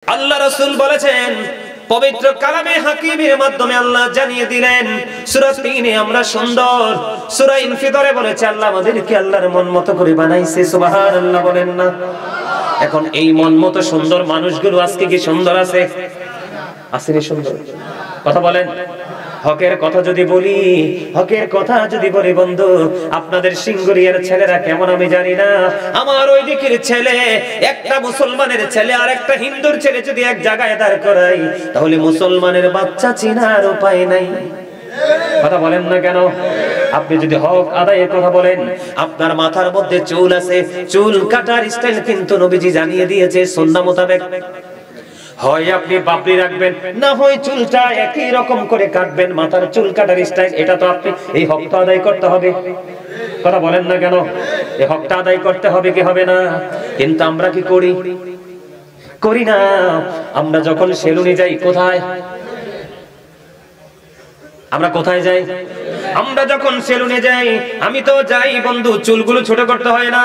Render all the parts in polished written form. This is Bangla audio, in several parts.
আল্লাহ রাসূল বলেছেন, পবিত্র কালামে হাকিমের মাধ্যমে আল্লাহ জানিয়ে দিলেন সূরা 3-এ আমরা সুন্দর। সূরা ইনফিতরে বলেছে আল্লাহ আমাদেরকে আল্লাহর মন মতো করে বানাইছে। সুবহানাল্লাহ বলেন না? এখন এই মন মতো সুন্দর মানুষগুলো আজকে কি সুন্দর আছে? আসেনি সুন্দর? কথা বলেন। হকের কথা যদি বলি বন্ধু, আপনাদের সিঙ্গুরিয়ার ছেলেরা কেমন আমি জানি না, আমার ওই দিকের ছেলে একটা মুসলমানের ছেলে আর একটা হিন্দুর ছেলে যদি এক জায়গায় দাঁড় করাই, তাহলে মুসলমানের বাচ্চা চিনার উপায় নাই। কথা বলেন না কেন? আপনি যদি হক আদায়ের কথা বলেন, আপনার মাথার মধ্যে চুল আছে, চুল কাটার স্টাইল কিন্তু নবীজি জানিয়ে দিয়েছে সুন্নাহ মোতাবেক। হয় আপনি বাবরি রাখবেন, না হয় চুলটা একই রকম করে কাটবেন, মাথার চুল কাটার স্টাইল। এটা তো আপনি এই হকটা আদায় করতে হবে। কথা বলেন না কেন? এই হকটা আদায় করতে হবে কি হবে না? কিন্তু আমরা কি করি না। আমরা যখন সেলুনে যাই, আমরা কোথায় যাই? আমরা যখন সেলুনে যাই, আমি তো যাই বন্ধু, চুলগুলো ছোট করতে হয় না?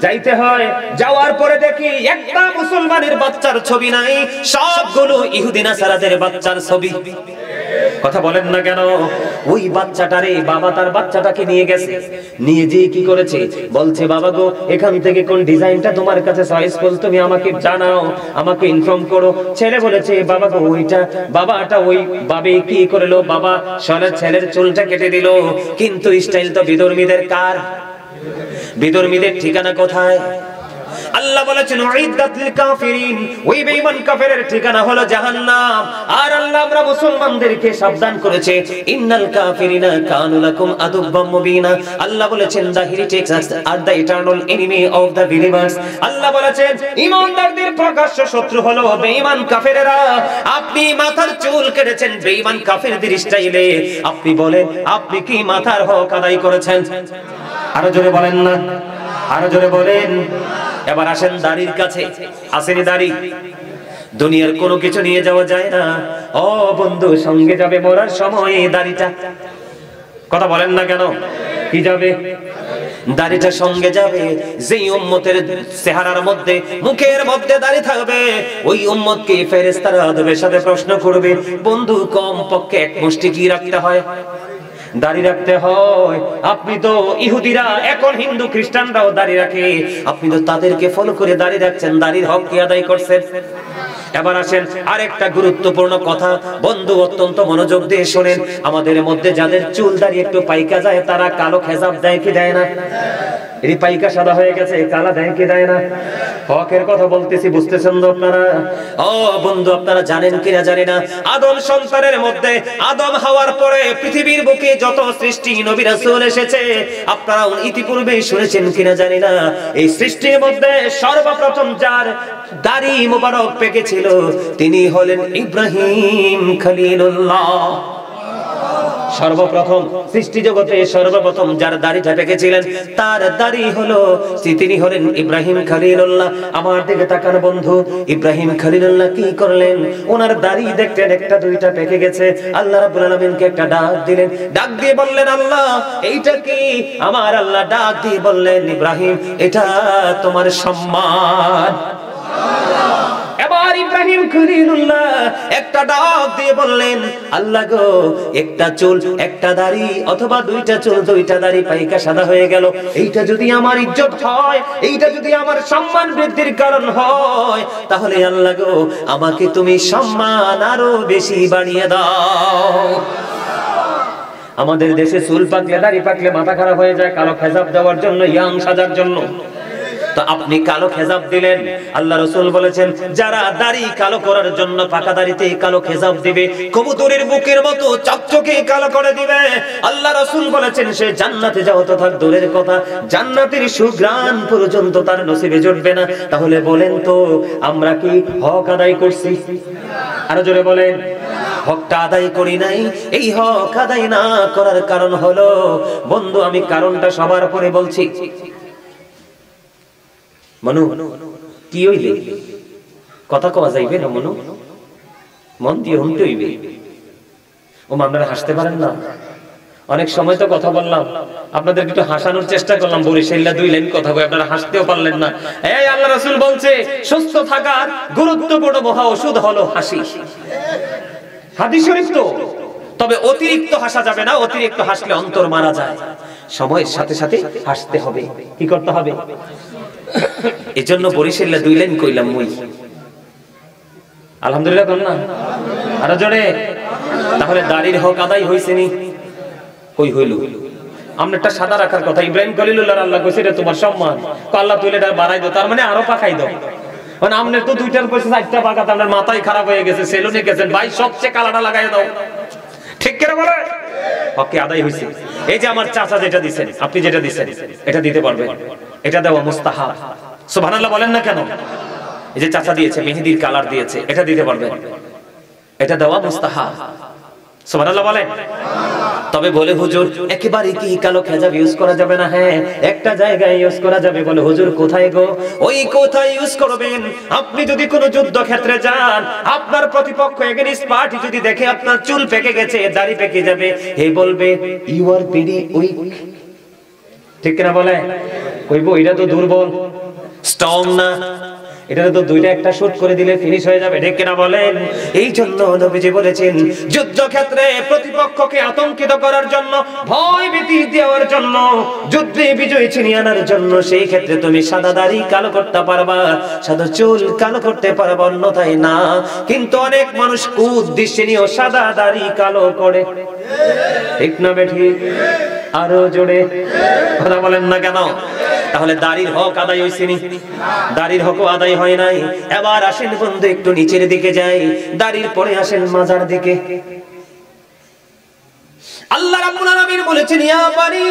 যাইতে হয়। যাওয়ার পরে দেখি একটা মুসলমানের বাচ্চার ছবি নাই, সবগুলো ইহুদি নাসারাদের বাচ্চার ছবি। কথা বলেন না কেন? ওই বাচ্চাটারে বাবা তার বাচ্চাটাকে নিয়ে গেছে, নিয়ে যেয়ে কি করেছে, বলছে বাবা গো এখান থেকে কোন ডিজাইনটা তোমার কাছে চয়েসফুল তুমি আমাকে জানাও, আমাকে ইনফর্ম করো। ছেলে বলেছে বাবা গো ওইটা। বাবাটা ওই বাবে কি করলো, বাবা ছেলের চুলটা কেটে দিল। কিন্তু স্টাইল তো বিধর্মীদের। কার? বিধর্মীদের। ঠিকানা কোথায়? আল্লাহ বলেছেন উইদ্দাত লিল কাফিরিন, ওই বেঈমান কাফেরের ঠিকানা হলো জাহান্নাম। আর আল্লাহ আমরা মুসলমানদেরকে সাবধান করেছে, ইন্নাল কাফিরিনা কানু লাকুম আদুব্বাম মুবিনা। আল্লাহ বলেছেন the heretics are the eternal enemy of the believers। আল্লাহ বলেছেন ঈমানদারদের প্রকাশ্য শত্রু হলো বেঈমান কাফেরেরা। আপনি মাথার চুল কেটেছেন বেঈমান কাফেরদের স্টাইলে, আপনি বলেন আপনি কি মাথার হক আদায় করেছেন? আরো জোরে বলেন না, আরো জোরে বলেন। এবার আসেন দাড়ির কাছে। আসেনি দাড়ি? দুনিয়ার কোনো কিছু নিয়ে যাওয়া যায় না। ও বন্ধু, সঙ্গে যাবে মরার সময় দাড়িটা। কথা বলেন না কেন? কি যাবে? দাড়িটা সঙ্গে যাবে। যেই উম্মতের চেহারার মধ্যে, মুখের মধ্যে দাড়ি থাকবে, ওই উম্মতকে ফেরেশতারা আদবের সাথে প্রশ্ন করবে, বন্ধু কম পক্ষে এক মুষ্টি কি রাখতে হয়? দাড়ি রাখতে হয়। আপনি তো ইহুদিরা, এখন হিন্দু খ্রিস্টানরাও দাড়ি রাখে, আপনি তো তাদেরকে ফলো করে দাড়ি রাখছেন, দাড়ির হক কি আদায় করছেন? এবার আসেন আরেকটা গুরুত্বপূর্ণ কথা, বন্ধু অত্যন্ত মনোযোগ দিয়ে শোনেন। আমাদের মধ্যে যাদের চুল দাড়ি একটু পাইকা যায়, তারা কালো খেজাব দেয় কি দেয় না? এই পাইকা সাদা হয়ে গেছে, কালা দেয় কি দেয় না? হকের কথা বলতেছি, বুঝতেছেন তো আপনারা? ও বন্ধু, আপনারা জানেন কিনা জানি না, আদম সন্তানের মধ্যে, আদম হওয়ার পরে পৃথিবীর বুকে যত সৃষ্টি নবী রাসূল এসেছে, আপনারা ইতিপূর্বে শুনেছেন কিনা জানি না, এই সৃষ্টির মধ্যে সর্বপ্রথম যার দাড়ি মোবারক পেকেছিল তিনি হলেন ইব্রাহিম খলিলুল্লাহ। সর্বপ্রথম সৃষ্টি জগতে সর্বপ্রথম যার দাড়িটা পেকেছিলেন, তার দাড়ি হলো, তিনি হলেন ইব্রাহিম খলিলুল্লাহ। আমার দিকে তাকান বন্ধু, ইব্রাহিম খলিলুল্লাহ কি করলেন? ওনার দাড়ি দেখতেন একটা দুইটা পেকে গেছে, আল্লাহ রাব্বুল আলামিনকে একটা ডাক দিলেন, ডাক দিয়ে বললেন আল্লাহ এইটা কি? আমার আল্লাহ ডাক দিয়ে বললেন ইব্রাহিম এটা তোমার সম্মান। এবার ইব্রাহিম খলিলুল্লাহ একটা ডাক দিয়ে বললেন আল্লাহ গো, একটা চুল একটা দাড়ি অথবা দুইটা চুল দুইটা দাড়ি পাইকা সাদা হয়ে গেল, এইটা যদি আমার ইজ্জত হয়, এইটা যদি আমার সম্মান বৃদ্ধির কারণ হয়, তাহলে আল্লাহ গো আমাকে তুমি সম্মান আরো বেশি বাড়িয়ে দাও। আমাদের দেশে চুল পাকলে দাড়ি পাকলে মাথা খারাপ হয়ে যায় কালো খেজাব দেওয়ার জন্য, ইয়াং সাজার জন্য। তো আপনি কালো খেজাব দিলেন। আল্লাহ রাসূল বলেছেন যারা দাড়ি কালো করার জন্য পাকা দাড়িতে কালো খেজাব দিবে, কবুতরের বুকের মতো চকচকে কালো করে দিবে, আল্লাহ রাসূল বলেছেন সে জান্নাতে যাওয়া তো থাক দূরের কথা, জান্নাতের সুঘ্রাণ পর্যন্ত তার নসিবে জুটবে না। তাহলে বলেন তো আমরা কি হক আদায় করছি? আরো জোরে বলেন। হকটা আদায় করি নাই। এই হক আদায় না করার কারণ হলো, বন্ধু আমি কারণটা সবার পরে বলছি। মনু কি হইলে কথা কওয়া যাইবে না? মনু মন দিয়ে শুনতে হইবে। ও আপনারা হাসতে পারেন না? অনেক সময় তো কথা বললাম, আপনাদের একটু হাসানোর চেষ্টা করলাম, বরিশাল্লা 2 লাইন কথা কই, আপনারা হাসতেও পারলেন না। এই আল্লাহ রাসূল বলছে সুস্থ থাকার গুরুত্বপূর্ণ মহা ওষুধ হলো হাসি। হাদিস শরীফ তো। তবে অতিরিক্ত হাসা যাবে না, অতিরিক্ত হাসলে অন্তর মারা যায়। সময়ের সাথে সাথে হাসতে হবে। কি করতে হবে? এজন্য বরিশাল্লা 2 লাইন কইলাম মুই। আলহামদুলিল্লাহ কোন না? আরো জোরে। তাহলে দাড়ির হক আদায় হইছে নি? কই হইল? আমরা একটা সাদা রাখার কথা, ইব্রাহিম খলিলুল্লাহ আল্লাহ কইছে এটা তোমার সম্মান, তো আল্লাহ তুই এটা বাড়াই দাও, তার মানে আরো পাকাই দাও। মানে আমনে তো 2টার কইছে 4টা পাকাতে আপনার মাথায় খারাপ হয়ে গেছে, সেলুনে গেছেন, ভাই সবচেয়ে কালাটা লাগাই দাও। ঠিক করে বলে হক আদায় হইছে। এই যে আমার চাচা যেটা দিবেন, আপনি যেটা দিবেন এটা দিতে পারবেন, এটা দেওয়া মুস্তাহাব। সুবহানাল্লাহ বলেন না কেন? এই যে চাচা দিয়েছে মেহেদির কালার দিয়েছে, এটা দিতে পারবেন, এটা দেওয়া মুস্তাহাব। সুবহানাল্লাহ বলেন। তবে বলে হুজুর একেবারে কি কালো খেজাব ইউজ করা যাবে না? হ্যাঁ, একটা জায়গায় ইউজ করা যাবে। বলে হুজুর কোথায় গো? ওই কোথায় ইউজ করবেন? আপনি যদি কোনো যুদ্ধ ক্ষেত্রে যান, আপনার প্রতিপক্ষ এগেইনস্ট পার্টি যদি দেখে আপনার চুল পেকে গেছে, দাড়ি পেকে যাবে, এই বলবে ইউ আর ভেরি উইক। ঠিক না বলে? কইবো এটা তো দুর্বল, স্ট্রং না, এটা তো 2টা একটা শুট করে দিলে ফিনিশ হয়ে যাবে। ঠিক কিনা বলেন? এই জন্য নবীজি বলেছেন যুদ্ধক্ষেত্রে প্রতিপক্ষকে আতঙ্কিত করার জন্য, ভয় ভীতি দেওয়ার জন্য, যুদ্ধে বিজয় ছিনিয়ে আনার জন্য, সেই ক্ষেত্রে তুমি সাদা দাড়ি কালো করতে পারবা, সাদা চুল কালো করতে পারবা, অন্যথায় না। কিন্তু অনেক মানুষ কুউদ্দেশ্যে নিয়ে সাদা দাড়ি কালো করে। ঠিক না বেঠি? আরো জোরে কথা বলেন না কেন? তাহলে দাড়ির হক আদায় হইছে নি? দাড়ির হকও আদায় হয় নাই। এবার আসেন বন্ধু একটু নিচের দিকে যাই, দাড়ির পরে আসেন মাজার দিকে। আল্লাহ রাব্বুল আলামিন বলেছেন ইয়া বানি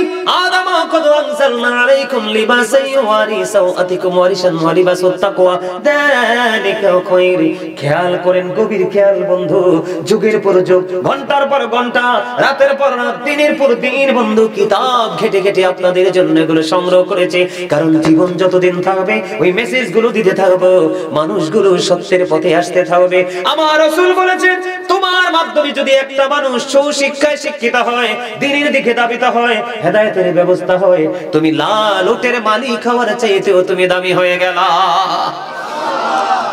আদম কদ আনজালনা আলাইকুম লিবাসান ইউয়ারি সাওআতিকুম ওয়ারিশান ওয়া লিবাসুত তাকওয়া যালিকা খায়র। খেয়াল করেন, গভীর খেয়াল বন্ধু। যুগের পর যুগ, ঘন্টার পর ঘন্টা, রাতের পর রাত, দিনের পর দিন বন্ধু কিতাব ঘেটে ঘেটে আপনাদের জন্য এগুলো সংগ্রহ করেছে। কারণ জীবন যতদিন থাকবে ওই মেসেজগুলো দিতে থাকবো, মানুষগুলো সত্যের পথে আসতে থাকবে। আমার রাসূল বলেছেন তোমার মাধ্যমে যদি একটা মানুষ সুশিক্ষায় শিক্ষিত হয়, দ্বীনের দিকে দাবিত হয়, হেদায়েতের ব্যবস্থা হয়, তুমি লাল উটের মালিক হওয়ার চাইতেও তুমি দামি হয়ে গেলা।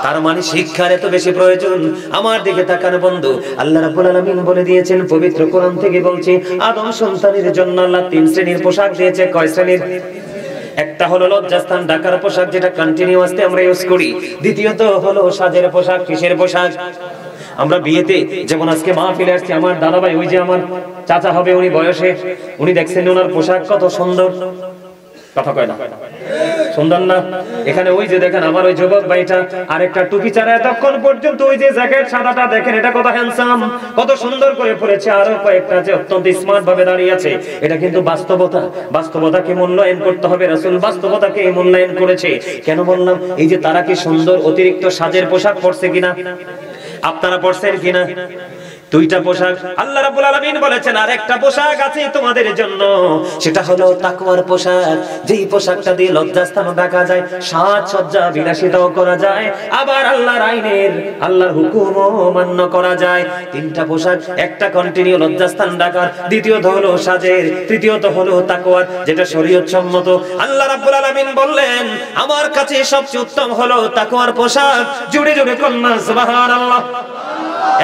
তার মানে শিক্ষার এত বেশি প্রয়োজন। আমার দিকে তাকান বন্ধু, আল্লাহ রাব্বুল আলামিন বলে দিয়েছেন পবিত্র কোরআন থেকে বলছে আদম সন্তানের জন্য আল্লাহ 3 শ্রেণীর পোশাক দিয়েছে। কয় শ্রেণীর? একটা হলো লজ্জাস্থান ঢাকার পোশাক, যেটা কন্টিনিউয়াসলি আমরা ইউজ করি। দ্বিতীয়ত হলো সাজের পোশাক। কিসের পোশাক? আমরা বিয়েতে যেমন আজকে মাহফিলে আসছি, আমার দাদা ভাই, ওই যে আমার চাচা হবে উনি বয়সে, উনি দেখছেন ওনার পোশাক কত সুন্দর। কথা কয় না? সুন্দর না? এখানে ওই যে দেখেন আমার ওই যুবক ভাইটা আরেকটা টুপি ছাড়া এতক্ষণ পর্যন্ত ওই যে জ্যাকেট সাদাটা দেখেন, এটা কত হ্যান্ডসাম, কত সুন্দর করে পরেছে। আরো কয়েকটা যে অত্যন্ত স্মার্ট ভাবে দাঁড়িয়ে আছে। এটা কিন্তু বাস্তবতা। বাস্তবতাকে মূল্যায়ন করতে হবে। রাসূল বাস্তবতাকে মূল্যায়ন করেছে। কেন বললাম? এই যে তারা কি সুন্দর অতিরিক্ত সাজের পোশাক পরছে কিনা? আপনারা পড়ছেন কিনা? 2টা পোশাক আল্লাহ রাব্বুল আলামিন বলেছেন। আর একটা পোশাক আছে তোমাদের জন্য, সেটা হলো তাকওয়ার পোশাক। যেই পোশাকটা দিয়ে লজ্জাস্থান ঢাকা যায়, সাজসজ্জা বিলাসিতাও করা যায়, আবার আল্লাহর আইনের, আল্লাহর হুকুমও মান্য করা যায়। 3টা পোশাক, একটা কন্টিনিউ লজ্জাস্থান ঢাকার, দ্বিতীয়ত হলো সাজের, তৃতীয়ত হলো তাকওয়ার, যেটা শরীয়ত সম্মত। আল্লাহ রাব্বুল আলামিন বললেন আমার কাছে সবচেয়ে উত্তম হলো তাকওয়ার পোশাক। জোরে জোরে কন্যা সুবহানাল্লাহ।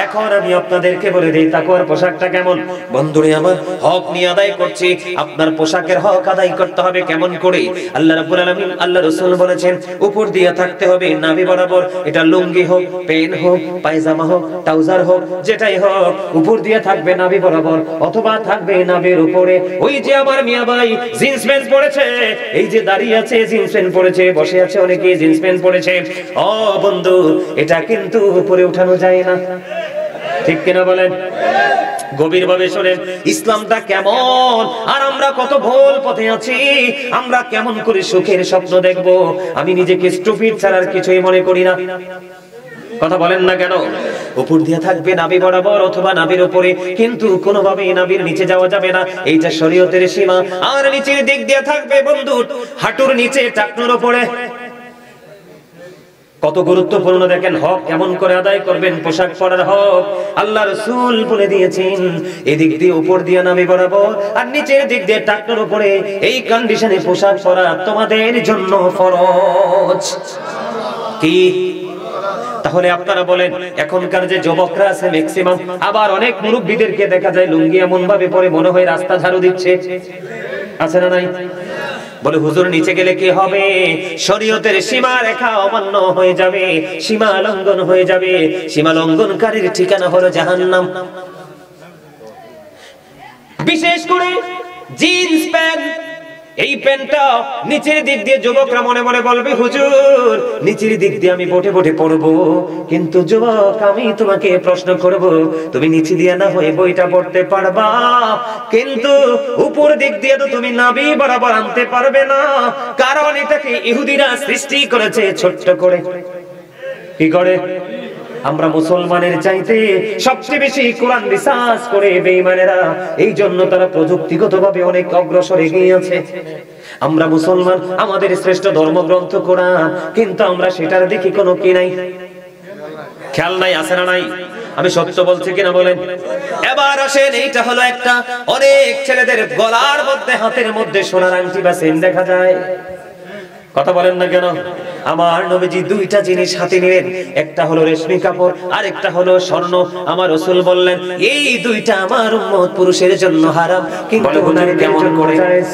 এখন আমি আপনাদেরকে বলে দিই তাকওয়ার পোশাকটা কেমন। বন্ধুরে আমার, হক নিয়ে আদায় করছি, আপনার পোশাকের হক আদায় করতে হবে। কেমন করে? আল্লাহ রাব্বুল আলামিন, আল্লাহ রাসূল বলেছেন উপর দিয়ে থাকতে হবে নাভি বরাবর। এটা লুঙ্গি হোক, পেন হোক, পায়জামা হোক, ট্রাউজার হোক, যেটাই হোক, উপর দিয়ে থাকবে নাভি বরাবর, অথবা থাকবে নাভির উপরে। ওই যে আমার মিয়া ভাই জিন্স প্যান্ট পরেছে, এই যে দাঁড়িয়ে আছে জিন্স প্যান্ট পরেছে, বসে আছে অনেকে জিন্স প্যান্ট পরেছে, ও বন্ধু এটা কিন্তু উপরে উঠানো যায় না। ঠিক কিনা বলেন? গভীরভাবে শোনেন ইসলামটা কেমন, আর আমরা কত ভুল পথে আছি। আমরা কেমন করে সুখের স্বপ্ন দেখব? আমি নিজেকে স্টুপিড ছাড়া আর কিছুই মনে করি না। কথা বলেন না কেন? উপর দিয়ে থাকবে নাভি বরাবর অথবা নাভির উপরে, কিন্তু কোনোভাবে নাভির নিচে যাওয়া যাবে না, এইটা শরীয়তের সীমা। আর নিচের দিক দিয়ে থাকবে বন্ধু হাঁটুর নিচে, টাকনুর উপরে। কত গুরুত্বপূর্ণ দেখেন, হক কেমন করে আদায় করবেন, পোশাক পরার হক আল্লাহ রাসূল বলে দিয়েছেন। এদিক দিয়ে উপর দিয়ে নামি বরাবর আর নিচের দিক দিয়ে টাকনোর উপরে এই কন্ডিশনে পোশাক পরা তোমাদের জন্য ফরজ। কি তাহলে আপনারা বলেন, এখনকার যে যুবকরা আছে ম্যাক্সিমাম, আবার অনেক মুরব্বিদেরকে দেখা যায় লুঙ্গি এমন ভাবে পরে মনে হয় রাস্তা ঝাড়ু দিচ্ছে, আছে না নাই? বলে হুজুর নিচে গেলে কি হবে? শরীয়তের সীমা রেখা অমান্য হয়ে যাবে, সীমা লঙ্ঘন হয়ে যাবে। সীমা লঙ্ঘনকারীর ঠিকানা হলো জাহান্নাম। বিশেষ করে জিন্স প্যান্ট, এই প্যান্টটা নিচের দিক দিয়ে যুবকরা মনে মনে বলবে, হুজুর নিচের দিক দিয়ে আমি বটে বটে পড়বো, কিন্তু যুবক আমি তোমাকে প্রশ্ন করব, তুমি নিচে দিয়ে না হয়ে বইটা পড়তে পারবা, কিন্তু উপর দিক দিয়ে তো তুমি নাভি বরাবর আনতে পারবে না, কারণ এটাকে ইহুদিরা সৃষ্টি করেছে ছোট্ট করে। কি করে? আমরা মুসলমানের চাইতে সবচেয়ে বেশি কোরআন রিসার্চ করে বেঈমানেরা, এই জন্য তারা প্রযুক্তিগতভাবে অনেক অগ্রসর এগিয়ে আছে। আমরা মুসলমান, আমাদের শ্রেষ্ঠ ধর্মগ্রন্থ কোরআন, কিন্তু আমরা সেটার দিকে কোনো কি নাই, খেয়াল নাই, আছে না নাই? আমি সত্য বলছি কিনা বলেন? এবার আসেন, এইটা হলো একটা, অনেক ছেলেদের গলার মধ্যে হাতের মধ্যে সোনার আংটি বা চেইন দেখা যায়, কথা বলেন না কেন? আমার নবীজি দুইটা জিনিস হাতে নিলেন, একটা হলো রেশমি কাপড় আর একটা হলো স্বর্ণ। আমার রাসূল বললেন এই দুইটা আমার উম্মত পুরুষের জন্য হারাম, কিন্তু নারীদের কেমন করে জায়েজ?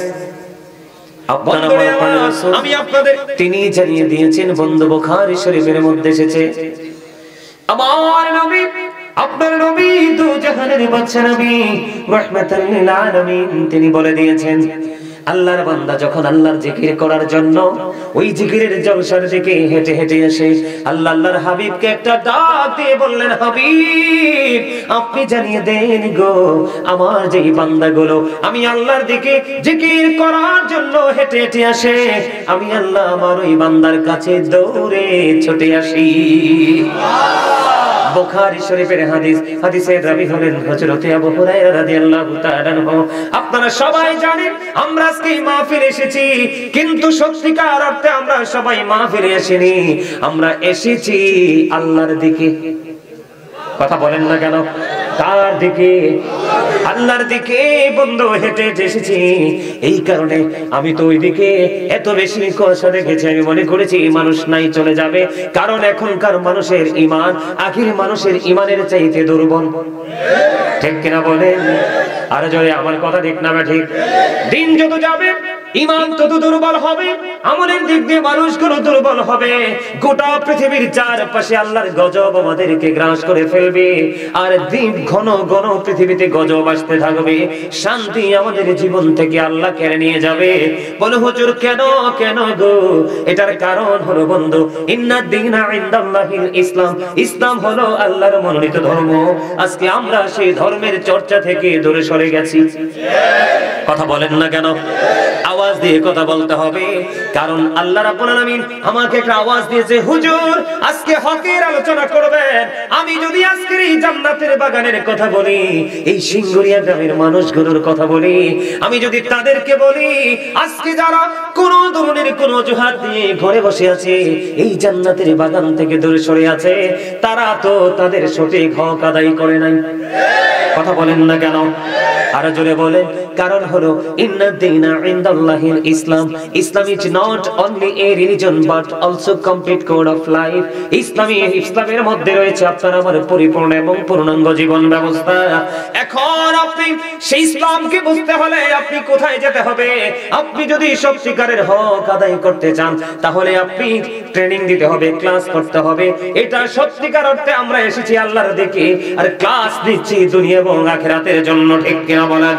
আমি আপনাদের তিনি জানিয়ে দিয়েছেন, বন্ধু বুখারী শরীফের মধ্যে এসেছে, আমার নবী, আপনার নবী দু জাহানের বাদশা নবী রাহমাতাল লিল আলামিন, তিনি বলে দিয়েছেন, আল্লাহর বান্দা যখন আল্লাহর জিকির করার জন্য ওই জিকিরের জলসার দিকে হেঁটে হেঁটে আসে, আল্লাহ আল্লাহর হাবিবকে একটা ডাক দিয়ে বললেন, হাবিব আপনি জানিয়ে দেন গো, আমার যেই বান্দাগুলো আমি আল্লাহর দিকে জিকির করার জন্য হেঁটে হেঁটে আসে, আমি আল্লাহ আমার ওই বান্দার কাছে দৌড়ে ছুটে আসি। বুখারী শরীফের হাদিস, হাদিসের রাবী হলেন হযরত আবু হুরায়রা রাদিয়াল্লাহু তাআলা আনহু। আপনারা সবাই জানেন আমরা আজকে মাহফিলে এসেছি, কিন্তু সত্যিকার অর্থে আমরা সবাই মাহফিলে আসিনি, আমরা এসেছি আল্লাহর দিকে। কথা বলেন না কেন? কার দিকে? আল্লাহর দিকে বন্ধু হেঁটে হেঁটে এসেছি। এই কারণে আমি তো ওই দিকে এত বেশি কুয়াশা দেখেছি, আমি মনে করেছি মানুষ নাই চলে যাবে, কারণ এখনকার মানুষের ঈমান আগের মানুষের ঈমানের চাইতে দুর্বল। ঠিক কিনা বলেন? আর জোরে আমার কথা ঠিক না ঠিক? দিন যত যাবে ঈমান তত দুর্বল হবে, আমলের দিক দিয়ে মানুষগুলো দুর্বল হবে, গোটা পৃথিবীর চারপাশে আল্লাহর গজব আমাদেরকে গ্রাস করে ফেলবে, আর দিন ঘন ঘন পৃথিবীতে গজব আসতে থাকবে, শান্তি আমাদের জীবন থেকে আল্লাহ কেড়ে নিয়ে যাবে। বলো হুজুর কেন কেন গো? এটার কারণ হলো বন্ধু, ইন্নাদ দীনা ইনদাল্লাহিল ইসলাম, ইসলাম হলো আল্লাহর মনোনীত ধর্ম। আজকে আমরা সেই ধর্মের চর্চা থেকে দূরে সরে গেছি। কথা বলেন না কেন? আওয়াজ দিয়ে কথা বলতে হবে, কারণ আল্লাহ রাব্বুল আলামিন আমাকে একটা আওয়াজ দিয়েছে, হুজুর আজকে হকের আলোচনা করবেন। আমি যদি আজকের এই জান্নাতের বাগানের কথা বলি, এই সিঙ্গুরিয়া গ্রামের মানুষগুলোর কথা বলি, আমি যদি তাদেরকে বলি আজকে যারা কোন ধরনের কোন অজুহাত দিয়ে ঘরে বসে আছে, এই জান্নাতের বাগান থেকে দূরে সরে আছে, তারা তো তাদের সঠিক হক আদায় করে নাই। কথা বলেন না কেন? আর জোরে বলেন, কারণ হলো ইন্নাদ দীনা ইনদাল্লাহিল ইসলাম, Islam is not only a religion but also complete code of life. ইসলামের মধ্যে রয়েছে আপনার আমার পরিপূর্ণ এবং পূর্ণাঙ্গ জীবন ব্যবস্থা। এখন আপনি সেই ইসলামকে বুঝতে হলে আপনি কোথায় যেতে হবে? আপনি যদি সত্যিকারের হক আদায় করতে চান, তাহলে আপনি ট্রেনিং দিতে হবে, ক্লাস করতে হবে। এটা সত্যিকার অর্থে আমরা এসেছি আল্লাহর দিকে, আর ক্লাস দিচ্ছি দুনিয়া এবং আখিরাতের জন্য। ঠিক কিনা বলেন?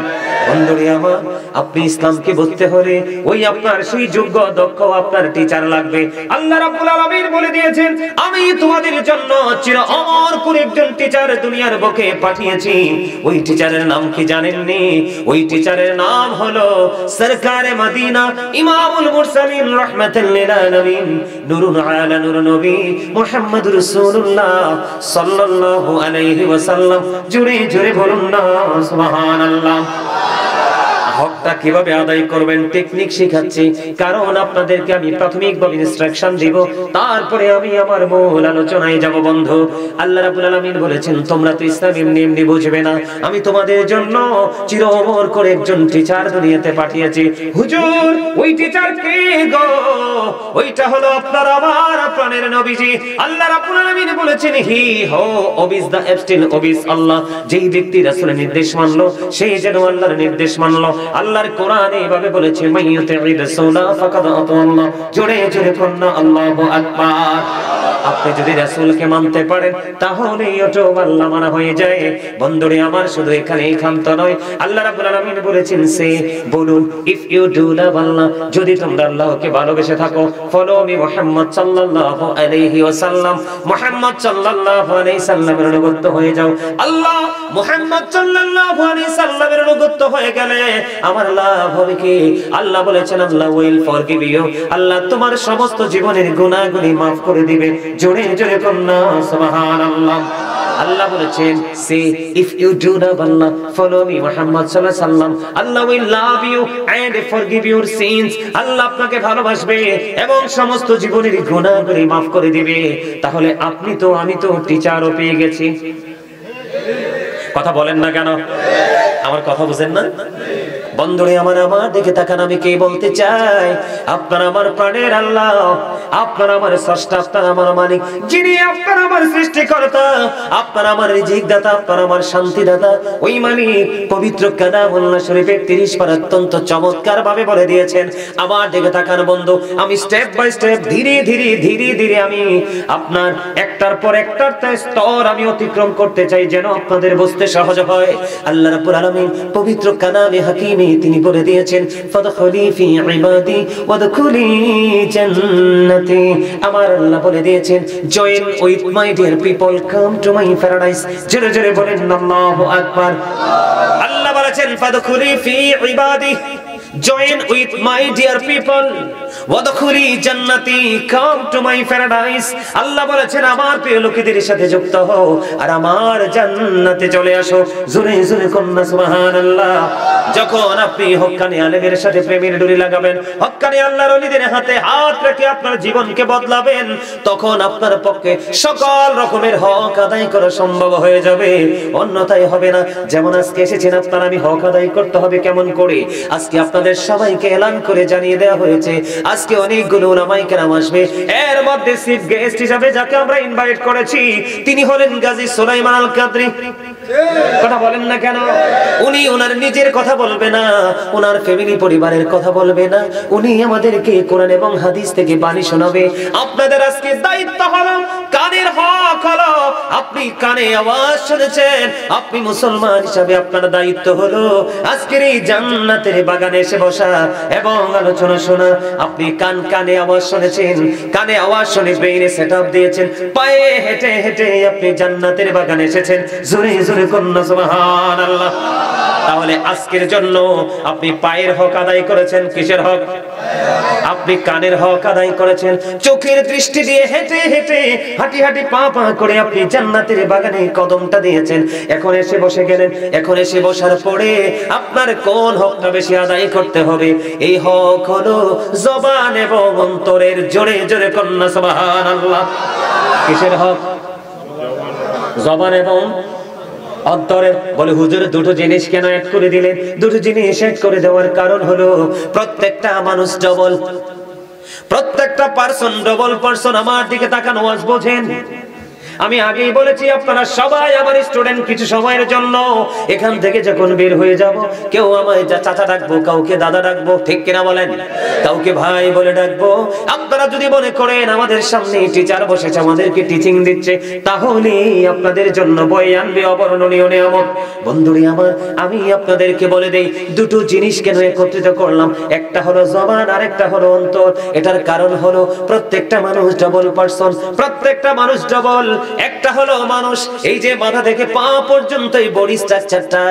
বন্ধুরে আমার, আপনি ইসলামকে বুঝতে হলে ওই আপনার সেই যোগ্য দক্ষ আপনার টিচার লাগবে। আল্লাহ রাব্বুল আলামিন বলে দিয়েছেন, আমি তোমাদের জন্য চির অমর কোন একজন টিচার দুনিয়ার বুকে পাঠিয়েছি। ওই টিচারের নাম কি জানেননি? ওই টিচারের নাম হলো সরকারে মদিনা, ইমামুল মুরসালিন রাহমাতাল লিল আলামিন, নূরুন আলা নূর নবী মুহাম্মদুর রাসূলুল্লাহ সাল্লাল্লাহু আলাইহি ওয়াসাল্লাম। জোরে জোরে বলুন না সুবহানাল্লাহ। হকটা কিভাবে আদায় করবেন টেকনিক শেখাচ্ছি, কারণ আপনাদেরকে আমি প্রাথমিকভাবে ইনস্ট্রাকশন দিব, তারপরে আমি আমার মূল আলোচনায় যাব। বন্ধু, আল্লাহ রাব্বুল আলামিন বলেছেন তোমরা তো ইসলাম এমনি এমনি বুঝবে না, আমি তোমাদের জন্য চির অমর করে একজন টিচার দুনিয়াতে পাঠিয়েছি। হুজুর, ওই টিচার কে গো? ওইটা হলো আপনার আমার প্রাণের নবীজি। আল্লাহ রাব্বুল আলামিন বলেছেন হি হো ওবিস দা এবস্টিন ওবিস আল্লাহ। যেই ব্যক্তি রাসূলের নির্দেশ মানলো সেই যেন আল্লাহর নির্দেশ মানলো। আল্লাহর কোরআনে এইভাবে বলেছে মাইয়ুতির রাসূলা ফাকাদ আতাল্লাহ। জোরে জোরে কন্না আল্লাহু আকবার। আপনি যদি রাসূলকে মানতে পারেন তাহলে ওটা আল্লাহ মানা হয়ে যায়। বন্ধুরে আমার, শুধু এখানে ক্ষান্ত নয়, আল্লাহ রাব্বুল আলামিন বলেছেন সে বলুন ইফ ইউ ডু লাভ আল্লাহ, যদি তোমরা আল্লাহকে ভালোবেসে থাকো, ফলো মি মুহাম্মদ সাল্লাল্লাহু আলাইহি ওয়াসাল্লাম, মুহাম্মদ সাল্লাল্লাহু আলাইহি সাল্লামের অনুগত হয়ে যাও। আল্লাহ মুহাম্মদ সাল্লাল্লাহু আলাইহি সাল্লামের অনুগত হয়ে গেলে আমার লাভ হবে কি? আল্লাহ বলেছেন আল্লাহ উইল ফরগিভ ইউ, আল্লাহ তোমার সমস্ত জীবনের গুনাহগুলি maaf করে দিবে। জোরে জোরে কন্না সুবহানাল্লাহ। আল্লাহ বলেছেন সে if you do love Allah follow me Muhammad সাল্লাল্লাহু আলাইহি সাল্লাম, Allah will love you and forgive your sins. আল্লাহ আপনাকে ভালোবাসবে এবং সমস্ত জীবনের গুনাহগুলি maaf করে দিবে। তাহলে আপনি তো আমি তো টিচারও পেয়ে গেছি। কথা বলেন না কেন? আমার কথা বুঝেন না? বন্ধুরে আমার দিকে তাকান, আমি কে বলতে চাই? আপনার আমার প্রাণের আল্লাহ, আপনার আমার স্রষ্টা, আপনার আমার মালিক, যিনি আপনার আমার সৃষ্টিকর্তা, আপনার আমার রিজিক দাতা, আপনার আমার শান্তি দাতা, ওই মালিক পবিত্র কালামুল্লাহ শরীফে 30 পারা অত্যন্ত চমৎকার ভাবে বলে দিয়েছেন। আমার দিকে তাকান বন্ধু, আমি স্টেপ বাই স্টেপ ধীরে ধীরে আমি আপনার একটার পর একটার স্তর আমি অতিক্রম করতে চাই, যেন আপনাদের বুঝতে সহজ হয়। আল্লাহ রাব্বুল আলামিন পবিত্র কালামে হাকিমে তিনি বলে দিয়েছেন ফাদখুলি ফি ইবাদি ওয়াদখুলি জান্নাতি। আমার আল্লাহ বলে দিয়েছেন join with my dear people, come to my paradise. জোরে জোরে বলেন আল্লাহু আকবার। আল্লাহ বলেছেন ফাদখুলি ফি ইবাদি, join with my dear people ওয়াদখুলি জান্নাতি, কাম টু মাই প্যারাডাইস। আল্লাহ বলেছেন আমার প্রিয় লোকেদের সাথে যুক্ত হও আর আমার জান্নাতে চলে আসো। জোরে জোরে কন্না সুবহানাল্লাহ। যখন আপনি হক্কানি আলেমের সাথে প্রেমের ডুরি লাগাবেন, হক্কানি আল্লাহর ওলিদের হাতে হাত রেখে আপনার জীবনকে বদলাবেন, তখন আপনার পক্ষে সকল রকমের হক আদায় করা সম্ভব হয়ে যাবে, অন্যথায় হবে না। যেমন আজকে এসেছেন আপনারা, আমি হক আদায় করতে হবে কেমন করে? আজকে আপনাদের সবাইকে এলান করে জানিয়ে দেওয়া হয়েছে আজকে অনেকগুলো উলামায়ে কেরাম আসবে। এর মধ্যে চিফ গেস্ট হিসেবে যাকে আমরা ইনভাইট করেছি তিনি হলেন গাজী সুলাইমান আল কাদরি। কথা বলেন না কেন? উনি ওনার নিজের কথা বলবে না, ওনার ফ্যামিলি পরিবারের কথা বলবে না, উনি আমাদেরকে কোরআন এবং হাদিস থেকে বাণী শোনাবে। আপনাদের আজকে দায়িত্ব হলো, কানের হক হলো আপনি কানে আওয়াজ শুনেছেন, আপনি মুসলমান হিসাবে আপনার দায়িত্ব হলো আজকের এই জান্নাতের বাগানে এসে বসা এবং আলোচনা শোনা। আপনি কানে আওয়াজ শুনেছেন, কানে আওয়াজ শুনে ব্রেইনে সেটআপ দিয়েছেন, পায়ে হেঁটে হেঁটে আপনি জান্নাতের বাগানে এসেছেন। জোরে জোরে কন্না সুবহানাল্লাহ। তাহলে আজকের জন্য আপনি পায়ের হক আদায় করেছেন, কিসের হক? আপনি কানের হক আদায় করেছেন, চোখের দৃষ্টি দিয়ে হেঁটে হেঁটে হাঁটি হাঁটি পা পা করে আপনি জান্নাতের বাগানে কদমটা দিয়েছেন। এখন এসে বসে গেলেন, এখন এসে বসার পরে আপনার কোন হকটা বেশি আদায় করতে হবে? এই হক হলো জবান এবং অন্তরের। জোরে জোরে কন্না সুবহানাল্লাহ। কিসের হক? জবান এবং অন্তরের। বলে হুজুর দুটো জিনিস কেন অ্যাড করে দিলেন? দুটো জিনিস অ্যাড করে দেওয়ার কারণ হলো প্রত্যেকটা মানুষ ডবল, প্রত্যেকটা পারসন ডবল পারসন। আমার দিকে তাকান, ওয়াজ বোঝেন। আমি আগেই বলেছি আপনারা সবাই আমার স্টুডেন্ট। কিছু সময়ের জন্য এখান থেকে যখন বের হয়ে যাব, কেউ আমায় চাচা ডাকবো, কাউকে দাদা ডাকবো, ঠিক কিনা বলেন? কাউকে ভাই বলে ডাকবো। আপনারা যদি মনে করেন আমাদের সামনে টিচার বসেছে আমাদেরকে টিচিং দিচ্ছে, তাহলে আপনাদের জন্য বই আনবে অবর্ণনীয় নিয়ামত। বন্ধুরা আমার, আমি আপনাদেরকে বলে দেই দুটো জিনিস কেন একত্রিত করলাম। একটা হলো জবান আর একটা হলো অন্তর। এটার কারণ হলো প্রত্যেকটা মানুষ ডবল পারসন, প্রত্যেকটা মানুষ ডবল। একটা হলো মানুষ, এই যে মাথা থেকে পা পর্যন্ত এই বডি স্ট্রাকচারটা,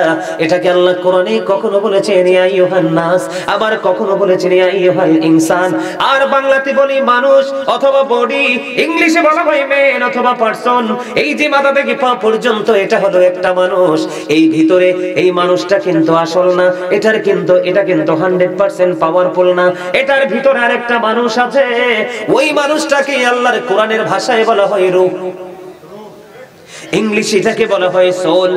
এটাকে আল্লাহ কোরআনে কখনো বলেছেন ইয়া আইয়ুহান নাস, আবার কখনো বলেছেন ইয়া আইয়ুহাল ইনসান। আর বাংলাতে বলি মানুষ অথবা বডি, ইংলিশে বলা হয় ম্যান অথবা পারসন। এই যে মাথা থেকে পা পর্যন্ত এটা হলো একটা মানুষ। এই ভিতরে এই মানুষটা কিন্তু আসল না, এটা কিন্তু 100% পাওয়ারফুল না। এটার ভিতরে আরেকটা মানুষ আছে, ওই মানুষটাকে আল্লাহর কোরআনের ভাষায় বলা হয় রূহ, ইংলিশে এটাকে বলা হয় সোল,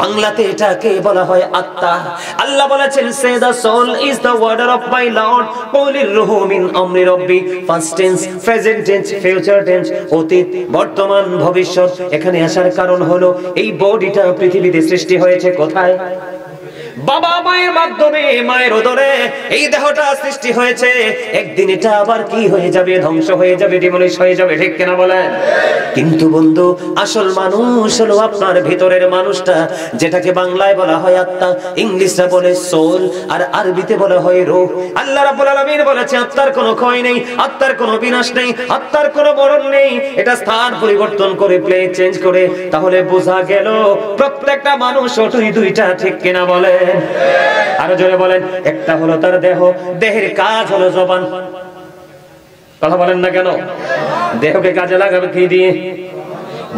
বাংলাতে এটাকে বলা হয় আত্মা। আল্লাহ বলেছেন সে the soul is the word of my lord, কুলির রূহু মিন আমরি রব্বি, first tense, present tense, future tense, অতীত, বর্তমান, ভবিষ্যৎ। এখানে আসার কারণ হলো এই বডিটা পৃথিবীতে সৃষ্টি হয়েছে কোথায়? বাবা মায়ের মাধ্যমে, মায়ের উদরে এই দেহটা সৃষ্টি হয়েছে। একদিন এটা আবার কি হয়ে যাবে? ধ্বংস হয়ে যাবে, ডিমোলিশ হয়ে যাবে, ঠিক কিনা বলেন? কিন্তু বন্ধু, আসল মানুষ হলো আপনার ভিতরের মানুষটা, যেটাকে বাংলায় বলা হয় আত্মা, ইংলিশে বলে সোল, আর আরবিতে বলা হয় রূহ। আল্লাহ রাব্বুল আলামিন বলেছে আত্মার কোনো ক্ষয় নেই, আত্মার কোনো বিনাশ নেই, আত্মার কোনো মরণ নেই। এটা স্থান পরিবর্তন করে, প্লেস চেঞ্জ করে। তাহলে বোঝা গেল প্রত্যেকটা মানুষ ওই দুইটা, ঠিক কিনা বলে? আরো জোরে বলেন। একটা হলো তার দেহ, দেহের কাজ হলো জবান। কথা বলেন না কেন? দেহকে কাজে লাগাবে কি দিয়ে?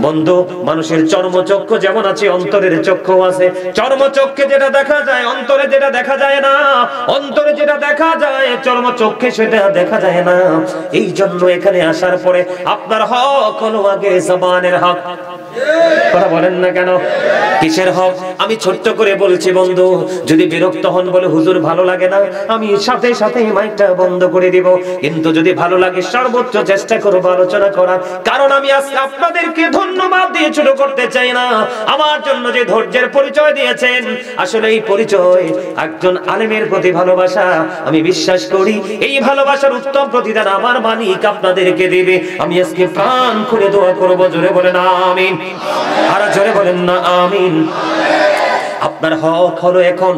বন্ধু, মানুষের চর্মচক্ষু যেমন আছে, অন্তরের চক্ষু আছে। চর্মচক্ষে যেটা দেখা যায়, অন্তরে যেটা দেখা যায় না। অন্তরে যেটা দেখা যায়, চর্মচক্ষে সেটা দেখা যায় না। এই জন্য এখানে আসার পরে আপনার হক হলো আগে জবানের হক। কথা বলেন না কেন? কিসের হক? আমি ছোট্ট করে বলছি বন্ধু, যদি বিরক্ত হন বলে হুজুর ভালো লাগে না, আমি সাথে সাথে মাইকটা বন্ধ করে দিব। কিন্তু যদি ভালো লাগে, সর্বোচ্চ চেষ্টা করব আলোচনা করার। কারণ আমি আজকে আপনাদেরকে ধন্যবাদ দিয়ে ছোট করতে চাই না। আমার জন্য যে ধৈর্যের পরিচয় দিয়েছেন, আসলে এই পরিচয় একজন আলেমের প্রতি ভালোবাসা। আমি বিশ্বাস করি এই ভালোবাসার উত্তম প্রতিদান আমার মালিক আপনাদেরকে দেবে। আমি আজকে প্রাণ খুলে দোয়া করব, জোরে বলেন আমিন। আর জোরে বলেন না আমিন। আপনার হক হলো এখন,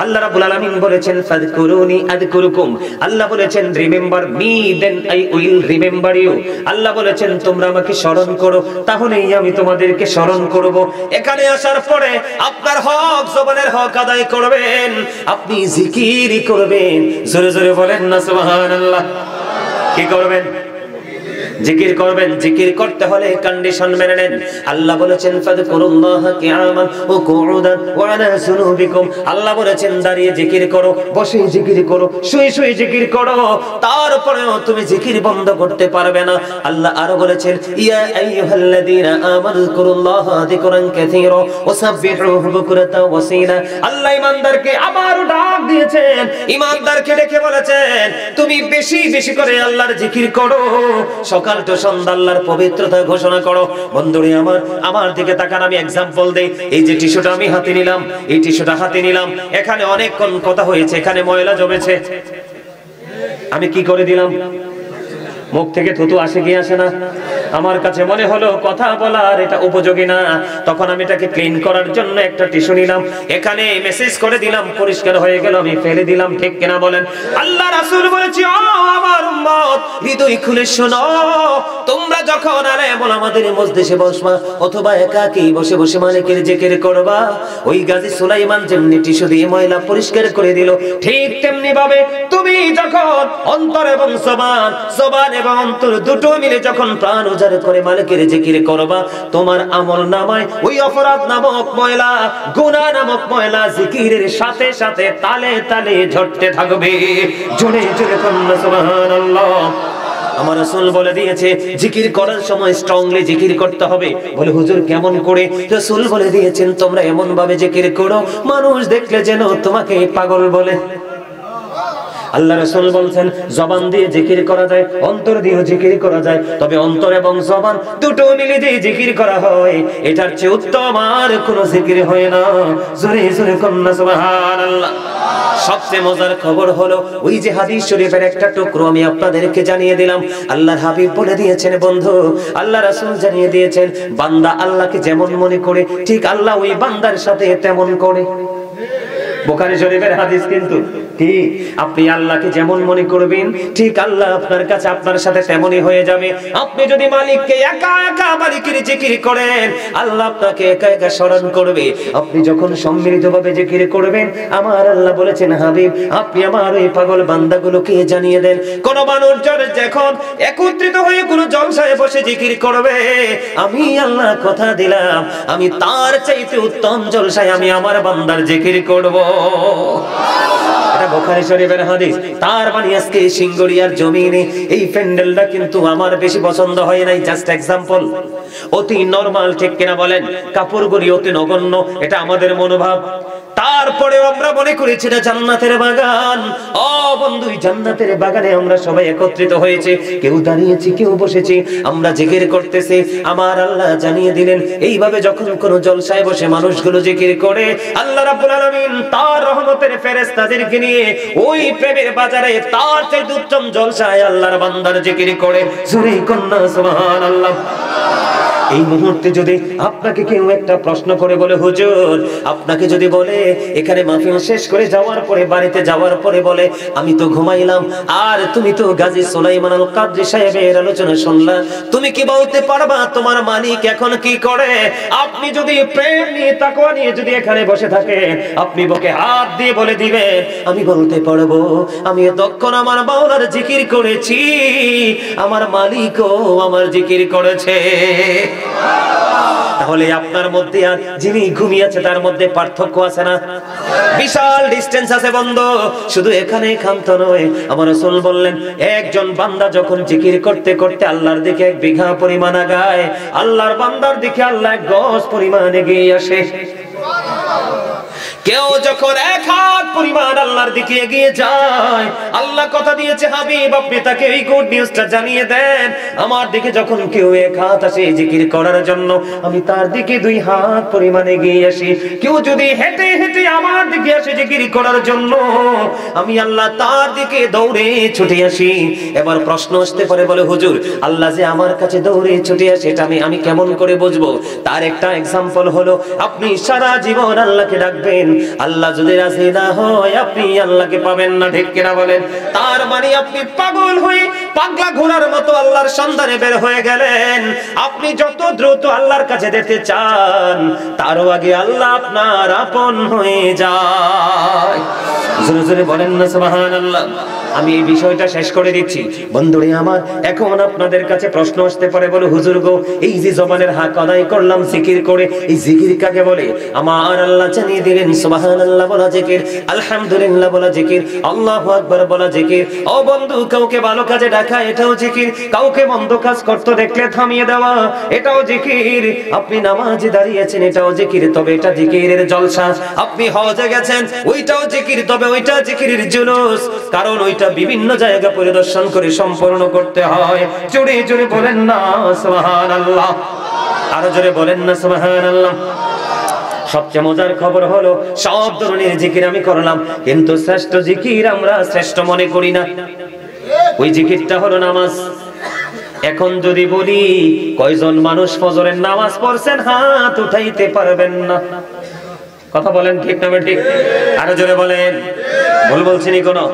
আল্লাহ রাব্বুল আলামিন বলেছেন ফাযকুরুনি আযকুরুকুম। আল্লাহ বলেছেন remember me then I will remember you. আল্লাহ বলেছেন তোমরা আমাকে স্মরণ করো, তাহলেই আমি তোমাদেরকে স্মরণ করব। এখানে আসার পরে আপনার হক, জবানের হক আদায় করবেন, আপনি জিকির করবেন। জোরে জোরে বলেন না সুবহানাল্লাহ। কি করবেন? জিকির করবেন। জিকির করতে হলে কন্ডিশন মেনে নেন। আল্লাহ বলেছেন ফাযকুরুল্লাহা কিয়ামান ওয়া কুউদান ওয়া আলা জুনুবিকুম। আল্লাহ বলেছেন দাঁড়িয়ে জিকির করো, বসে জিকির করো, শুয়ে শুয়ে জিকির করো। তারপরেও তুমি জিকির বন্ধ করতে পারবে না। আল্লাহ আরো বলেছেন ইয়া আইয়ুহাল্লাযীনা আমানু যিকুরুল্লাহা যিকরান কাসীরা ওয়া সাব্বিহুহু বুকরাতা ওয়া আসীলা। আল্লাহ ঈমানদারকে আবার ডাক দিয়েছেন, ঈমানদারকে ডেকে বলেছেন তুমি বেশি বেশি করে আল্লাহর জিকির করো, সকাল তো সন্ধ্যা আল্লাহর পবিত্রতা ঘোষণা করো। বন্ধুরে আমার দিকে তাকান, আমি এক্সাম্পল দেই। এই যে টিস্যুটা আমি হাতে নিলাম, এই টিস্যুটা হাতে নিলাম, এখানে অনেকক্ষণ কথা হয়েছে, এখানে ময়লা জমেছে। আমি কি করে দিলাম? মুখ থেকে থুতু আসে কি আসে না? আমার কাছে মনে হলো কথা বলার এটা উপযোগী না, তখন আমি এটাকে ক্লিন করার জন্য একটা টিস্যু নিলাম, এখানে মেসেজ করে দিলাম, পরিষ্কার হয়ে গেল, আমি ফেলে দিলাম, ঠিক কিনা বলেন? আল্লাহ রাসূল বলেছে ও আমার উম্মত, হৃদয় খুলে শোনো, তোমরা যখন আমাদের মজলিসে বসবা অথবা একাকী বসে বসে মালিকের জিকির করবা, ওই গাজী সুলাইমান যেমনি টিস্যু দিয়ে ময়লা পরিষ্কার করে দিল, ঠিক তেমনি ভাবে তুমি যখন অন্তর এবং জবান এবং অন্তর দুটো মিলে যখন প্রাণ উজাড় করে মালিকের জিকির করবা, তোমার আমল নামায় ওই অপরাধ নামক ময়লা, গুনাহ নামক ময়লা জিকিরের সাথে সাথে তালে তালে ঝরতে থাকবে। জোরে জোরে বলুন সুবহানাল্লাহ। আমার রাসূল বলে দিয়েছে জিকির করার সময় স্ট্রংলি জিকির করতে হবে। বলে হুজুর কেমন করে? রাসূল বলে দিয়েছেন তোমরা এমন ভাবে জিকির করো মানুষ দেখলে যেন তোমাকে পাগল বলে। আল্লাহ রাসূল বলছেন জবান দিয়ে জিকির করা যায়, অন্তর দিয়ে জিকির করা যায়, তবে অন্তর এবং জবান দুটো মিলে যে জিকির করা হয় এটার চেয়ে উত্তম আর কোনো জিকির হয় না। জোরে জোরে কন্না সুবহানাল্লাহ। সবচেয়ে মজার খবর হলো ওই যে হাদিস শরীফের একটা টুকরো আমি আপনাদেরকে জানিয়ে দিলাম। আল্লাহর হাবিব বলে দিয়েছেন বন্ধু, আল্লাহ রাসূল জানিয়ে দিয়েছেন বান্দা আল্লাহকে যেমন মনে করে ঠিক আল্লাহ ওই বান্দার সাথে তেমন করে। বুখারী শরীফের হাদিস কিন্তু কি আপনি আল্লাহকে যেমন মনে করবেন ঠিক আল্লাহ আপনার কাছে আপনার সাথে তেমনই হয়ে যাবে। আপনি যদি মালিককে একা একা মালিকের জিকির করেন আল্লাহ আপনাকে একা একা স্মরণ করবে। আপনি যখন সম্মিলিতভাবে জিকির করবেন আমার আল্লাহ বলেছেন হাবিব আপনি আমার এই পাগল বান্দাগুলোকে জানিয়ে দেন কোন মানুষ যখন একত্রিত হয়ে কোন জলসায় বসে জিকির করবে আমি আল্লাহ কথা দিলাম আমি তার চাইতে উত্তম জলসায় আমি আমার বান্দার জিকির করব। এটা বুখারী শরীফের হাদিস। তার মানে আজকে সিঙ্গুরিয়ার জমিনে এই প্যান্ডেলটা কিন্তু আমার বেশি পছন্দ হয় নাই, জাস্ট এক্সাম্পল। অতি নরমাল, ঠিক কিনা বলেন? কাপড়গুলি অতি নগণ্য, এটা আমাদের মনোভাব। তারপরে আমরা মনে করেছি এটা জান্নাতের বাগান। ও বন্ধু, জান্নাতের বাগানে আমরা সবাই একত্রিত হয়েছে, কেউ দাঁড়িয়েছি কেউ বসেছি, আমরা জিকির করতেছি। আমার আল্লাহ জানিয়ে দিলেন এইভাবে যখন কোন জলসায় বসে মানুষগুলো জিকির করে আল্লাহ রাব্বুল আলামিন তার রহমতের ফেরেশতাদেরকে নিয়ে ওই প্রেমের বাজারে তার চেয়ে উত্তম জলসায় আল্লাহর বান্দার জিকির করে। জোরে কন্যা সুবহানাল্লাহ। এই মুহূর্তে যদি আপনাকে কেউ একটা প্রশ্ন করে বলে হুজুর, আপনাকে যদি বলে এখানে মাহফিল শেষ করে যাওয়ার পরে বাড়িতে যাওয়ার পরে বলে আমি তো ঘুমাইলাম আর তুমি তো গাজী সুলাইমান আল কাদরী সাহেবের আলোচনা শুনলা, তুমি কি বলতে পারবা তোমার মালিক এখন কি করে? আপনি যদি প্রেম নিয়ে তাকওয়া নিয়ে যদি এখানে বসে থাকেন আপনি বুকে হাত দিয়ে বলে দিবেন আমি বলতে পারবো আমি এতক্ষণ আমার মাওলার জিকির করেছি, আমার মালিকও আমার জিকির করেছে। তাহলে আপনার মধ্যে আর যিনি ঘুমিয়ে আছে তার মধ্যে পার্থক্য আছে না? বিশাল ডিসটেন্স আছে বন্ধু। শুধু এখানে ক্ষান্ত নয়, আমার রাসূল বললেন একজন বান্দা যখন জিকির করতে করতে আল্লাহর দিকে 1 বিঘা পরিমাণ আগায়, আল্লাহর বান্দার দিকে আল্লাহ 1 গজ পরিমাণ এগিয়ে আসে। কেউ যখন 1 হাত পরিমাণ আল্লাহর দিকে এগিয়ে যায় আল্লাহ কথা দিয়েছে হাবিব আপনি তাকে এই গুড নিউজটা জানিয়ে দেন আমার দিকে যখন কেউ 1 হাত আসে জিকির করার জন্য আমি তার দিকে 2 হাত পরিমাণ এগিয়ে আসি। কেউ যদি হেঁটে হেঁটে আমার দিকে আসে জিকির করার জন্য আমি আল্লাহ তার দিকে দৌড়ে ছুটে আসি। এবার প্রশ্ন আসতে পারে বলে হুজুর আল্লাহ যে আমার কাছে দৌড়ে ছুটে আসে এটা আমি কেমন করে বুঝবো? তার একটা এক্সাম্পল হলো আপনি সারা জীবন আল্লাহকে ডাকবেন, আল্লাহ যদি রাজি না হয় আপনি আল্লাহকে পাবেন না, ঠিক কিনা বলেন? তার মানে আপনি পাগল হয়ে পাগলা ঘোড়ার মতো আল্লাহর সন্ধানে বের হয়ে গেলেন। আপনি যত দ্রুত আল্লাহর কাছে যেতে চান তারও আগে আল্লাহ আপনার আপন হয়ে যায়। জোরে জোরে বলেন না সুবহানাল্লাহ। আমি এই বিষয়টা শেষ করে দিচ্ছি বন্ধুরে আমার। এখন আপনাদের কাছে প্রশ্ন আসতে পারে বলে হুজুর গো এই যে জবানের হক আদায় করলাম জিকির করে, এই জিকির কাকে বলে? আমার আল্লাহ জানিয়ে দিলেন সুবহানাল্লাহ বলা জিকির, আলহামদুলিল্লাহ বলা জিকির, আল্লাহু আকবার বলা জিকির। ও বন্ধু, কাউকে ভালো কাজে ডাকা এটাও জিকির, কাউকে মন্দ কাজ করতে দেখলে থামিয়ে দেওয়া এটাও জিকির, আপনি নামাজে দাঁড়িয়েছেন এটাও জিকির, তবে এটা জিকিরের জলসা। আপনি হজে গেছেন ওইটাও জিকির, তবে ওইটা জিকিরের জুলুস, কারণ ওইটা বিভিন্ন জায়গা পরিদর্শন করে সম্পূর্ণ করতে হয়। জোরে জোরে বলেন না সুবহানাল্লাহ, আরো জোরে বলেন না সুবহানাল্লাহ। সবচেয়ে মজার খবর হলো সব ধরনের জিকির আমি করলাম কিন্তু শ্রেষ্ঠ জিকির আমরা শ্রেষ্ঠ মনে করি না। ওই জিকিরটা হলো নামাজ। এখন যদি বলি কয়জন মানুষ ফজরের নামাজ পড়ছেন হাত উঠাইতে পারবেন না? কথা বলেন ঠিক না ঠিক? আরো জোরে বলেন, ভুল বলছিনি কোনো?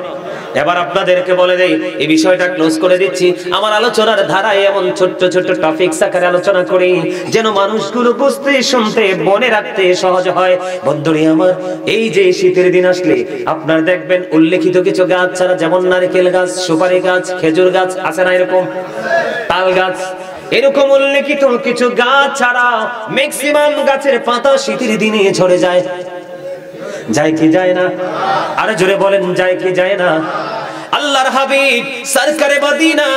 এবার আপনাদেরকে বলে দেই এই বিষয়টা ক্লোজ করে দিচ্ছি। আমার আলোচনার ধারায় এমন ছোট্ট ছোট্ট টপিকস আকারে আলোচনা করি যেন মানুষগুলো বুঝতে শুনতে মনে রাখতে সহজ হয়। বন্ধুরা আমার, এই যে শীতের দিন আসলে আপনারা দেখবেন উল্লেখিত কিছু গাছ ছাড়া, যেমন নারকেল গাছ, সুপারি গাছ, খেজুর গাছ আছে না, এরকম তাল গাছ, এরকম উল্লেখিত কিছু গাছ ছাড়া ম্যাক্সিমাম গাছের পাতা শীতের দিনে ঝরে যায়। যায় কি যায় না? আরে জোরে বলেন, যায় কি যায় না? আল্লাহর হাবিব সরকারে মদিনা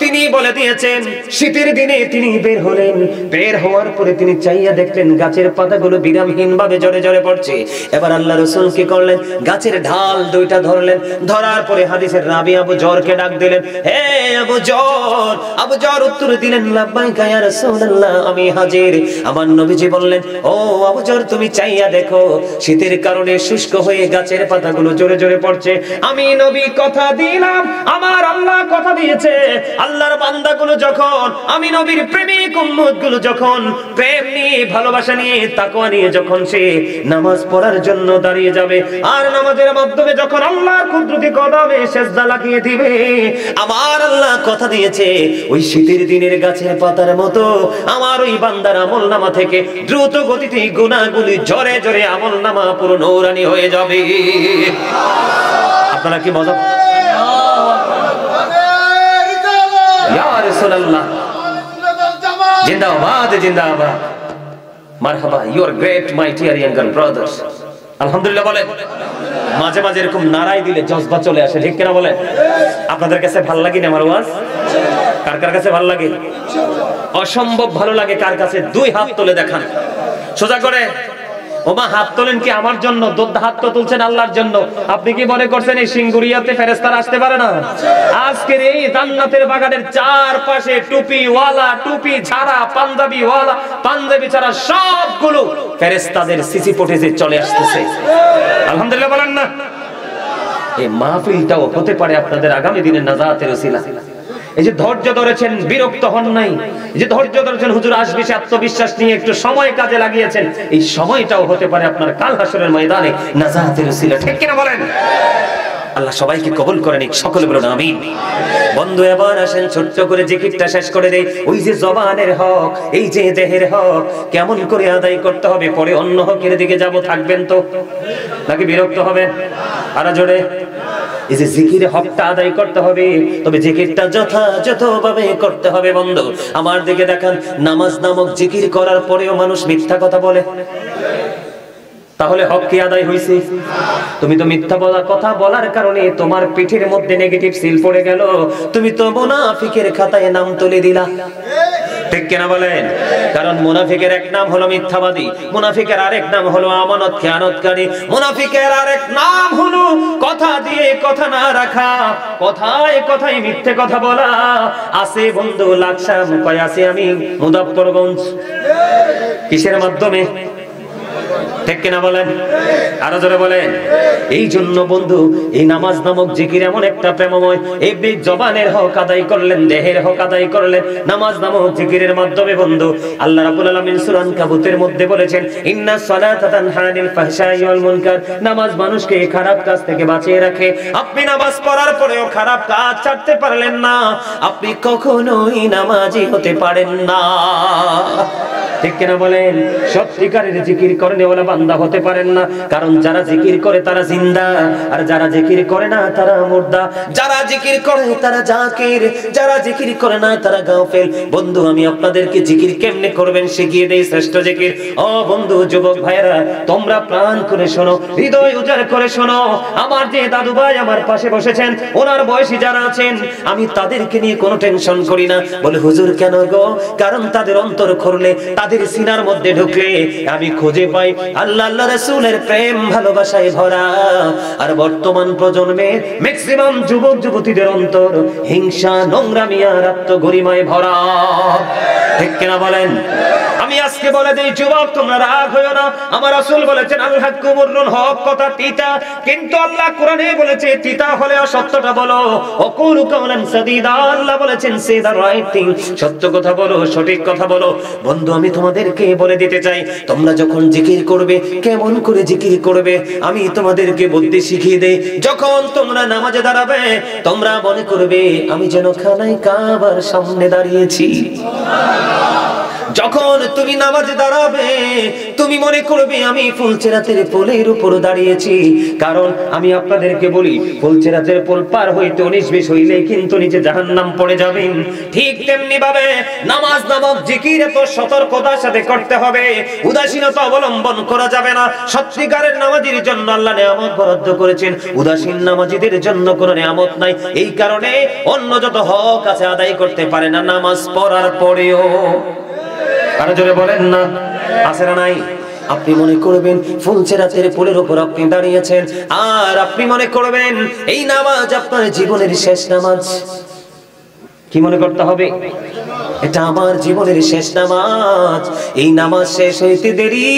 তিনি বলে দিয়েছেন শীতের দিনে তিনি বের হলেন, বের হওয়ার পরে তিনি চাইয়া দেখলেন গাছের পাতাগুলো বিরামহীন ভাবে ঝরে ঝরে পড়ছে। এবার আল্লাহ রাসূল কি করলেন? গাছের ঢাল 2টা ধরলেন, ধরার পরে হাদিসের রাবি আবু জরকে ডাক দিলেন, হে আবু জর। আবু জর উত্তর দিলেন, লাব্বাইকা ইয়া রাসূলুল্লাহ, আমি হাজির। আমার নবীজি বললেন, ও আবু জর তুমি চাইয়া দেখো শীতের কারণে শুষ্ক হয়ে গাছের পাতাগুলো ঝরে ঝরে পড়ছে। আমি নবী কথা দিলাম, আমার আল্লাহ কথা দিয়েছে, আল্লাহর বান্দাগুলো যখন, আমি নবীর প্রেমিক উম্মতগুলো যখন প্রেম নিয়ে, ভালোবাসা নিয়ে, তাকওয়া নিয়ে যখন সে নামাজ পড়ার জন্য দাঁড়িয়ে যাবে, আর নামাজের মাধ্যমে যখন আল্লাহর কুদরতি কদমে সিজদা লাগিয়ে দিবে, আমার আল্লাহ কথা দিয়েছে ওই শীতের দিনের গাছের পাতার মতো আমার ওই বান্দার আমলনামা থেকে দ্রুত গতিতে গুনাহগুলি ঝরে ঝরে আমলনামা পুরো নূরানি হয়ে যাবে। আপনারা কি মজা? ইয়া রাসূলুল্লাহ, জিন্দাবাদ জিন্দাবাদ, মারহাবা, you are great my dear younger brothers. আলহামদুলিল্লাহ বলেন। মাঝে মাঝে এরকম নারাই দিলে জজবা চলে আসে, ঠিক কিনা বলেন? আপনাদের কাছে ভালো লাগে না আমার ওয়াজ? কার কার কাছে ভালো লাগে? অসম্ভব ভালো লাগে কার কাছে? দুই হাত তুলে দেখান সোজা করে। ওমা হাত তোলেন কি আমার জন্য? হাত তো তুলছেন আল্লাহর জন্য। আপনি কি মনে করছেন এই সিঙ্গুরিয়াতে ফেরেশতারা আসতে পারে না? আজকের এই জান্নাতের বাগানের চারপাশে টুপিওয়ালা, টুপি ছাড়া, পাঞ্জাবিওয়ালা, পাঞ্জাবি ছাড়া সবগুলো ফেরেশতাদের সিসি ফুটেজে চলে আসতেছে। আলহামদুলিল্লাহ বলেন না? এই মাহফিলটাও হতে পারে আপনাদের আগামী দিনের নাজাতের ওসিলা। এই যে ধৈর্য ধরেছেন, বিরক্ত হন নাই, এই যে ধৈর্য ধরেছেন, হুজুর আসবে সে আত্মবিশ্বাস নিয়ে একটু সময় কাজে লাগিয়েছেন, এই সময়টাও হতে পারে আপনার কাল হাসরের ময়দানে নাজাতের ওসিলা। ঠিক কিনা বলেন? আল্লাহ সবাইকে কবুল করে নিক, সকলে বলুন আমিন। বন্ধু এবার আসেন ছোট্ট করে জিকিরটা শেষ করে দেই। ওই যে জবানের হক, এই যে দেহের হক কেমন করে আদায় করতে হবে, পরে অন্য হকের দিকে যাব, থাকবেন তো নাকি বিরক্ত হবেন? আরো জোরে। এই যে জিকিরে হকটা আদায় করতে হবে, তবে জিকিরটা যথাযথভাবে করতে হবে। বন্ধু আমার দিকে দেখান, নামাজ নামক জিকির করার পরেও মানুষ মিথ্যা কথা বলে, তাহলে হক কি আদায় হইছে? তুমি তো মিথ্যা কথা বলার কারণে তোমার পিঠের মধ্যে নেগেটিভ সিল পড়ে গেল, তুমি তো মুনাফিকের খাতায় নাম তুলে দিলা। ঠিক কিনা বলেন? কারণ মুনাফিকের এক নাম হলো মিথ্যাবাদী, মুনাফিকের আরেক নাম হলো আমানত খেয়ানতকারী, মুনাফিকের আরেক নাম হলো কথা দিয়ে কথা না রাখা, কথায় কথায় মিথ্যে কথা বলা। আছে বন্ধু লাকসাম, কয় আছে আমি মুজাফফরগঞ্জ। কিসের মাধ্যমে? ঠিক কিনা বলেন? আরো জোরে বলেন। এই জন্য বন্ধু এই নামাজ নামক জিকির এমন একটা প্রেমময়, এই জবানের হক আদায় করলেন, দেহের হক আদায় করলেন নামাজ নামক জিকিরের মাধ্যমে। বন্ধু আল্লাহ রাব্বুল আলামিন সূরা আনকাবুতের মধ্যে বলেছেন, ইন্নাস সালাতা তানহা আনিল ফাহশাই ওয়াল মুনকার, নামাজ মানুষকে খারাপ কাজ থেকে বাঁচিয়ে রাখে। আপনি নামাজ পড়ার পরেও খারাপ কাজ ছাড়তে পারলেন না, আপনি কখনোই নামাজি হতে পারেন না। ঠিক কিনা বলেন? সত্যিকারের জিকির করেনেওয়ালা বান্দা হতে পারেন না, কারণ যারা জিকির করে তারা জিন্দা, আর যারা জিকির করে না তারা মুর্দা। যারা জিকির করে তারা জাকির, যারা জিকির করে না তারা গাফেল। বন্ধু আমি আপনাদেরকে জিকির কেমনে করবেন শিখিয়ে দেই, শ্রেষ্ঠ জিকির। ও বন্ধু যুবক ভাইরা, তোমরা প্রাণ করে শোনো, হৃদয় উজাড় করে শোনো। আমার যে দাদু ভাই আমার পাশে বসেছেন, ওনার বয়সী যারা আছেন, আমি তাদেরকে নিয়ে কোনো টেনশন করি না। বলে হুজুর কেন গো? কারণ তাদের অন্তর খুললে, তাদের সিনার মধ্যে ঢুকলে আমি খুঁজে পাই আল্লাহ আল্লাহ রাসূলের প্রেম ভালোবাসায় ভরা। আর বর্তমান প্রজন্মে ম্যাক্সিমাম যুবক যুবতীদের অন্তর হিংসা, নোংরামি আর আত্মগরিমায় ভরা। ঠিক কিনা বলেন? আমি আজকে বলে দেই যুবক, তোমরা রাগ হয়ো না। আমার রাসূল বলেছেন আল হাক্কু মুররুন, হক কথা তিতা, কিন্তু আল্লাহ কোরআনে বলেছে তিতা হলে সত্যটা বলো। ওয়াকুলু কাওলান সাদীদা, আল্লাহ বলেছেন সে দা রাইট থিং, সত্য কথা বলো, সঠিক কথা বলো। বন্ধু আমি তোমাদেরকে বলে দিতে চাই, তোমরা যখন জিকির করবে কেমন করে জিকির করবে আমি তোমাদেরকে বুদ্ধি শিখিয়ে দেই। যখন তোমরা নামাজে দাঁড়াবে তোমরা মনে করবে আমি যেন খানায় কাবার সামনে দাঁড়িয়েছি। যখন তুমি নামাজে দাঁড়াবে তুমি মনে করবে আমি ফুলচেরাতের পোলের উপর দাঁড়িয়েছি। কারণ আমি আপনাদেরকে বলি, ফুলচেরাতের পোল পার হইতে 19-20 হইলেই কিন্তু নিচে জাহান্নাম পড়ে যাবেন। ঠিক তেমনি ভাবে নামাজ নামক জিকির এত সতর্কতার সাথে করতে হবে, উদাসীনতা অবলম্বন করা যাবে না। সত্যিকারের নামাজীর জন্য আল্লাহ নিয়ামত বরাদ্দ করেছেন, উদাসীন নামাজীদের জন্য কোনো নিয়ামত নাই। এই কারণে অন্য যত হক আছে আদায় করতে পারে না নামাজ পড়ার পরেও। আরো জোরে বলেন না, আছে না নাই? আপনি মনে করবেন ফুলচেরাতের পোলের উপর আপনি দাঁড়িয়েছেন, আর আপনি মনে করবেন এই নামাজ আপনার জীবনের শেষ নামাজ। কি মনে করতে হবে? এটা আমার জীবনের শেষ নামাজ। এই নামাজ শেষ হইতে দেরি,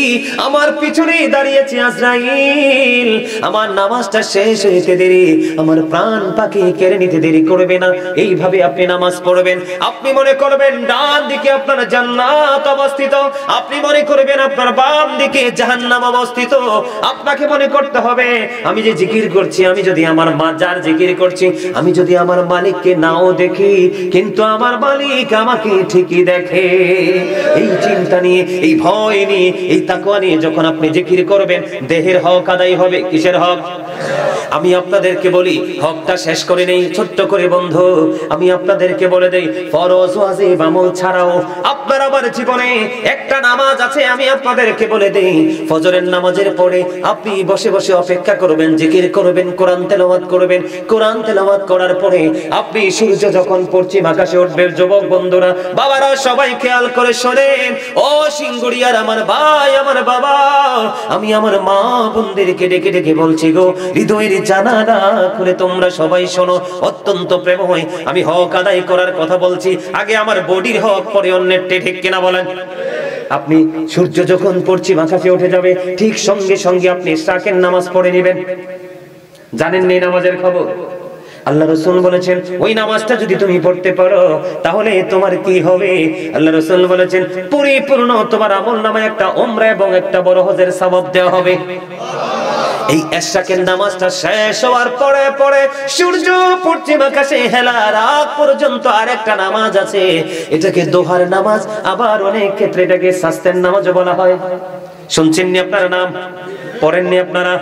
আমার পিছনে দাঁড়িয়েছে আজরাইল। আমার নামাজটা শেষ হইতে দেরি, আমার প্রাণ পাখি কেড়ে নিতে দেরি করবে না। এইভাবে আপনি নামাজ পড়বেন। আপনি মনে করবেন ডান দিকে আপনার জান্নাত অবস্থিত, আপনি মনে করবেন আপনার বাম দিকে জাহান্নাম অবস্থিত। আপনাকে মনে করতে হবে আমি যে জিকির করছি, আমি যদি আমার মাজার জিকির করছি, আমি যদি আমার মালিককে নাও দেখি, কিন্তু আমার মালিক আমাকে ঠিকই দেখে। এই চিন্তা নিয়ে, এই ভয় নিয়ে, এই তাকওয়া নিয়ে যখন আপনি জিকির করবেন, দেহের হক আদায় হবে। কিসের হক? আমি আপনাদেরকে বলি, হকটা শেষ করে নেই ছোট্ট করে বন্ধু। আমি আপনাদেরকে বলে দেই, ফরজ ওয়াজিব আমল ছাড়াও আপনার আমার জীবনে একটা নামাজ আছে। আমি আপনাদেরকে বলে দেই, ফজরের নামাজের পরে আপনি বসে বসে অপেক্ষা করবেন, জিকির করবেন, কোরআন তেলাওয়াত করবেন। কোরআন তেলাওয়াত করার পরে আপনি সূর্য যখন পশ্চিম আকাশে উঠবে, যুবক বন্ধুরা, বাবারা সবাই খেয়াল করে শোনেন। ও সিঙ্গুড়িয়ার আমার ভাই, আমার বাবা, আমি আমার মা বোনদেরকে ডেকে ডেকে বলছি গো, হৃদয়ের জানালা খুলে তোমরা সবাই শোনো। অত্যন্ত প্রেমময় আমি হক আদায় করার কথা বলছি। আগে আমার বডির হক, পরে অন্যের। ঠিক কিনা বলেন? আপনি সূর্য যখন পশ্চিম আকাশে উঠে যাবে, ঠিক সঙ্গে সঙ্গে আপনি ইশরাকের নামাজ পড়ে নেবেন। জানেন এই নামাজের খবর? আল্লাহ রাসূল বলেছেন, ওই নামাজটা যদি তুমি পড়তে পারো তাহলে তোমার কি হবে? আল্লাহ রাসূল বলেছেন, পরিপূর্ণ তোমার আমলনামায় একটা উমরা এবং একটা বড় হজের সওয়াব দেওয়া হবে। এই ইশরাকের নামাজটা শেষ হওয়ার পরে পরে সূর্য পশ্চিম আকাশে হেলার আগ পর্যন্ত আরেকটা নামাজ আছে, এটাকে দোহার নামাজ। আবার অনেক ক্ষেত্রে এটাকে সাস্তের নামাজও বলা হয়। শুনছেননি আপনারা? নাম পড়েননি আপনারা?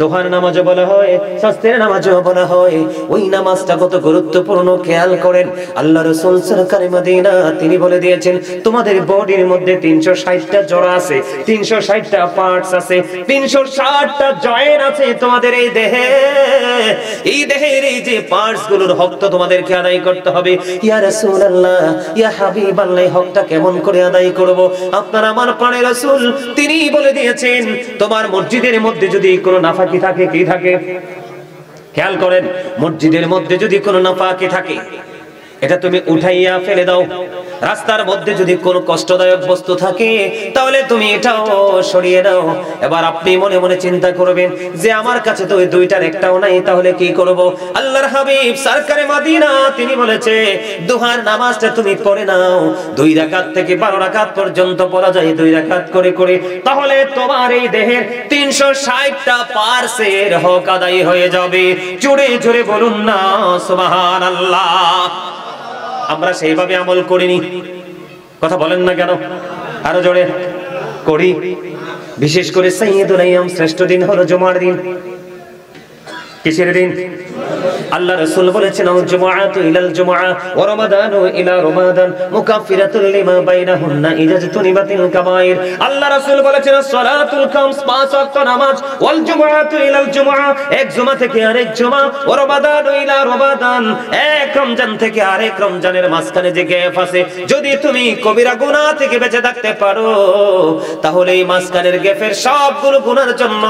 দোহার নামাজও বলা হয়, সাস্তের নামাজও বলা হয়। ওই নামাজটা কত গুরুত্বপূর্ণ খেয়াল করেন। আল্লাহ রাসূল সরকারে মদিনা তিনি বলে দিয়েছেন, তোমাদের বডির মধ্যে 360টা জোড়া আছে, 360টা পার্টস আছে, 360টা জয়েন্ট আছে তোমাদের এই দেহে। এই দেহের এই যে পার্টস গুলোর হক তো তোমাদেরকে আদায় করতে হবে। ইয়া রাসূলুল্লাহ, ইয়া হাবিবাল্লাহ, হকটা কেমন করে আদায় করব? আপনার আমার প্রাণের রাসূল তিনি বলে দিয়েছেন, তোমার মসজিদের মধ্যে যদি কোনো নাফাকি থাকে, কি থাকে? খেয়াল করেন, মসজিদের মধ্যে যদি কোনো নাফাকি থাকে, এটা তুমি উঠাইয়া ফেলে দাও। রাস্তার মধ্যে যদি কোনো কষ্টদায়ক বস্তু থাকে, তাহলে তুমি এটাও সরিয়ে দাও। এবার আপনি মনে মনে চিন্তা করবেন যে আমার কাছে তো ওই দুইটার একটাও নাই, তাহলে কি করব? আল্লাহর হাবিব সরকারে মদিনা তিনি বলেছে, দুহার নামাজটা তুমি পড়ে নাও। 2 রাকাত থেকে 12 রাকাত পর্যন্ত পড়া যায়, 2 রাকাত করে করে। তাহলে তোমার এই দেহের 360টা পার্টসের হক আদায় হয়ে যাবে। জোরে জোরে বলুন না সুবহানাল্লাহ। আমরা সেইভাবে আমল করিনি, কথা বলেন না কেন? আরো জোরে করি। বিশেষ করে সাইয়্যিদুল আইয়াম, শ্রেষ্ঠ দিন হলো জুমার দিন। কিসের দিন? আল্লাহ রাসূল বলেছেন, জুমআতু ইলাল জুমআ ওয়া রমাদানু ইলা রমাদান মুকাফফিরাতুল লিমা বাইনাহুন্না ইজাজতুনিবাতিল কাবায়ের। আল্লাহ রাসূল বলেছেন, সালাতুল খামস, 5 ওয়াক্ত নামাজ, ওয়াল জুমআতু ইলাল জুমআ, এক জুমা থেকে আরেক জুমা, ওয়া রমাদানু ইলা রমাদান, এক রমজান থেকে আরেক রমজানের মাঝখানে যে গ্যাপ আছে, যদি তুমি কবিরা গুনাহ থেকে বেঁচে থাকতে পারো, তাহলে এই মাঝখানের গ্যাপের সবগুলো গুনার জন্য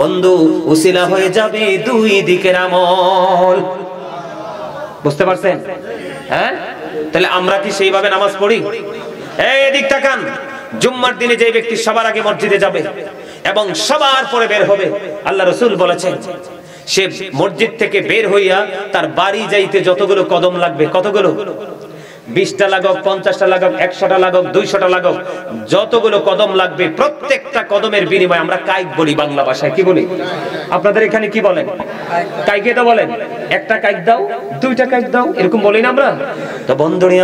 বন্ধু উসিলা হয়ে যাবে 2 দিকের আমল। বুঝতে পারছেন? হ্যাঁ, তাহলে আমরা কি সেইভাবে নামাজ পড়ি? এই দিক তাকান। জুম্মার দিনে যে ব্যক্তি সবার আগে মসজিদে যাবে এবং সবার পরে বের হবে, আল্লাহ রাসূল বলেছেন, সে মসজিদ থেকে বের হইয়া তার বাড়ি যাইতে যতগুলো কদম লাগবে, কতগুলো? 20টা লাগুক, 50টা লাগুক, 100টা লাগুক, 200টা লাগুক, যতগুলো কদম লাগবে, প্রত্যেকটা কদমের বিনিময়ে আমরা কাইক বলি, বাংলা ভাষায় কি বলি? আপনাদের এখানে কি বলেন? কাইকে তো বলেন। একটা কাইক দাও, 2টা কাইক দাও, এরকম বলি না আমরা? তো বন্ধুরে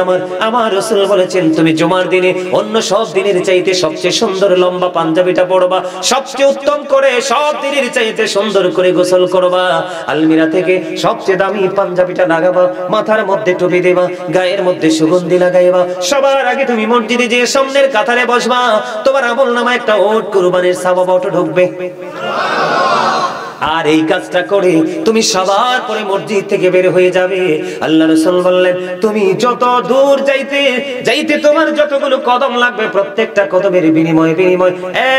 আমার রাসূল বলেছেন, তুমি জুমার দিনে অন্য সব দিনের চাইতে সবচেয়ে সুন্দর লম্বা পাঞ্জাবিটা পরবা, সবচেয়ে উত্তম করে সব দিনের চাইতে সুন্দর করে গোসল করবা, আলমিরা থেকে সবচেয়ে দামি পাঞ্জাবিটা লাগাবা, মাথার মধ্যে টুপি দেবা, গায়ের মধ্যে সুগন্ধি লাগাইবা, সবার আগে তুমি মসজিদে যে সামনের কাতারে বসবা, তোমার আমলনামায় একটা ওট কুরবানির সওয়াব অটো ঢুকবে। আর এই কাজটা করে তুমি সবার পরে মসজিদ থেকে বের হয়ে যাবে। আল্লাহ রাসূল বললেন, তুমি যত দূর যাইতে যাইতে তোমার যতগুলো কদম লাগবে, প্রত্যেকটা কদমের বিনিময়ে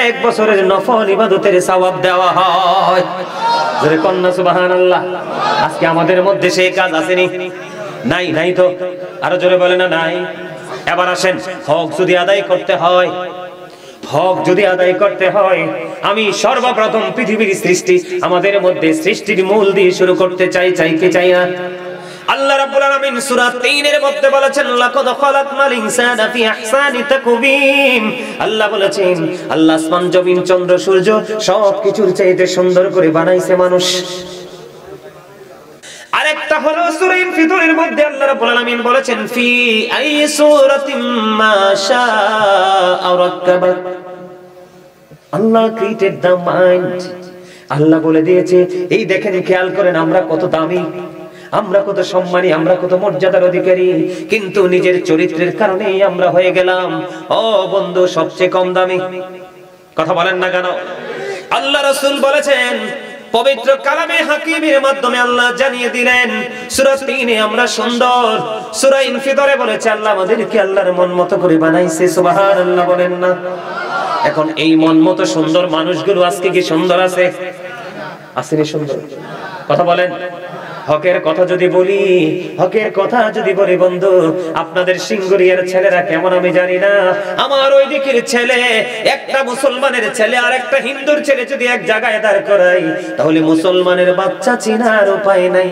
1 বছরের নফল ইবাদতের সওয়াব দেওয়া হয়। জোরে কন্না সুবহানাল্লাহ। আজকে আমাদের মধ্যে সেই কাজ আসেনি? নাই, নাই তো। আরো জোরে বলে না নাই। এবার আসেন, হক যদি আদায় করতে হয়, হক যদি আদায় করতে হয়, আমি সর্বপ্রথম পৃথিবীর সৃষ্টি, আমাদের মধ্যে সৃষ্টির মূল দিয়ে শুরু করতে চাই, চাই কি চাই না? আল্লাহ রাব্বুল আলামিন সূরা ৩ এর মধ্যে বলেছেন, লাকাদ খালাকনাল ইনসানা ফি আহসানি তাকওয়িম। আল্লাহ বলেছেন, আল্লাহ আসমান জমিন চন্দ্র সূর্য সবকিছুর চাইতে সুন্দর করে বানাইছে মানুষ। আরেকটা হলো সূরা ইনফিতরের মধ্যে আল্লাহ রাব্বুল আলামিন বলেছেন, ফি আই সূরাতিম মা শাআ রাক্কাবাক। আল্লাহ ক্রিয়েটেড দ্য মাইন্ড। আল্লাহ বলে দিয়েছে, এই দেখেন, খেয়াল করেন আমরা কত দামি, আমরা কত সম্মানী, আমরা কত মর্যাদার অধিকারী, কিন্তু নিজের চরিত্রের কারণেই আমরা হয়ে গেলাম ও বন্ধু সবচেয়ে কম দামি। কথা বলেন না কেন? আল্লাহ রাসূল বলেছেন, পবিত্র কালামে হাকিমের মাধ্যমে আল্লাহ জানিয়ে দিলেন, সূরা ৩ এ আমরা সুন্দর। সূরা ইনফিতরে বলেছে আল্লাহ আমাদেরকে আল্লাহর মন মতো করে বানাইছে। সুবহানাল্লাহ বলেন না? এখন এই মন মতো সুন্দর মানুষগুলো আজকে কি সুন্দর আছে? আসেনি সুন্দর? কথা বলেন। হকের কথা যদি বলি, হকের কথা যদি বলি বন্ধু, আপনাদের সিঙ্গুরিয়ার ছেলেরা কেমন আমি জানি না, আমার ওই দিকের ছেলে, একটা মুসলমানের ছেলে আর একটা হিন্দুর ছেলে যদি এক জায়গায় দাঁড় করাই, তাহলে মুসলমানের বাচ্চা চিনার উপায় নাই।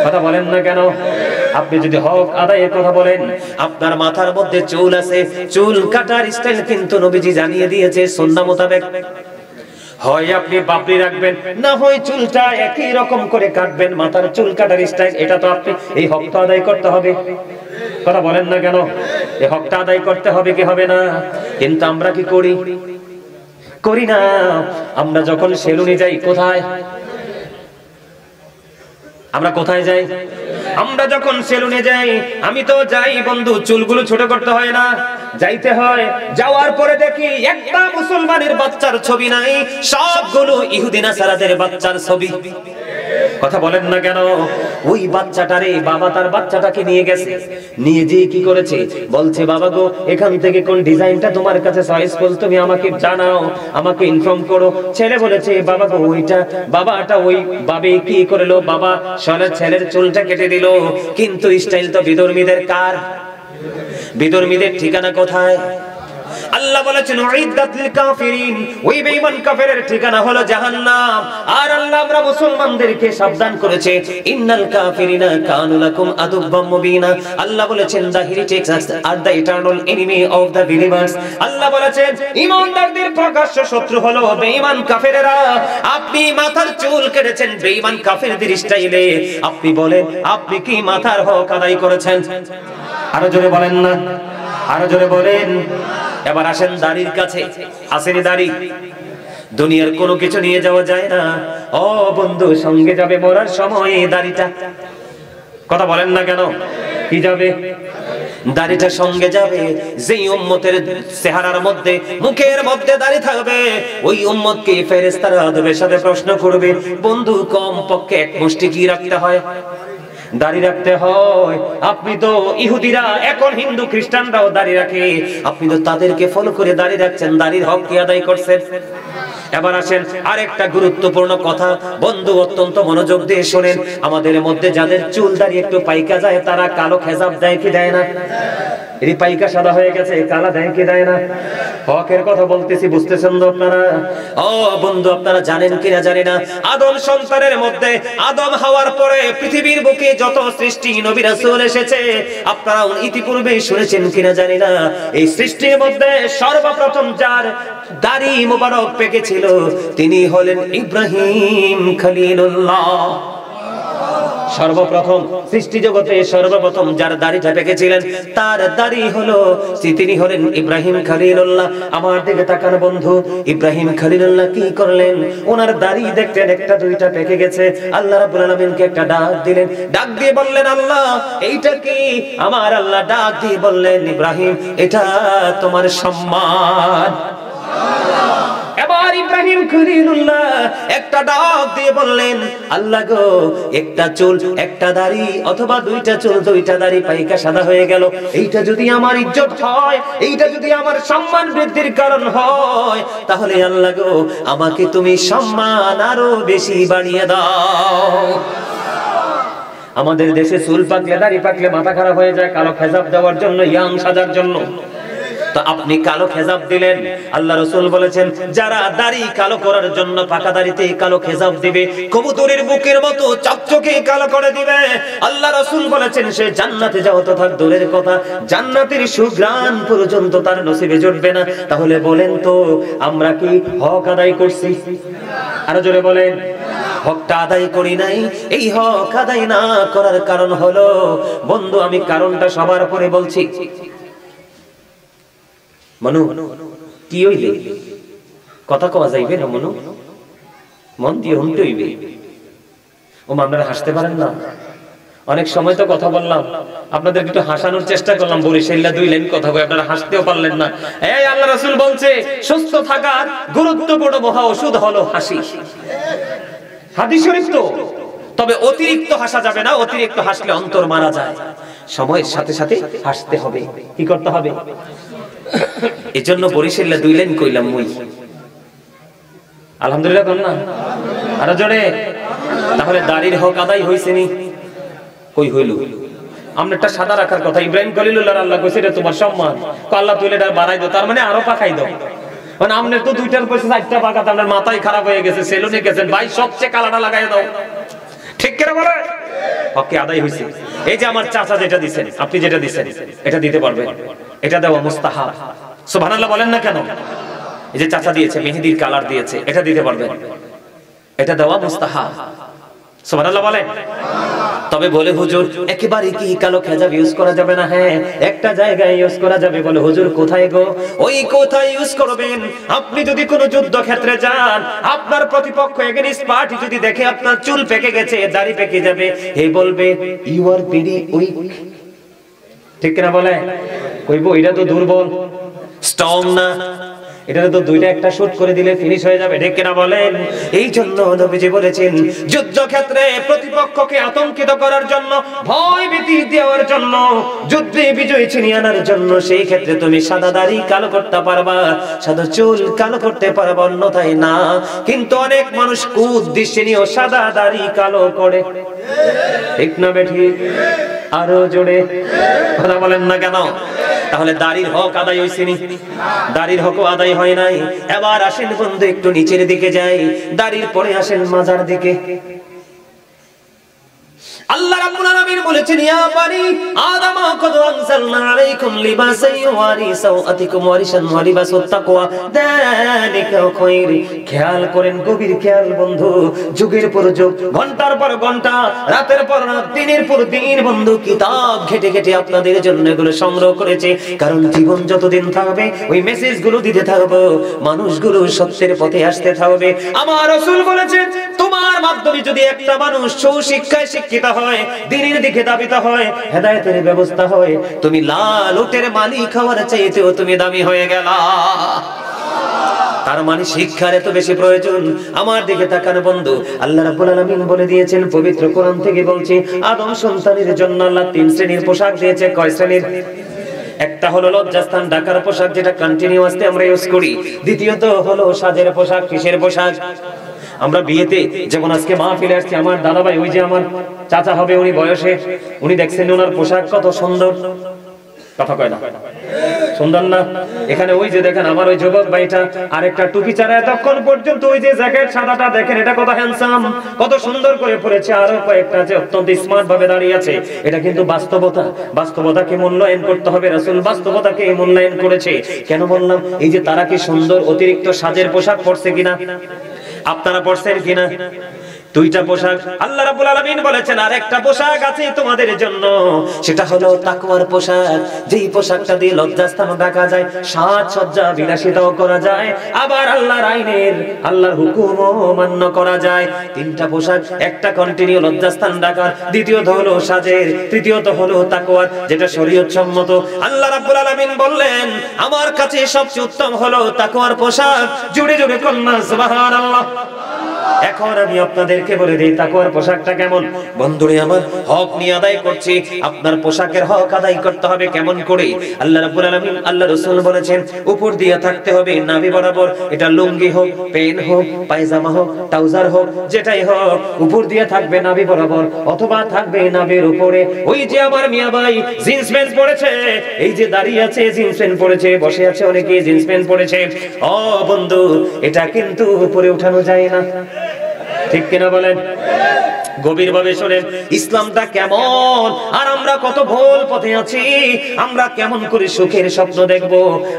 কথা বলেন না কেন? আপনি যদি হক আদায়ের কথা বলেন, আপনার মাথার মধ্যে চুল আছে, চুল কাটার স্টাইল কিন্তু নবীজি জানিয়ে দিয়েছে সুন্নাহ মোতাবেক। হয় আপনি বাবরি রাখবেন, না হয় চুলটা একই রকম করে কাটবেন, মাথার চুল কাটার স্টাইল। এটা তো আপনি এই হকটা আদায় করতে হবে। কথা বলেন না কেন? এই হকটা আদায় করতে হবে কি হবে না? কিন্তু আমরা কি করি? করি না। আমরা যখন সেলুনে যাই, কোথায় আমরা কোথায় যাই? আমরা যখন সেলুনে যাই, আমি তো যাই বন্ধু, চুলগুলো ছোট করতে হয় না, যাইতে হয়। যাওয়ার পরে দেখি একটা মুসলমানের বাচ্চার ছবি নাই, সবগুলো ইহুদি নাসারাদের বাচ্চার ছবি। কথা বলেন না কেন? ওই বাচ্চাটারে বাবা তার বাচ্চাটাকে নিয়ে গেছে, নিয়ে যেয়ে কি করেছে, বলছে বাবা গো, এখান থেকে কোন ডিজাইনটা তোমার কাছে চয়েসফুল তুমি আমাকে জানাও, আমাকে ইনফর্ম করো। ছেলে বলেছে বাবা গো ওইটা। বাবাটা ওই বাবে কি করলো, বাবা ছেলের চুলটা কেটে দিল, কিন্তু স্টাইল তো বিধর্মীদের। কার? বিধর্মীদের। ঠিকানা কোথায়? আল্লাহ বলেছেন উইদ্দাত লিল কাফিরিন, ওই বেঈমান কাফেরের ঠিকানা হলো জাহান্নাম। আর আল্লাহ আমরা মুসলমানদেরকে সাবধান করেছে, ইন্নাল কাফিরিনা কানু লাকুম আদুব্বাম মুবিনা। আল্লাহ বলেছেন the heretics are the eternal enemy of the believers. আল্লাহ বলেছেন ঈমানদারদের প্রকাশ্য শত্রু হলো বেঈমান কাফেরেরা। আপনি মাথার চুল কেটেছেন বেঈমান কাফেরদের স্টাইলে, আপনি বলেন আপনি কি মাথার হক আদায় করেছেন? আরো জোরে বলেন না, আরো জোরে বলেন। এবার আসেন দাড়ির কাছে। আসেনি দাড়ি? দুনিয়ার কোনো কিছু নিয়ে যাওয়া যায় না ও বন্ধু, সঙ্গে যাবে মরার সময় দাড়িটা। কথা বলেন না কেন? কি যাবে? দাড়িটা সঙ্গে যাবে। যেই উম্মতের চেহারার মধ্যে, মুখের মধ্যে দাড়ি থাকবে, ওই উম্মতকে ফেরেশতারা আদবের সাথে প্রশ্ন করবে, বন্ধু কম পক্ষে এক মুষ্টি কি রাখতে হয়? দাড়ি রাখতে হয়। আপনি তো ইহুদিরা, এখন হিন্দু খ্রিস্টানরাও দাড়ি রাখে, আপনি তো তাদেরকে ফলো করে দাড়ি রাখছেন, দাড়ির হক কি আদায় করছেন? এবার আসেন আরেকটা গুরুত্বপূর্ণ কথা বন্ধু, অত্যন্ত মনোযোগ দিয়ে শোনেন। আমাদের মধ্যে যাদের চুল দাড়ি একটু পাইকা যায়, তারা কালো খেজাব দেয় কি দেয় না? এই পাইকা সাদা হয়ে গেছে, কালা দেয় কি দেয় না? হকের কথা বলতেছি, বুঝতেছেন তো আপনারা? ও বন্ধু, আপনারা জানেন কিনা জানি না, আদম সন্তানের মধ্যে, আদম হওয়ার পরে পৃথিবীর বুকে যত সৃষ্টি নবী রাসূল এসেছে, আপনারা ইতিপূর্বে শুনেছেন কিনা জানি না, এই সৃষ্টির মধ্যে সর্বপ্রথম যার দাড়ি মোবারক পেকেছিল তিনি হলেন ইব্রাহিম খলিলুল্লাহ। সর্বপ্রথম সৃষ্টি জগতে সর্বপ্রথম যার দাড়িটা পেকেছিলেন, তার দাড়ি হলো, তিনি হলেন ইব্রাহিম খলিলুল্লাহ। আমার দিকে তাকান বন্ধু, ইব্রাহিম খলিলুল্লাহ কি করলেন? ওনার দাড়ি দেখতেন একটা দুইটা পেকে গেছে, আল্লাহ রাব্বুল আলামিনকে একটা ডাক দিলেন, ডাক দিয়ে বললেন আল্লাহ এইটা কি? আমার আল্লাহ ডাক দিয়ে বললেন ইব্রাহিম এটা তোমার সম্মান। এবার ইব্রাহিম খলিলুল্লাহ একটা ডাক দিয়ে বললেন আল্লাহ গো, একটা চুল একটা দাড়ি অথবা দুইটা চুল দুইটা দাড়ি পাইকা সাদা হয়ে গেল, এইটা যদি আমার ইজ্জত হয়, এইটা যদি আমার সম্মান বৃদ্ধির কারণ হয়, তাহলে আল্লাহ গো আমাকে তুমি সম্মান আরো বেশি বাড়িয়ে দাও। আমাদের দেশে চুল পাকলে দাড়ি পাকলে মাথা খারাপ হয়ে যায় কালো খেজাব দেওয়ার জন্য, ইয়াং সাজার জন্য। তো আপনি কালো খেজাব দিলেন, আল্লাহ রাসূল বলেছেন যারা দাড়ি কালো করার জন্য পাকা দাড়িতে কালো খেজাব দিবে, কবুতরের বুকের মতো চকচকে কালো করে দিবে, আল্লাহ রাসূল বলেছেন সে জান্নাতে যাওয়া তো থাক দূরের কথা, জান্নাতের সুঘ্রাণ পর্যন্ত তার নসিবে জুটবে না। তাহলে বলেন তো আমরা কি হক আদায় করছি? আরো জোরে বলেন, হকটা আদায় করি নাই। এই হক আদায় না করার কারণ হলো, বন্ধু আমি কারণটা সবার পরে বলছি। মনু কি হইলে কথা কওয়া যাইবে না? মনু মন দিয়ে শুনতে হইবে। ও আপনারা হাসতে পারেন না? অনেক সময় তো কথা বললাম, আপনাদের একটু হাসানোর চেষ্টা করলাম, বরিশাল্লা 2 লাইন কথা কই, আপনারা হাসতেও পারলেন না। এই আল্লাহ রাসূল বলছে সুস্থ থাকার গুরুত্বপূর্ণ মহা ওষুধ হলো হাসি। হাদিস শরীফ তো। তবে অতিরিক্ত হাসা যাবে না, অতিরিক্ত হাসলে অন্তর মারা যায়। সময়ের সাথে সাথে হাসতে হবে। কি করতে হবে? এজন্য বরিশাল্লা 2 লাইন কইলাম মুই। আলহামদুলিল্লাহ কোন না? আরো জোরে। তাহলে দাড়ির হক আদায় হইছে নি? কই হইল? আমরা একটা সাদা রাখার কথা, ইব্রাহিম খলিলুল্লাহ আল্লাহ কইছে এটা তোমার সম্মান, কো আল্লাহ তুই এটা বাড়াই দাও, তার মানে আরো পাকাই দাও। মানে আমনে তো 2টার কইছে 4টা পাকাতে আপনার মাথায় খারাপ হয়ে গেছে, সেলুনে গেছেন, ভাই সবচেয়ে কালাটা লাগাই দাও। ঠিক করে বলে হক আদায় হইছে। এই যে আমার চাচা যেটা দিবেন, আপনি যেটা দিবেন এটা দিতে পারবেন, এটা দেওয়া মুস্তাহাব। সুবহানাল্লাহ বলেন না কেন? এই যে চাচা দিয়েছে মেহেদির কালার দিয়েছে, এটা দিতে পারবেন, এটা দেওয়া মুস্তাহাব। সুবহানাল্লাহ বলেন। তবে বলে হুজুর একেবারে কি কালো খেজাব ইউজ করা যাবে না? হ্যাঁ, একটা জায়গায় ইউজ করা যাবে। বলে হুজুর কোথায় গো? ওই কোথায় ইউজ করবেন? আপনি যদি কোনো যুদ্ধ ক্ষেত্রে যান, আপনার প্রতিপক্ষ এগেইনস্ট পার্টি যদি দেখে আপনার চুল পেকে গেছে, দাড়ি পেকে যাবে, এই বলবে ইউ আর ভেরি উইক। ঠিক না বলে? কইবো এটা তো দুর্বল, স্ট্রং না, এটা তো 2টা একটা শুট করে দিলে ফিনিশ হয়ে যাবে। ঠিক কিনা বলেন? এই জন্য নবীজি বলেছেন যুদ্ধক্ষেত্রে প্রতিপক্ষকে আতঙ্কিত করার জন্য, ভয় ভীতি দেওয়ার জন্য, যুদ্ধে বিজয় ছিনিয়ে আনার জন্য, সেই ক্ষেত্রে তুমি সাদা দাড়ি কালো করতে পারবা, সাদা চুল কালো করতে পারবা, অন্যথায় না। কিন্তু অনেক মানুষ কুউদ্দেশ্যে নিয়ে সাদা দাড়ি কালো করে। ঠিক না বেঠি? আরো জোরে কথা বলেন না কেন? তাহলে দাড়ির হক আদায় হইছে নি? দাড়ির হক আদায় হয় নাই। এবার আসেন বন্ধু একটু নিচের দিকে যাই, দাড়ির পরে আসেন মাজার দিকে। আল্লাহ রাব্বুল আলামিন বলেছেন ইয়া বানি আদম কদ আনজালনা আলাইকুম লিবাসান ইউয়ারি সাওআতিকুম ওয়ারিশান ওয়া লিবাসুত তাকওয়া যালিকা খায়র। খেয়াল করেন, গভীর খেয়াল বন্ধু। যুগের পর যুগ, ঘন্টার পর ঘন্টা, রাতের পর রাত, দিনের পর দিন বন্ধু কিতাব ঘেটে ঘেটে আপনাদের জন্য এগুলো সংগ্রহ করেছে। কারণ জীবন যতদিন থাকবে ওই মেসেজগুলো দিতে থাকবো, মানুষগুলো সত্যের পথে আসতে থাকবে। আমার রাসূল বলেছেন তোমার মাধ্যমে যদি একটা মানুষ সুশিক্ষায় শিক্ষিত হয়, দিনের দিকে দাবিত হয়, হেদায়েতের ব্যবস্থা হয়, তুমি লাল উটের মালিক হওয়ার চাইতেও তুমি দামি হয়ে গেলা। তার মানে শিক্ষার এত বেশি প্রয়োজন। আমার দিকে তাকান বন্ধু, আল্লাহ রাব্বুল আলামিন বলে দিয়েছেন পবিত্র কোরআন থেকে বলছি, আদম সন্তানের জন্য আল্লাহ 3 শ্রেণীর পোশাক দিয়েছে। কয় শ্রেণীর? একটা হলো লজ্জাস্থান ঢাকার পোশাক, যেটা কন্টিনিউয়াসলি আমরা ইউজ করি। দ্বিতীয়ত হলো সাজের পোশাক। কিসের পোশাক? আমরা বিয়েতে যেমন আজকে মাহফিলে আসছি, আমার দাদা ভাই, ওই যে আমার চাচা হবে উনি বয়সে, উনি দেখছেন ওনার পোশাক কত সুন্দর। কথা কয় না? সুন্দর না? এখানে ওই যে দেখেন আমার ওই যুবক ভাইটা আরেকটা টুপি ছাড়া এতক্ষণ পর্যন্ত ওই যে জ্যাকেট সাদাটা দেখেন, এটা কত হ্যান্ডসাম, কত সুন্দর করে পরেছে। আরো কয়েকটা যে অত্যন্ত স্মার্ট ভাবে দাঁড়িয়ে আছে। এটা কিন্তু বাস্তবতা। বাস্তবতাকে মূল্যায়ন করতে হবে। রাসূল বাস্তবতাকে মূল্যায়ন করেছে। কেন বললাম? এই যে তারা কি সুন্দর অতিরিক্ত সাজের পোশাক পরছে কিনা? আপনারা পড়ছেন কিনা? 2টা পোশাক। আল্লাহ রাব্বুল আলামিন বলেছেন আরেকটা পোশাক আছে তোমাদের জন্য, সেটা হলো তাকওয়ার পোশাক। যেই পোশাকটা দিয়ে লজ্জাস্থান ঢাকা যায়, সাজসজ্জা বিলাসিতাও করা যায়, আবার আল্লাহর আইনের, আল্লাহর হুকুমও মান্য করা যায়। 3টা পোশাক, একটা কন্টিনিউ লজ্জাস্থান ঢাকার, দ্বিতীয়ত হলো সাজের, তৃতীয়ত হলো তাকওয়ার, যেটা শরীয়ত সম্মত। আল্লাহ রাব্বুল আলামিন বললেন আমার কাছে সবচেয়ে উত্তম হলো তাকওয়ার পোশাক। জোরে জোরে কন্যা সুবহানাল্লাহ। এখন আমি আপনাদেরকে বলে দিই তাকওয়ার পোশাকটা কেমন। বন্ধুরে আমার, হক নিয়ে আদায় করছি, আপনার পোশাকের হক আদায় করতে হবে কেমন করে? আল্লাহ রাব্বুল আলামিন, আল্লাহ রাসূল বলেছেন উপর দিয়ে থাকতে হবে নাভি বরাবর। এটা লুঙ্গি হোক, পেন হোক, পায়জামা হোক, ট্রাউজার হোক, যেটাই হোক উপর দিয়ে থাকবে নাভি বরাবর, অথবা থাকবে নাভির উপরে। ওই যে আমার মিয়া ভাই জিন্স প্যান্ট পরেছে, এই যে দাঁড়িয়ে আছে জিন্স প্যান্ট পরেছে, বসে আছে অনেকে জিন্স প্যান্ট পরেছে, ও বন্ধু এটা কিন্তু উপরে উঠানো যায় না, ঠিক কিনা বলেন? গভীরভাবে শোনেন ইসলামটা কেমন, আর আমরা কত ভুল পথে আছি। আমরা কেমন করে সুখের স্বপ্ন দেখব?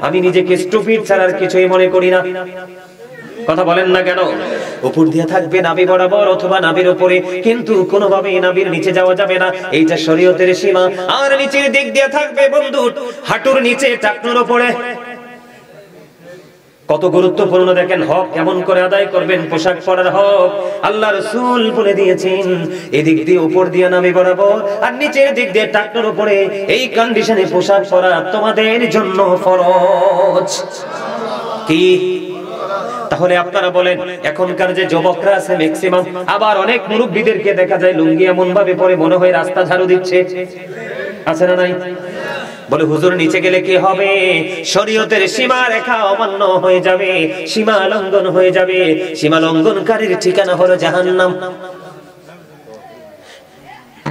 আমি নিজেকে স্টুপিড ছাড়া আর কিছুই মনে করি না। কথা বলেন না কেন? উপর দিয়ে থাকবে নাভি বরাবর অথবা নাভির উপরে, কিন্তু কোনোভাবে নাভির নিচে যাওয়া যাবে না, এইটা শরীয়তের সীমা। আর নিচের দিক দিয়ে থাকবে বন্ধু হাঁটুর নিচে, টাকনুর উপরে। কত গুরুত্বপূর্ণ দেখেন, হক কেমন করে আদায় করবেন, পোশাক পরার হক আল্লাহ রাসূল বলে দিয়েছেন। এদিক দিয়ে উপর দিয়ে নাভি বরাবর আর নিচের দিক দিয়ে টাকনুর উপরে, এই কন্ডিশনে পোশাক পরা তোমাদের জন্য ফরজ। কি? তাহলে আপনারা বলেন, এখনকার যে যুবকরা আছে ম্যাক্সিমাম, আবার অনেক মুরব্বিদেরকে দেখা যায় লুঙ্গি এমন ভাবে পরে মনে হয় রাস্তা ঝাড়ু দিচ্ছে, আছে না নাই? বলে হুজুর নিচে গেলে কি হবে? শরীয়তের সীমা রেখা অমান্য হয়ে যাবে, সীমা লঙ্ঘন হয়ে যাবে। সীমা লঙ্ঘনকারীর ঠিকানা হলো জাহান্নাম।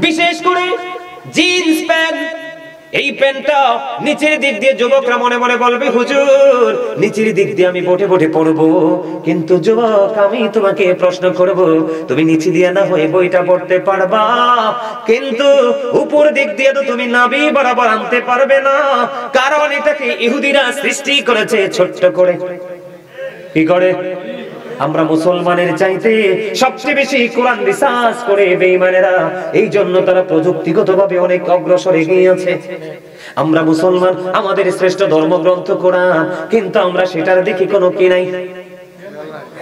বিশেষ করে জিন্স প্যান্ট, এই প্যান্টটা নিচের দিক দিয়ে যুবকরা মনে মনে বলবে হুজুর নিচের দিক দিয়ে আমি বটে বটে পড়বো, কিন্তু যুবক আমি তোমাকে প্রশ্ন করব, তুমি নিচে দিয়ে না হয়ে বইটা পড়তে পারবা, কিন্তু উপর দিক দিয়ে তো তুমি নাভি বরাবর আনতে পারবে না, কারণ এটাকে ইহুদিরা সৃষ্টি করেছে ছোট্ট করে। কি করে? আমরা মুসলমানের চাইতে সবচেয়ে বেশি কোরআন রিসার্চ করে বেঈমানেরা, এই জন্য তারা প্রযুক্তিগতভাবে অনেক অগ্রসর এগিয়ে আছে। আমরা মুসলমান, আমাদের শ্রেষ্ঠ ধর্মগ্রন্থ কোরআন, কিন্তু আমরা সেটার দিকে কোনো কি নাই,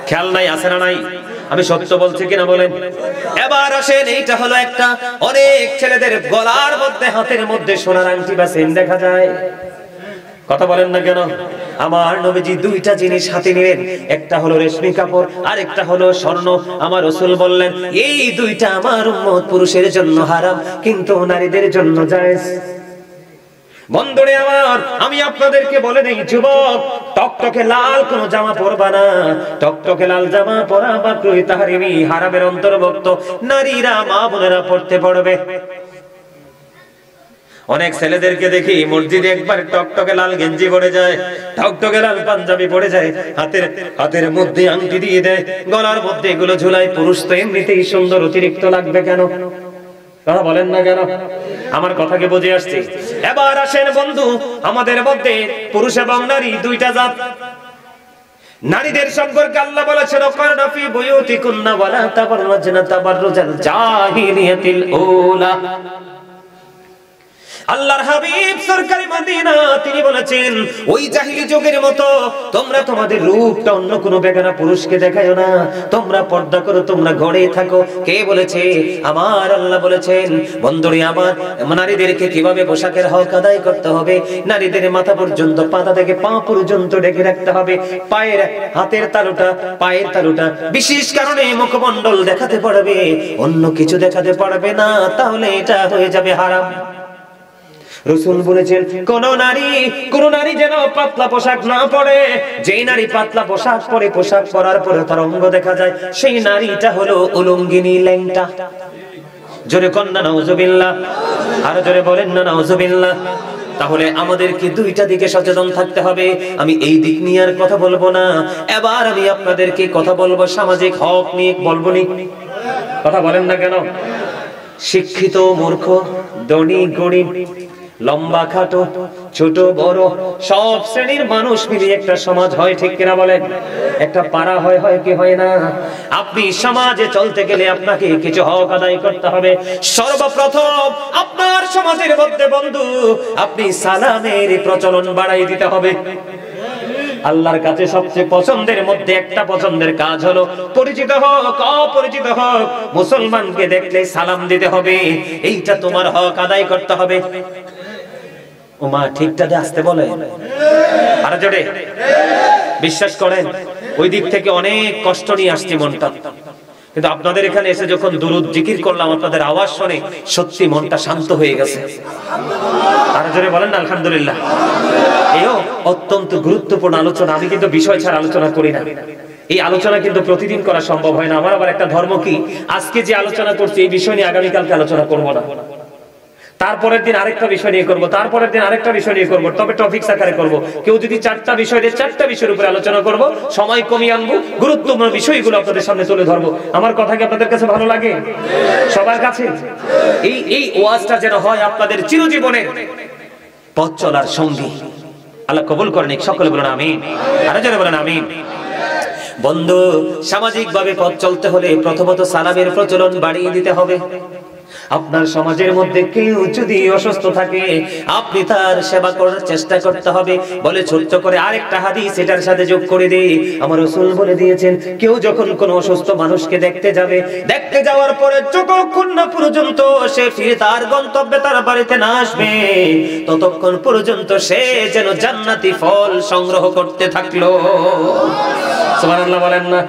খেয়াল নাই, আছে না নাই? আমি সত্য বলছি কিনা বলেন? এবার আসেন, এইটা হলো একটা, অনেক ছেলেদের গলার মধ্যে হাতের মধ্যে সোনার আংটি বা চেইন দেখা যায়। কথা বলেন না কেন? আমার নবীজি দুইটা জিনিস হাতে নিলেন, একটা হলো রেশমি কাপড় আর একটা হলো স্বর্ণ। আমার রাসূল বললেন এই দুইটা আমার উম্মত পুরুষের জন্য হারাম, কিন্তু নারীদের জন্য জায়েজ। বন্ধুরে আমার, আমি আপনাদেরকে বলে দেই যুবক, টকটকে লাল কোন জামা পরবা না। টকটকে লাল জামা পরা মাত্রই তাহরিমি, হারামের অন্তর্ভুক্ত। নারীরা, মা বোনেরা পড়তে পারবে। অনেক ছেলেদেরকে দেখি মসজিদে একবার টকটকে লাল গেঞ্জি পরে যায়, টকটকে লাল পাঞ্জাবি পরে যায়, হাতের মধ্যে আংটি দিয়ে দেয়, গলার মধ্যে এগুলো ঝুলায়। পুরুষ তো এমনিতেই সুন্দর, অতিরিক্ত লাগবে কেন? কথা বলেন না কেন? আমার কথাকে বুঝে আসছে? এবার আসেন বন্ধু, আমাদের মধ্যে পুরুষ এবং নারী দুইটা জাত। নারীদের সম্পর্কে আল্লাহ বলেছেন ওয়াকারনা ফি বুয়ুতিকুন্না ওয়ালা তাবাররাজনা তাবাররুজাল জাহিলিয়াতিল উলা। আল্লাহর হাবিব সরকারি মদিনা তিনি বলেছেন ওই জাহিলি যুগের মতো তোমরা তোমাদের রূপটা অন্য কোনো বেগানা পুরুষকে দেখায়ো না, তোমরা পর্দা করো, তোমরা ঘরে থাকো। কে বলেছে? আমার আল্লাহ বলেছেন। বন্ধুরে আমার, নারীদেরকে কিভাবে পোশাকের হক আদায় করতে হবে, নারীদের মাথা পর্যন্ত, পাতা থেকে পা পর্যন্ত ঢেকে রাখতে হবে। পায়ের, হাতের তালুটা, পায়ের তালুটা বিশেষ কারণে মুখমণ্ডল দেখাতে পারবে, অন্য কিছু দেখাতে পারবে না, তাহলে এটা হয়ে যাবে হারাম। রাসূল বলেছেন কোন নারী যেন পাতলা পোশাক না পরে। যেই নারী পাতলা পোশাক পরে, পোশাক পরার পরে তার অঙ্গ দেখা যায়, সেই নারীটা হলো উলঙ্গিনী, ল্যাংটা। জোরে কন্না নাউজুবিল্লাহ, আর জোরে বলেন না নাউজুবিল্লাহ। তাহলে আমাদেরকে দুইটা দিকে সচেতন থাকতে হবে। আমি এই দিক নিয়ে আর কথা বলবো না, এবার আমি আপনাদেরকে কথা বলবো সামাজিক হক নিয়ে। বলবো নি? কথা বলেন না কেন? শিক্ষিত মূর্খ, ধনী গরিব, লম্বা খাটো, ছোট বড়, সব শ্রেণীর মানুষ মিলে একটা সমাজ হয়, ঠিক কিনা বলেন? একটা পাড়া হয়, হয় কি হয় না? আপনি সমাজে চলতে গেলে আপনাকে কিছু হক আদায় করতে হবে। সর্বপ্রথম আপনার সমাজের মধ্যে বন্ধু আপনি সালামের প্রচলন বাড়াই দিতে হবে। আল্লাহর কাছে সবচেয়ে পছন্দের মধ্যে একটা পছন্দের কাজ হলো পরিচিত হোক অপরিচিত হোক মুসলমানকে দেখলে সালাম দিতে হবে। এইটা তোমার হক আদায় করতে হবে। ও মা ঠিকঠাক আসতে বলে, আর জোরে বিশ্বাস করেন ওই দিক থেকে অনেক কষ্ট নিয়ে আসছি মনটা। কিন্তু আপনাদের এখানে এসে যখন দুরূদ জিকির করলাম, আপনাদের আওয়াজ শুনে সত্যি মনটা শান্ত হয়ে গেছে। আর জোরে বলেন না আলহামদুলিল্লাহ। এও অত্যন্ত গুরুত্বপূর্ণ আলোচনা। আমি কিন্তু বিষয় ছাড়া আলোচনা করি না। এই আলোচনা কিন্তু প্রতিদিন করা সম্ভব হয় না। আমার আবার একটা ধর্ম কি, আজকে যে আলোচনা করছি এই বিষয় নিয়ে আগামীকালকে আলোচনা করব না, তারপরের দিন আরেকটা বিষয় নিয়ে করব, তারপরের দিন আরেকটা বিষয় নিয়ে করব, তবে টপিকস আকারে করব। কেউ যদি 4টা বিষয় দিয়ে 4টা বিষয়ের উপরে আলোচনা করব, সময় কমিয়ে আনবো, গুরুত্বপূর্ণ বিষয়গুলো আপনাদের সামনে তুলে ধরবো। আমার কথা কি আপনাদের কাছে ভালো লাগে? সবার কাছে এই ওয়াজটা যেন হয় আপনাদের চিরজীবনের পথ চলার সঙ্গী। আল্লাহ কবুল করেন। সকলে বলেন আমিন। আরো যারা বলেন আমিন। বন্ধু, সামাজিক ভাবে পথ চলতে হলে প্রথমত সালামের প্রচলন বাড়িয়ে দিতে হবে। আপনার সমাজের মধ্যে কেউ যদি অসুস্থ থাকে, আপনি তার সেবা করার চেষ্টা করতে হবে। বলে ছোট্ট করে আরেকটা হাদিস এটার সাথে যোগ করে দেই। আমার রাসূল বলে দিয়েছেন, কেউ যখন কোনো অসুস্থ মানুষকে দেখতে যাবে, দেখতে যাওয়ার পরে যতক্ষণ না পর্যন্ত সে ফিরে তার গন্তব্যে তার বাড়িতে না আসবে, ততক্ষণ পর্যন্ত সে যেন জান্নাতি ফল সংগ্রহ করতে থাকলো। সুবহানাল্লাহ বলেন না?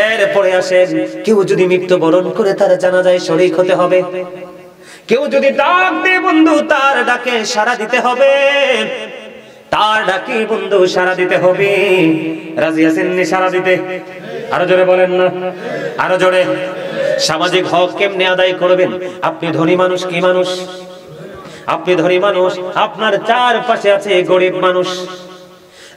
এরপরে আসেন, কেউ যদি মৃত্যুবরণ করে তার জানাজায় শরীক হতে হবে। কেউ যদি ডাক দেয় বন্ধু, তার ডাকে সাড়া দিতে হবে। তার ডাকে বন্ধু সাড়া দিতে হবে। রাজি আছেন নি সাড়া দিতে? আরো জোরে বলেন না? আরো জোরে। সামাজিক হক কেমনে আদায় করবেন? আপনি ধনী মানুষ, কি মানুষ? আপনি ধনী মানুষ, আপনার চারপাশে আছে গরিব মানুষ।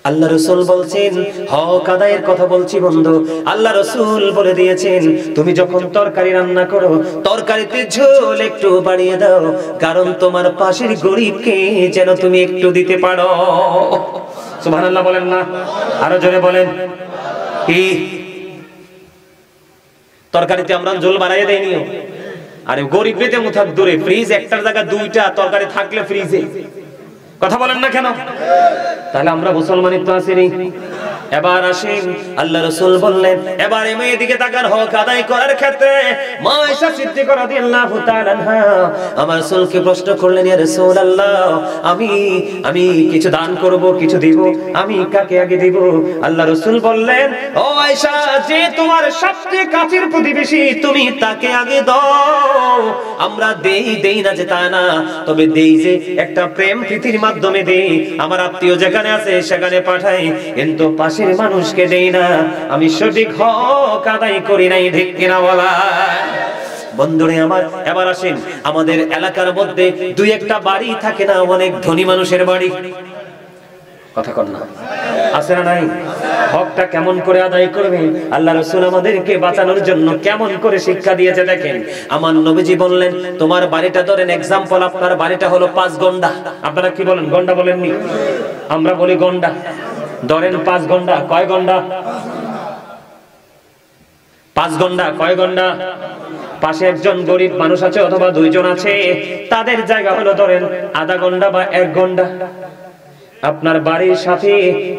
আল্লাহ রাসূল বলছেন, হক আদায়ের কথা বলছি বন্ধু। আল্লাহ রাসূল বলে দিয়েছেন, তুমি যখন তরকারি রান্না করো, তরকারিতে ঝোল একটু বাড়িয়ে দাও, কারণ তোমার পাশের গরিবকে যেন তুমি একটু দিতে পারো। সুবহানাল্লাহ বলেন না? আরো জোরে বলেন। কি তরকারিতে আমরা ঝোল বাড়াইয়ে দেইনি? আরে গরিব পেতে মুথাক দূরে, ফ্রিজ একটার জায়গা 2টা তরকারি থাকলে ফ্রিজে। কথা বলেন না কেন? তাহলে আমরা মুসলমানিত্ব আসেনি। এবার আসেন, আল্লাহ রাসূল বললেন, এবারে মেয়ের দিকে তাকান। হক আদায় করার ক্ষেত্রে মা আয়েশা সিদ্দিকা রাদিয়াল্লাহু তাআলা আনহা আমার রাসূলকে প্রশ্ন করলেন, ইয়া রাসূলুল্লাহ, আমি কিছু দান করব, কিছু দিব, আমি কাকে আগে দিব? আল্লাহ রাসূল বললেন, ও আয়েশা, যে তোমার সবচেয়ে কাছের প্রতিবেশী তুমি তাকে আগে দাও। আমরা দেই না যে তা না, তবে দেই যে একটা প্রেম প্রীতির মাধ্যমে দেই। আমার আত্মীয় যেখানে আছে সেখানে পাঠাই, কিন্তু পাশের মানুষকে দেই না। আমি সঠিক হক আদায় করি নাই, ঠিক কিনা বলা? বন্ধুরে আমার, এবার আসেন, আমাদের এলাকার মধ্যে 2-1টা বাড়ি থাকে না, অনেক ধনী মানুষের বাড়ি। কথা কর না? আছে না নাই? হকটা কেমন করে আদায় করবেন আল্লাহ রাসূল আমাদেরকে বাঁচানোর জন্য কেমন করে শিক্ষা দিয়েছে দেখেন। আমার নবীজি বললেন, তোমার বাড়িটা ধরেন এক্সাম্পল, আপনার বাড়িটা হলো 5 গন্ডা। আপনারা কি বলেন? গন্ডা বলেননি? আমরা বলি গন্ডা। ধরেন 5 গন্ডা। কয় গন্ডা? 5 গন্ডা। কয় গন্ডা? পাশে একজন গরিব মানুষ আছে অথবা 2 জন আছে, তাদের জায়গা হলো ধরেন আধা গন্ডা বা 1 গন্ডা। আপনার বাড়ির সাথে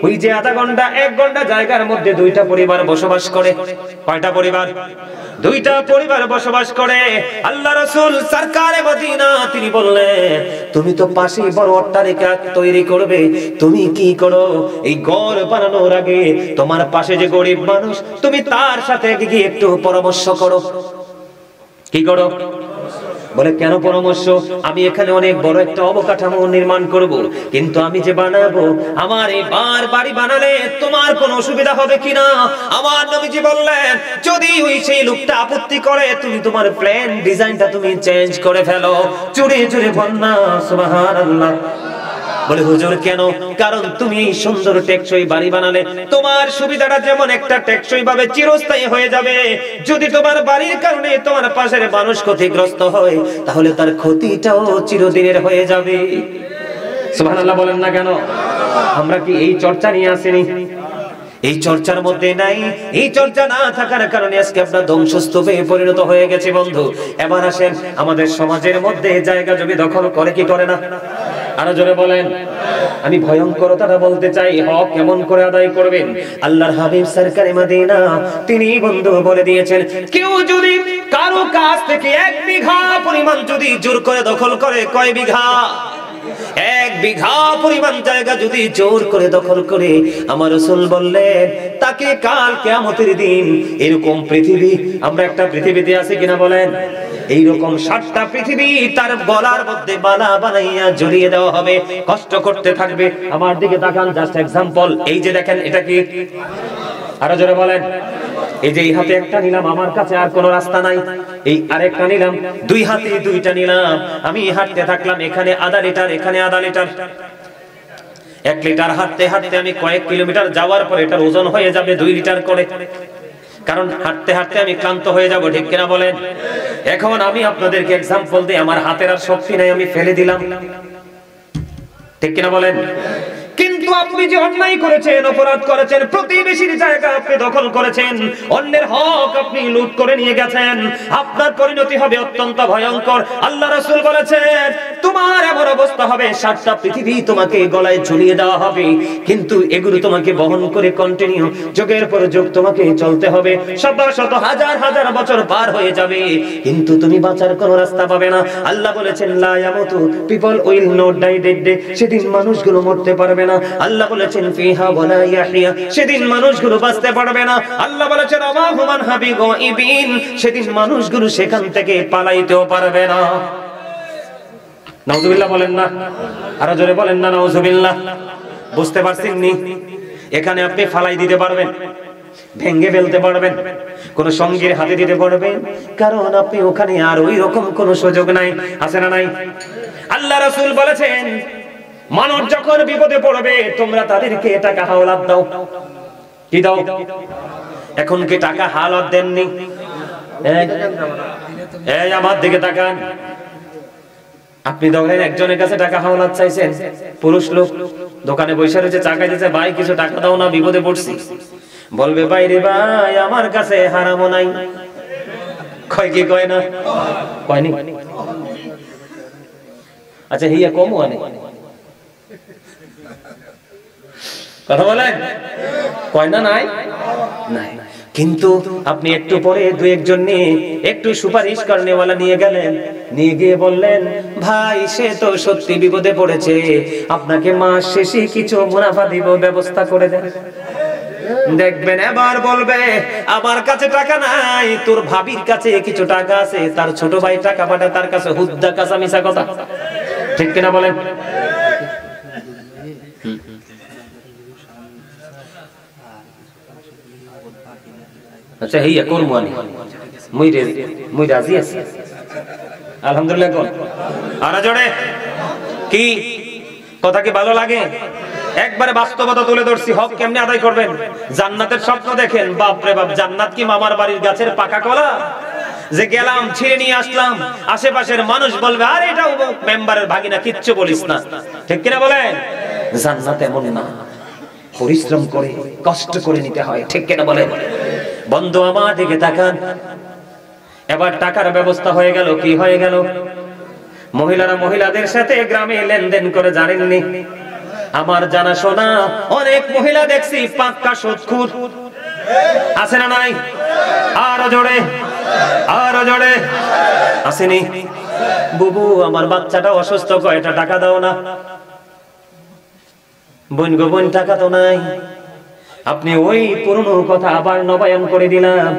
ওই যে আধা ঘন্টা 1 ঘন্টা জায়গার মধ্যে 2টা পরিবার বসবাস করে। কয়টা পরিবার? 2টা পরিবার বসবাস করে। আল্লাহ রাসূল সরকারে মদিনা তিনি বললেন, তুমি তো পাশেই বড় অট্টালিকা তৈরি করবে, তুমি কি করো, এই ঘর বানানোর আগে তোমার পাশে যে গরিব মানুষ, তুমি তার সাথে গিয়ে একটু পরামর্শ করো। কি করো? বলে কেন পরামর্শ? আমি এখানে অনেক বড় একটা অবকাঠামো নির্মাণ করব, কিন্তু আমি যে বানাবো, আমার এই বাড়ি বানালে তোমার কোনো অসুবিধা হবে কিনা? আমার নবীজি বললেন, যদি ওই সেই লোকটা আপত্তি করে, তুমি তোমার প্ল্যান ডিজাইনটা তুমি চেঞ্জ করে ফেলো। জোরে জোরে বল না সুবহানাল্লাহ। বলে হুজুর কেন? কারণ তুমি সুন্দর টেকসই বাড়ি বানালে তোমার সুবিধাটা যেমন একটা টেকসই ভাবে চিরস্থায়ী হয়ে যাবে, যদি তোমার বাড়ির কারণে তোমার পাশের মানুষ ক্ষতিগ্রস্ত হয়, তাহলে তার ক্ষতিটাও চিরদিনের হয়ে যাবে। সুবহানাল্লাহ বলেন না কেন? আমরা কি এই চর্চা নিয়ে আসিনি? এই চর্চার মধ্যে নাই। এই চর্চা না থাকার কারণে আজকে আমরা ধ্বংসস্তূপে পরিণত হয়ে গেছি বন্ধু। এবার আসেন, আমাদের সমাজের মধ্যে জায়গা জমি দখল করে কি করে না? আরো জোরে বলেন। আমি ভয়ঙ্করতাটা বলতে চাই, হক কেমন করে আদায় করবেন। আল্লাহর হাবিব সরকারে মদিনা তিনি বন্ধু বলে দিয়েছেন, কেউ যদি কারো কাছ থেকে 1 বিঘা পরিমাণ যদি জোর করে দখল করে, কয় বিঘা? 1 বিঘা পরিমাণ জায়গা যদি জোর করে দখল করে, আমার রাসূল বললেন তাকে কাল কিয়ামতের দিন এরকম পৃথিবী, আমরা একটা পৃথিবীতে আছি কিনা বলেন, এইরকম 7টা পৃথিবী তার গলার মধ্যে মালা বানাইয়া ঝুলিয়ে দেওয়া হবে, কষ্ট করতে থাকবে। আমার দিকে তাকান, জাস্ট এক্সাম্পল। এই যে দেখেন, এটা কি? আরো জোরে বলেন। এই যে এই হাতে একটা নিলাম, আমার কাছে আর কোনো রাস্তা নাই, এই আরেকটা নিলাম, 2 হাতে 2টা নিলাম, আমি হাঁটতে থাকলাম, এখানে আধা লিটার, এখানে আধা লিটার, 1 লিটার হাঁটতে হাঁটতে আমি কয়েক কিলোমিটার যাওয়ার পর এটার ওজন হয়ে যাবে 2 লিটার করে, কারণ হাঁটতে হাঁটতে আমি ক্লান্ত হয়ে যাব, ঠিক কিনা বলেন? এখন আমি আপনাদেরকে এক্সাম্পল দিই, আমার হাতের আর শক্তি নাই, আমি ফেলে দিলাম, ঠিক কিনা বলেন? কিন্তু আপনি যে অন্যায় করেছেন, অপরাধ করেছেন, প্রতিবেশীর জায়গা আপনি দখল করেছেন, অন্যের হক আপনি লুট করে নিয়ে গেছেন, আপনার পরিণতি হবে অত্যন্ত ভয়ঙ্কর। আল্লাহ রাসূল বলেছেন তোমার এমন অবস্থা হবে 7টা পৃথিবী তোমাকে গলায় ঝুলিয়ে দেওয়া হবে, কিন্তু এগুলো তোমাকে বহন করে কন্টিনিউ যুগের পর যুগ তোমাকে চলতে হবে, শত শত হাজার হাজার বছর পার হয়ে যাবে, কিন্তু তুমি বাঁচার কোনো রাস্তা পাবে না। আল্লাহ বলেছেন লা ইয়ামুতু, people will not die that day, সেদিন মানুষগুলো মরতে পারবে না। আল্লাহ বলেছেন ফিহা ওয়ালা ইয়াহিয়া, সেদিন মানুষগুলো বাঁচতে পারবে না। আল্লাহ বলেছেন আমা হুমান হাবি গায়বিন, সেদিন মানুষগুলো সেখান থেকে পালাইতেও পারবে না। নাউজুবিল্লাহ বলেন না, আরো জোরে বলেন না নাউজুবিল্লাহ। বুঝতে পারছেন নি? এখানে আপনি ফালাই দিতে পারবেন, ভেঙ্গে ফেলতে পারবেন, কোন সঙ্গীর হাতে দিতে পারবেন, কারণ আপনি ওখানে আর ওই রকম কোন সুযোগ নাই, আছে না নাই? আল্লাহ রাসূল বলেছেন মানুষ যখন বিপদে পড়বে তোমরা তাদেরকে টাকা হাওলাত দাও। কি দাও? এখন কি টাকা হাওলাত দেননি? এই আমার দিকে তাকান, আপনি ধরেন একজনের কাছে টাকা হাওলাত চাইছেন, পুরুষ লোক দোকানে বসে রয়েছে, চা খাইতেছে, ভাই কিছু টাকা দাও না, বিপদে পড়ছি। বলবে ভাই রে ভাই আমার কাছে হারামও নাই, কয় কি কয় না? কয়নি? আচ্ছা হিয়া কমও আনে, কথা বলেন, কয় না নাই? নাই। কিন্তু আপনি একটু পরে 2-1 নিয়ে একটু সুপারিশ করনেওয়ালা নিয়ে গেলেন, নিয়ে গিয়ে বললেন ভাই সে তো সত্যি বিপদে পড়েছে, আপনাকে মাস শেষে কিছু মুনাফা দিব, ব্যবস্থা করে দেন। দেখবেন এবার বলবে আমার কাছে টাকা নাই, তোর ভাবির কাছে কিছু টাকা আছে, তার ছোট ভাই টাকা পাঠায় তার কাছে, হুদ্দা কাঁচা মিশা কথা, ঠিক কিনা বলেন? আচ্ছা হিয়া কোন মানে মুই রাজি আছি আলহামদুলিল্লাহ। কোন আরা জোরে কি কথা কি ভালো লাগে? একবারে বাস্তবতা তুলে ধরছি, হক কেমনে আদায় করবেন। জান্নাতের স্বপ্ন দেখেন, বাপ রে বাপ, জান্নাত কি মামার বাড়ির গাছের পাকা কলা যে গেলাম ছিঁড়ে নিয়ে আসলাম, আশেপাশের মানুষ বলবে আরে এটা মেম্বারের ভাগিনা, কিচ্ছু বলিস না, ঠিক কিনা বলেন? জান্নাত এমন না, পরিশ্রম করে কষ্ট করে নিতে হয়, ঠিক কিনা বলেন? বন্ধু আমার দিকে তাকান, এবার টাকার ব্যবস্থা হয়ে গেল। কি হয়ে গেল? মহিলারা মহিলাদের সাথে গ্রামে লেনদেন করে, জানেননি? আমার জানা শোনা অনেক মহিলা দেখছি পাক্কা সুদখোর, আছে না নাই? আরো জোরে, আরো জোরে, আসেনি? বুবু আমার বাচ্চাটা অসুস্থ, কয়টা টাকা দাও না। বোন গো বোন টাকা তো নাই, আপনি ওই পুরনো কথা আবার নবায়ন করে দিলাম।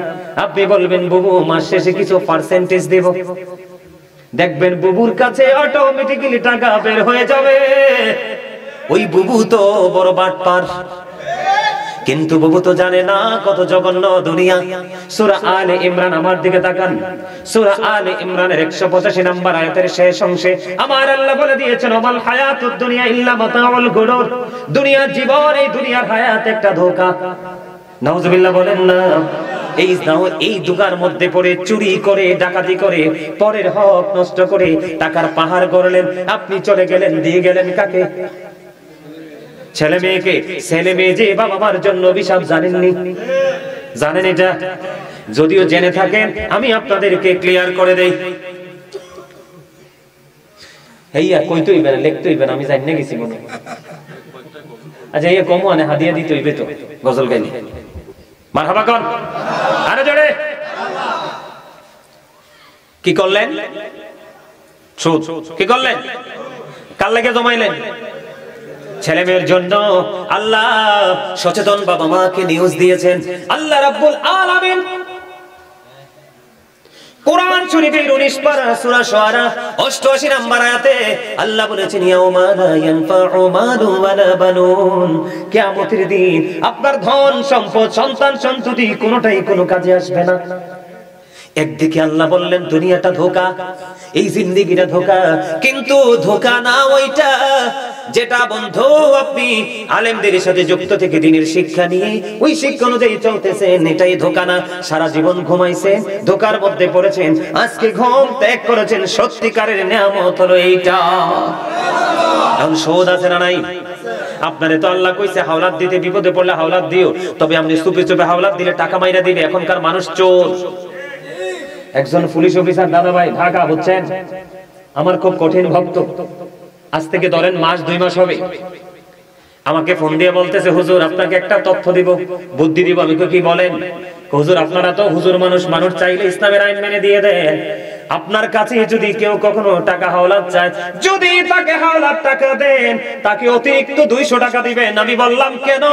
আপনি বলবেন বুবু মাস শেষে কিছু পার্সেন্টেজ দেব, দেখবেন বুবুর কাছে অটোমেটিক্যালি টাকা বের হয়ে যাবে। ওই বুবু তো বড় বাটপার, কিন্তু বুবু তো জানে না কত জঘন্য দুনিয়া। সূরা আলে ইমরান, আমার দিকে তাকান, সূরা আলে ইমরানের 185 নম্বর আয়াতের শেষ অংশে আমার আল্লাহ বলে দিয়েছেন ওমাল হায়াতুদ দুনিয়া ইল্লা মাতাউল গুরুর, দুনিয়ার জীবন, এই দুনিয়ার হায়াত একটা ধোঁকা। নাউজুবিল্লাহ বলেন না। এই ধোঁকার মধ্যে পড়ে চুরি করে, ডাকাতি করে, পরের হক নষ্ট করে টাকার পাহাড় গড়লেন, আপনি চলে গেলেন, দিয়ে গেলেন কাকে? ছেলে মেয়েকে। ছেলে মেয়ে যে বাবা মার জন্য অভিশাপ, জানেননি? জানেন এটা? যদিও জেনে থাকেন আমি আপনাদেরকে ক্লিয়ার করে দেই। হেইয়া কইতে হইবে না, লিখতে হইবে না, আমি জানি না গেছি মনে। আচ্ছা এই কম আনে হাদিয়া দিতে হইবে তো, গজল গাইলে মারহাবা কর, আরে জোরে। কি করলেন? সুদ। কি করলেন? কার লাগে জমাইলেন? ছেলে মেয়ের জন্য। আল্লাহ সচেতন বাবা মাকে নিউজ দিয়েছেন। আল্লাহ রাব্বুল আলামিন কোরআন শরীফের 19 পারা সূরা শুআরা 88 নম্বর আয়াতে আল্লাহ বলেছেন, ইয়াউমা লা ইয়ানফাউ মালু ওয়ালা বানুন, কিয়ামতের দিন আপনার ধন সম্পদ সন্তান সন্ততি কোনোটাই কোনো কাজে আসবে না। একদিকে আল্লাহ বললেন দুনিয়াটা ধোঁকা, এই জিন্দেগিটা ধোঁকা, কিন্তু ধোঁকা না ওইটা যেটা বন্ধু আপনি আলেমদের সাথে যুক্ত থেকে দ্বীনের শিক্ষা নিয়ে ওই শিক্ষা অনুযায়ী চলতেছেন, এটাই ধোঁকা না। সারা জীবন ঘুমাইছেন, ধোঁকার মধ্যে পড়েছেন, আজকে ঘুম ত্যাগ করেছেন, সত্যিকারের নিয়ামত হলো এইটা। এখন শোধ আছে না নাই? আপনারে তো আল্লাহ কইছে হাওলাত দিতে, বিপদে পড়লে হাওলাত দিও, তবে আপনি চুপে চুপে হাওলাত দিলে টাকা মাইরা দিবে। এখনকার মানুষ চোর। একজন পুলিশ অফিসার দাদা ভাই ঢাকা, বুঝছেন, আমার খুব কঠিন ভক্ত, আজ থেকে ধরেন মাস 2 মাস হবে, আমাকে ফোন দিয়ে বলতেছে, হুজুর আপনাকে একটা তথ্য দিব, বুদ্ধি দিব। আমি কি বলেন? হুজুর আপনারা তো হুজুর মানুষ, মানুষ চাইলে ইসলামের আইন মেনে দিয়ে দেন। আপনার কাছে যদি কেউ কখনো টাকা হাওলাত চায়, যদি তাকে হাওলাত টাকা দেন, তাকে অতিরিক্ত 200 টাকা দিবেন। আমি বললাম কেন?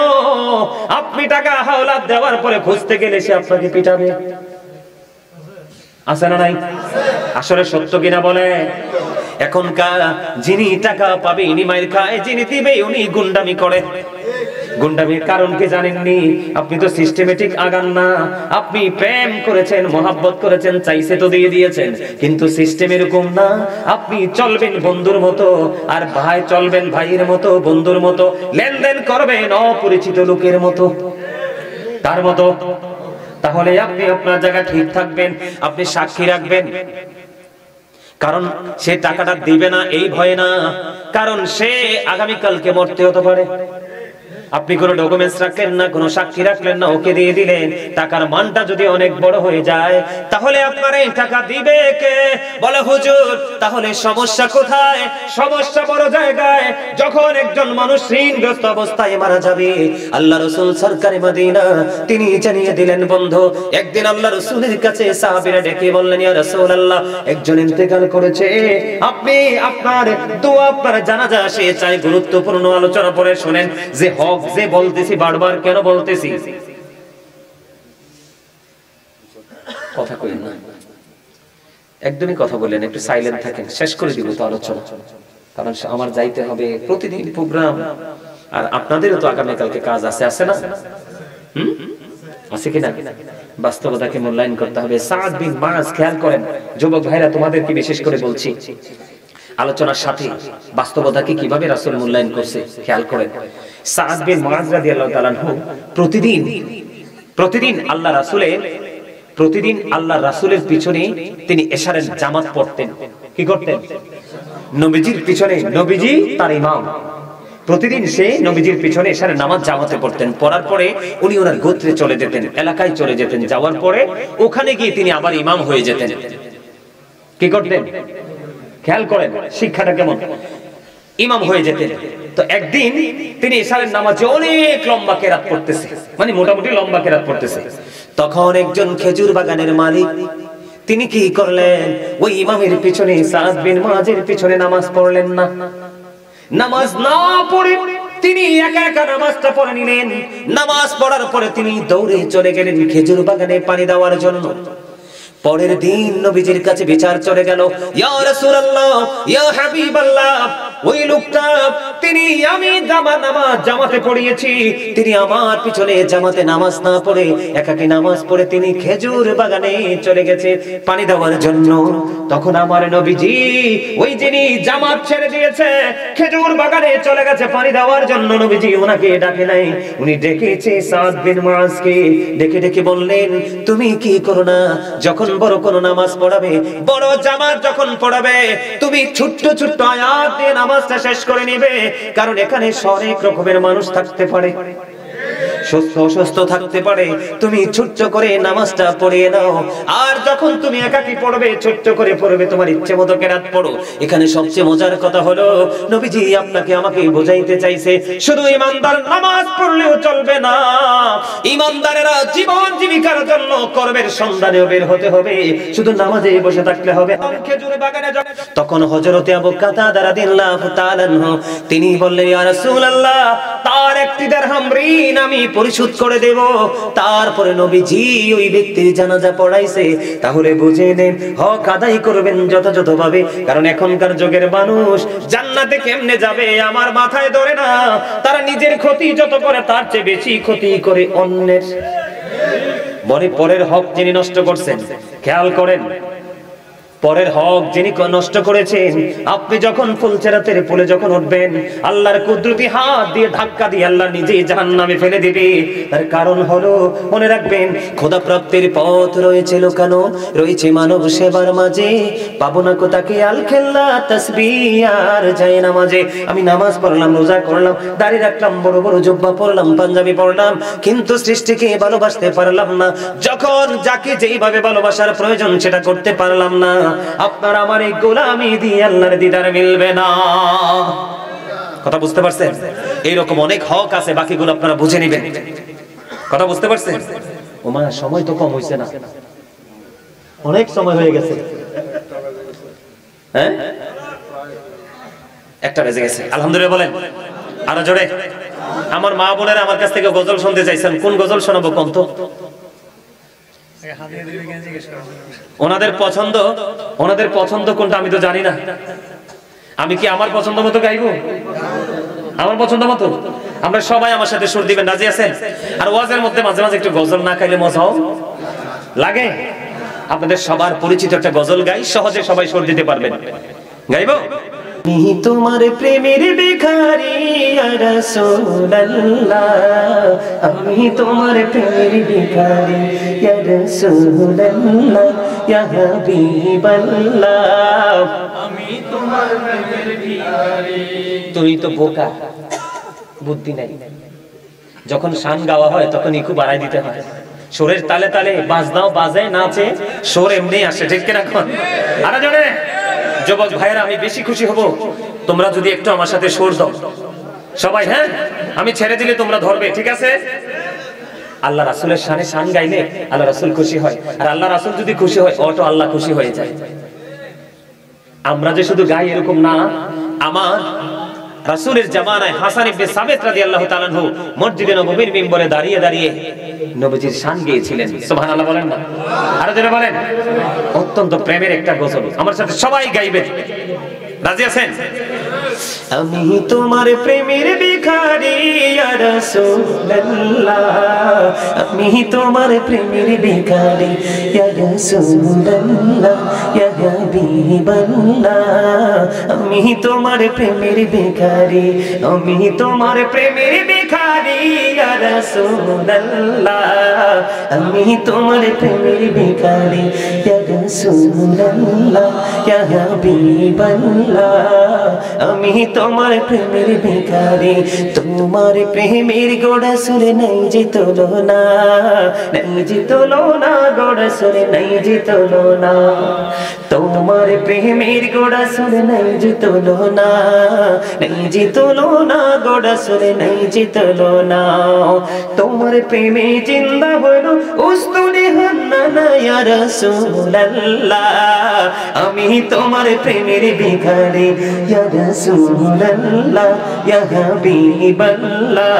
আপনি টাকা হাওলাত দেওয়ার পরে খুঁজতে গেলে সে আপনাকে পিটাবে। আছে না নাই? আসলে সত্য কিনা বলে? এখনকার যিনি টাকা পাবে ইনি মাইর খায়, যিনি দিবে উনি গুন্ডামি করে। গুন্ডামির কারণ কি জানেননি? আপনি তো সিস্টেমেটিক আগান না। আপনি প্রেম করেছেন, মহাব্বত করেছেন, চাইছে তো দিয়ে দিয়েছেন, কিন্তু সিস্টেম এরকম না। আপনি চলবেন বন্ধুর মতো, আর ভাই চলবেন ভাইয়ের মতো, বন্ধুর মতো, লেনদেন করবেন অপরিচিত লোকের মতো, তার মতো। তাহলে আপনি আপনার জায়গা ঠিক থাকবেন। আপনি সাক্ষী রাখবেন, কারণ সে টাকাটা দিবে না এই ভয়ে না, কারণ সে আগামীকালকে মরতে হতে পারে। আপনি কোনো ডকুমেন্টস রাখলেন না, কোনো সাক্ষী রাখলেন না, ওকে দিয়ে দিলেন। টাকার মানটা যদি অনেক বড় হয়ে যায়, তাহলে আপনার এই টাকা দিবে কে? বলে হুজুর তাহলে সমস্যা কোথায়? সমস্যা বড় জায়গায়। যখন একজন মানুষ ঋণগ্রস্ত অবস্থায় মারা যাবে, আল্লাহ রাসূল সরকারে মদিনা তিনি জানিয়ে দিলেন, বন্ধু একদিন আল্লাহ রাসূলের কাছে সাহাবীরা ডেকে বললেন, ইয়া রাসূলুল্লাহ একজন ইন্তেকাল করেছে, আপনি আপনার দোয়া আপনার জানাজা সে চাই। গুরুত্বপূর্ণ আলোচনা পরে শুনেন, যে হক যে বলতেছি বারবার কেন বলতেছি, কথা কইেন না, একদমই কথা বললেন, একটু সাইলেন্ট থাকেন, শেষ করে দিব তো আলোচনা, কারণ আমার যাইতে হবে প্রতিদিন প্রোগ্রাম, আর আপনাদেরও তো আগামীকালকে কাজ আছে, আছে না? আছে কিনা? বাস্তবতাকে মূল্যায়ন করতে হবে। সাদ বিন মুআজ, খেয়াল করেন যুবক ভাইরা, তোমাদেরকে বিশেষ করে বলছি, আলোচনার সাথে বাস্তবতাকে কিভাবে রাসূল মূল্যায়ন করছে খেয়াল করেন। সাদ বিন মুআজ রাদিয়াল্লাহু তাআলা আনহু প্রতিদিন আল্লাহ রাসূলের পিছনে তিনি এশারের জামাত পড়তেন। কি করতেন? নবীজির পিছনে, নবীজি তার ইমাম, প্রতিদিন সে নবীজির পিছনে এশারের নামাজ জামাতে পড়তেন। পড়ার পরে উনি ওনার গোত্রে চলে যেতেন, এলাকায় চলে যেতেন, যাওয়ার পরে ওখানে গিয়ে তিনি আবার ইমাম হয়ে যেতেন। কি করতেন? খেয়াল করেন শিক্ষাটা কেমন। ইমাম হয়ে যেতেন। তো একদিন তিনি এশারের নামাজে অনেক লম্বা কেরাত পড়তেছে, মানে মোটামুটি লম্বা কেরাত পড়তেছে। তখন একজন খেজুর বাগানের মালিক তিনি কি করলেন? ওই ইমামের পিছনে, সাদ বিন মুআজের পিছনে নামাজ পড়লেন না। নামাজ না পড়ে তিনি একা একা নামাজটা পড়ে নিলেন। নামাজ পড়ার পরে তিনি দৌড়ে চলে গেলেন খেজুর বাগানে পানি দেওয়ার জন্য। পরের দিন নবীজির কাছে বিচার চলে গেল, ইয়া রাসূলুল্লাহ, ইয়া হাবিবাল্লাহ, ওই লোকটা তিনি আমি নামাজ জামাতে পড়িয়েছি, তিনি আমার পিছনে জামাতে নামাজ না পড়ে একাকী নামাজ পড়ে তিনি খেজুর বাগানে চলে গেছে পানি দেওয়ার জন্য। তখন আমার নবীজি ওই যিনি জামাত ছেড়ে দিয়েছে খেজুর বাগানে চলে গেছে পানি দেওয়ার জন্য, নবীজি ওনাকে ডাকে নাই, উনি ডেকেছে সাদ বিন মুআজকে। ডেকে ডেকে বললেন, তুমি কি করো না, যখন বড় কোন নামাজ পড়াবে, বড় জামাত যখন পড়াবে, তুমি ছোট্ট ছোট্ট আয়াত দিয়ে নামাজটা শেষ করে নিবে, কারণ এখানে অনেক রকমের মানুষ থাকতে পারে। সুস্থ অসুস্থ থাকতে পারে, তুমি ছোট্ট করে নামাজটা পড়িয়ে নাও। আর যখন তুমি একাকী পড়বে, ছোট্ট করে পড়বে, তোমার ইচ্ছে মতো কেরাত পড়ো। এখানে সবচেয়ে মজার কথা হলো, নবীজি আপনাকে আমাকে বোঝাইতে চাইছে শুধু ইমানদার নামাজ পড়লেও চলবে না, ইমানদারেরা জীবন জীবিকার জন্য কর্মের সন্ধানেও বের হতে হবে, শুধু নামাজে বসে থাকলে হবে। খেজুর বাগানে তখন হযরতে আবু কাতাদা রাদিয়াল্লাহু তাআলা আনহু তিনি বললেন, ইয়া রাসূলুল্লাহ, তার একটি দিরহাম ঋণ আমি পরিশোধ করে দেব। তারপরে নবীজি ওই ব্যক্তির জানাজা পড়াইছে। তাহলে বুঝে নেন, হক আদায় করবেন যথাযথভাবে, কারণ এখনকার যুগের মানুষ জান্নাতে কেমনে যাবে আমার মাথায় ধরে না। তারা নিজের ক্ষতি যত করে তার চেয়ে বেশি ক্ষতি করে অন্যের। বলে পরের হক যিনি নষ্ট করছেন, খেয়াল করেন, পরের হক যিনি নষ্ট করেছেন, আপনি যখন ফুলচেরাতের পুলে যখন উঠবেন, আল্লাহর কুদরতি হাত দিয়ে ধাক্কা দিয়ে আল্লাহ নিজেই জাহান্নামে ফেলে দিবে। তার কারণ হলো, মনে রাখবেন, খোদা প্রাপ্তির পথ রয়েছে লুকানো, রয়েছে মানব সেবার মাঝে। পাবো না কোথাকে আল খেল্লা তাসবিহ আর যায় নামাজে। আমি নামাজ পড়লাম, রোজা করলাম, দাড়ি রাখলাম, বড় বড় জুব্বা পরলাম, পাঞ্জাবি পরলাম, কিন্তু সৃষ্টিকে ভালোবাসতে পারলাম না। যখন যাকে যেইভাবে ভালোবাসার প্রয়োজন সেটা করতে পারলাম না, আপনার আমার এই গোলামি দিয়ে আল্লাহর দিদার মিলবে না। কথা বুঝতে পারছেন? এইরকম অনেক হক আছে, বাকিগুলো আপনারা বুঝে নেবেন। কথা বুঝতে পারছেন? ওমা, সময় তো কম হইছে না, অনেক সময় হয়ে গেছে। হ্যাঁ, একটা বেজে গেছে। আলহামদুলিল্লাহ বলেন আরো জোরে। আমার মা বোনেরা আমার কাছ থেকে গজল শুনতে চাইছেন, কোন গজল শোনাবো কোন তো? ওনাদের পছন্দ কোনটা আমি তো জানি না। আমি কি আমার পছন্দ মতো গাইবো? আমার পছন্দ মতো? আমরা সবাই আমার সাথে সুর দিবেন, রাজি আছেন? আর ওয়াজের মধ্যে মাঝে মাঝে একটু গজল না গাইলে মজাও লাগে। আপনাদের সবার পরিচিত একটা গজল গাই, সহজে সবাই সুর দিতে পারবেন। গাইবো? আমি তোমার প্রেমের ভিখারি ইয়া রাসূলুল্লাহ, আমি তোমার প্রেমের ভিখারি ইয়া রাসূলুল্লাহ, ইয়া হাবিবাল্লাহ, আমি তোমার প্রেমের ভিখারি। তুই তো বোকা, বুদ্ধি নাই। যখন শান গাওয়া হয় তখন ইকু বাড়াই দিতে হয়, সুরের তালে তালে বাজনাও বাজে, নাচে, সুর এমনি আসে, ঠিক কি না? আরে জোরে যুবক ভাইরা, আমি বেশি খুশি হব তোমরা যদি একটু আমার সাথে সুর দাও সবাই। হ্যাঁ, আমি ছেড়ে দিলে তোমরা ধরবে, ঠিক আছে? আল্লাহ রাসূলের শানে শান গাইলে আল্লাহ রাসূল খুশি হয়, আর আল্লাহ রাসূল যদি খুশি হয়, অটো আল্লাহ খুশি হয়ে যায়। আমরা যে শুধু গাই এরকম না। আমার রাসূলের জামানায় হাসান ইবনে সাবিত রাদিয়াল্লাহু তাআলা আনহু মসজিদে নববীর মিম্বরে দাঁড়িয়ে দাঁড়িয়ে নবীজির শান গেয়েছিলেন। সুবহানাল্লাহ বলেন না? আরো জোরে বলেন। অত্যন্ত প্রেমের একটা গজল, আমার সাথে সবাই গাইবেন, রাজি আছেন? আমি তোমার প্রেমের ভিখারি ইয়া রাসূলুল্লাহ, আমি তোমার প্রেমের ভিখারি ইয়া রাসূলুল্লাহ, ইয়া হাবিবাল্লাহ, আমি তোমার প্রেমের ভিখারি, আমি তোমার প্রেমের ভিখারি ইয়া রাসূলুল্লাহ, আমি তোমার প্রেমের ভিখারি ইয়া রাসূলুল্লাহ, ইয়া হাবিবাল্লাহ, আমি তোমার প্রেমের ভিখারি। তোমার প্রেমের গোড়া সুরে নাই যে তুলনা, নাই যে তুলনা, গোড়া সুরে নাই যে তুলনা। তোমার প্রেমের গোড়া সুরে নাই যে তুলনা, নাই যে তুলনা, গোড়া সুরে নাই যে তুলনা। তোমার প্রেমে জিন্দা হলো উস্তুনে হান্নানা ইয়া রাসূলুল্লাহ, আমি তোমার প্রেমের ভিখারি ইয়া রাসূলুল্লাহ, ইয়া হাবিবাল্লাহ,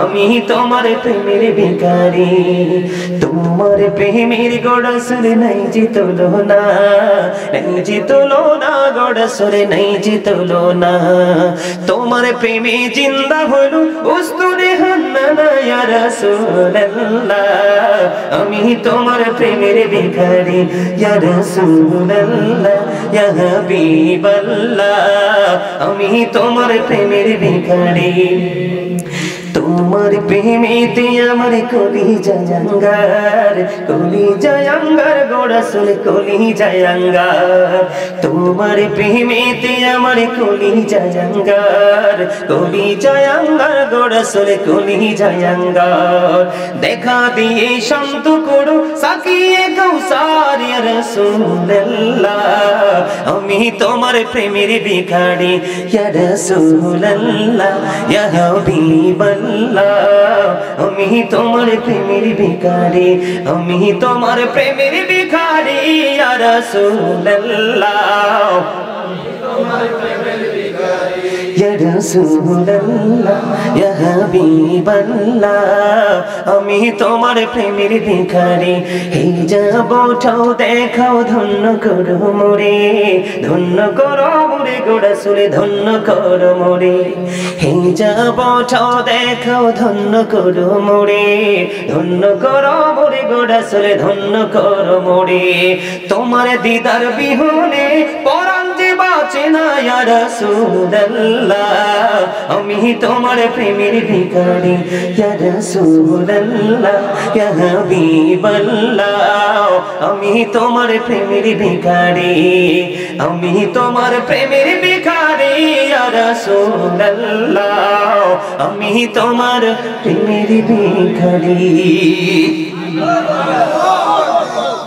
আমি তোমার প্রেমের ভিখারি। তোমার প্রেমের গোড়া সুরে নাই যে তুলনা, নাই যে তুলনা, গোড়া সুরে নাই যে তুলনা। তোমার প্রেমে জিন্দা হলো উস্তুনে হান্নানা ইয়া রাসূলুল্লাহ, আমি তোমার প্রেমের ভিখারি ইয়া রাসূলুল্লাহ, ইয়া হাবিবাল্লাহ, আমি তোমার প্রেমের ভিখারি। তোমার প্রেমেতে আমার কলিজা আঙ্গার, কলিজা আঙ্গার গো রাসূল কলিজা আঙ্গার। তোমার প্রেমেতে আমার কলিজা আঙ্গার, কলিজা আঙ্গার গো রাসূল কলিজা আঙ্গার। দেখা দিয়ে শান্ত করো সাকিয়ে কাউসার ইয়া রাসূলুল্লাহ, আমি তোমার প্রেমের ভিখারি ইয়া রাসূলুল্লাহ ইয়া হাবিবাল্লাহ, আমি তোমার প্রেমের ভিখারি, আমি তোমার প্রেমের ভিখারি ইয়া রাসূলুল্লাহ, ইয়া রাসূলুল্লাহ ইয়া হাবিবাল্লাহ, আমি তোমার প্রেমের ভিখারি। হিজাব ওঠাও দেখাও ধন্য করো মোরে, ধন্য করো মোরে গো রাসূল ধন্য করো মোরে। হিজাব ওঠাও দেখাও ধন্য করো মোরে, ধন্য করো মোরে গো রাসূল ধন্য করো মোরে। তোমার দিদার বিহনে পরাণ যে বাঁচে না ইয়া রাসূলুল্লাহ, আমি তোমার প্রেমের ভিখারি ইয়া রাসূলুল্লাহ ইয়া হাবিবাল্লাহ, আমি তোমার প্রেমের ভিখারি, আমি তোমার প্রেমের ভিখারি ইয়া রাসূলুল্লাহ, আমি তোমার প্রেমের ভিখারি।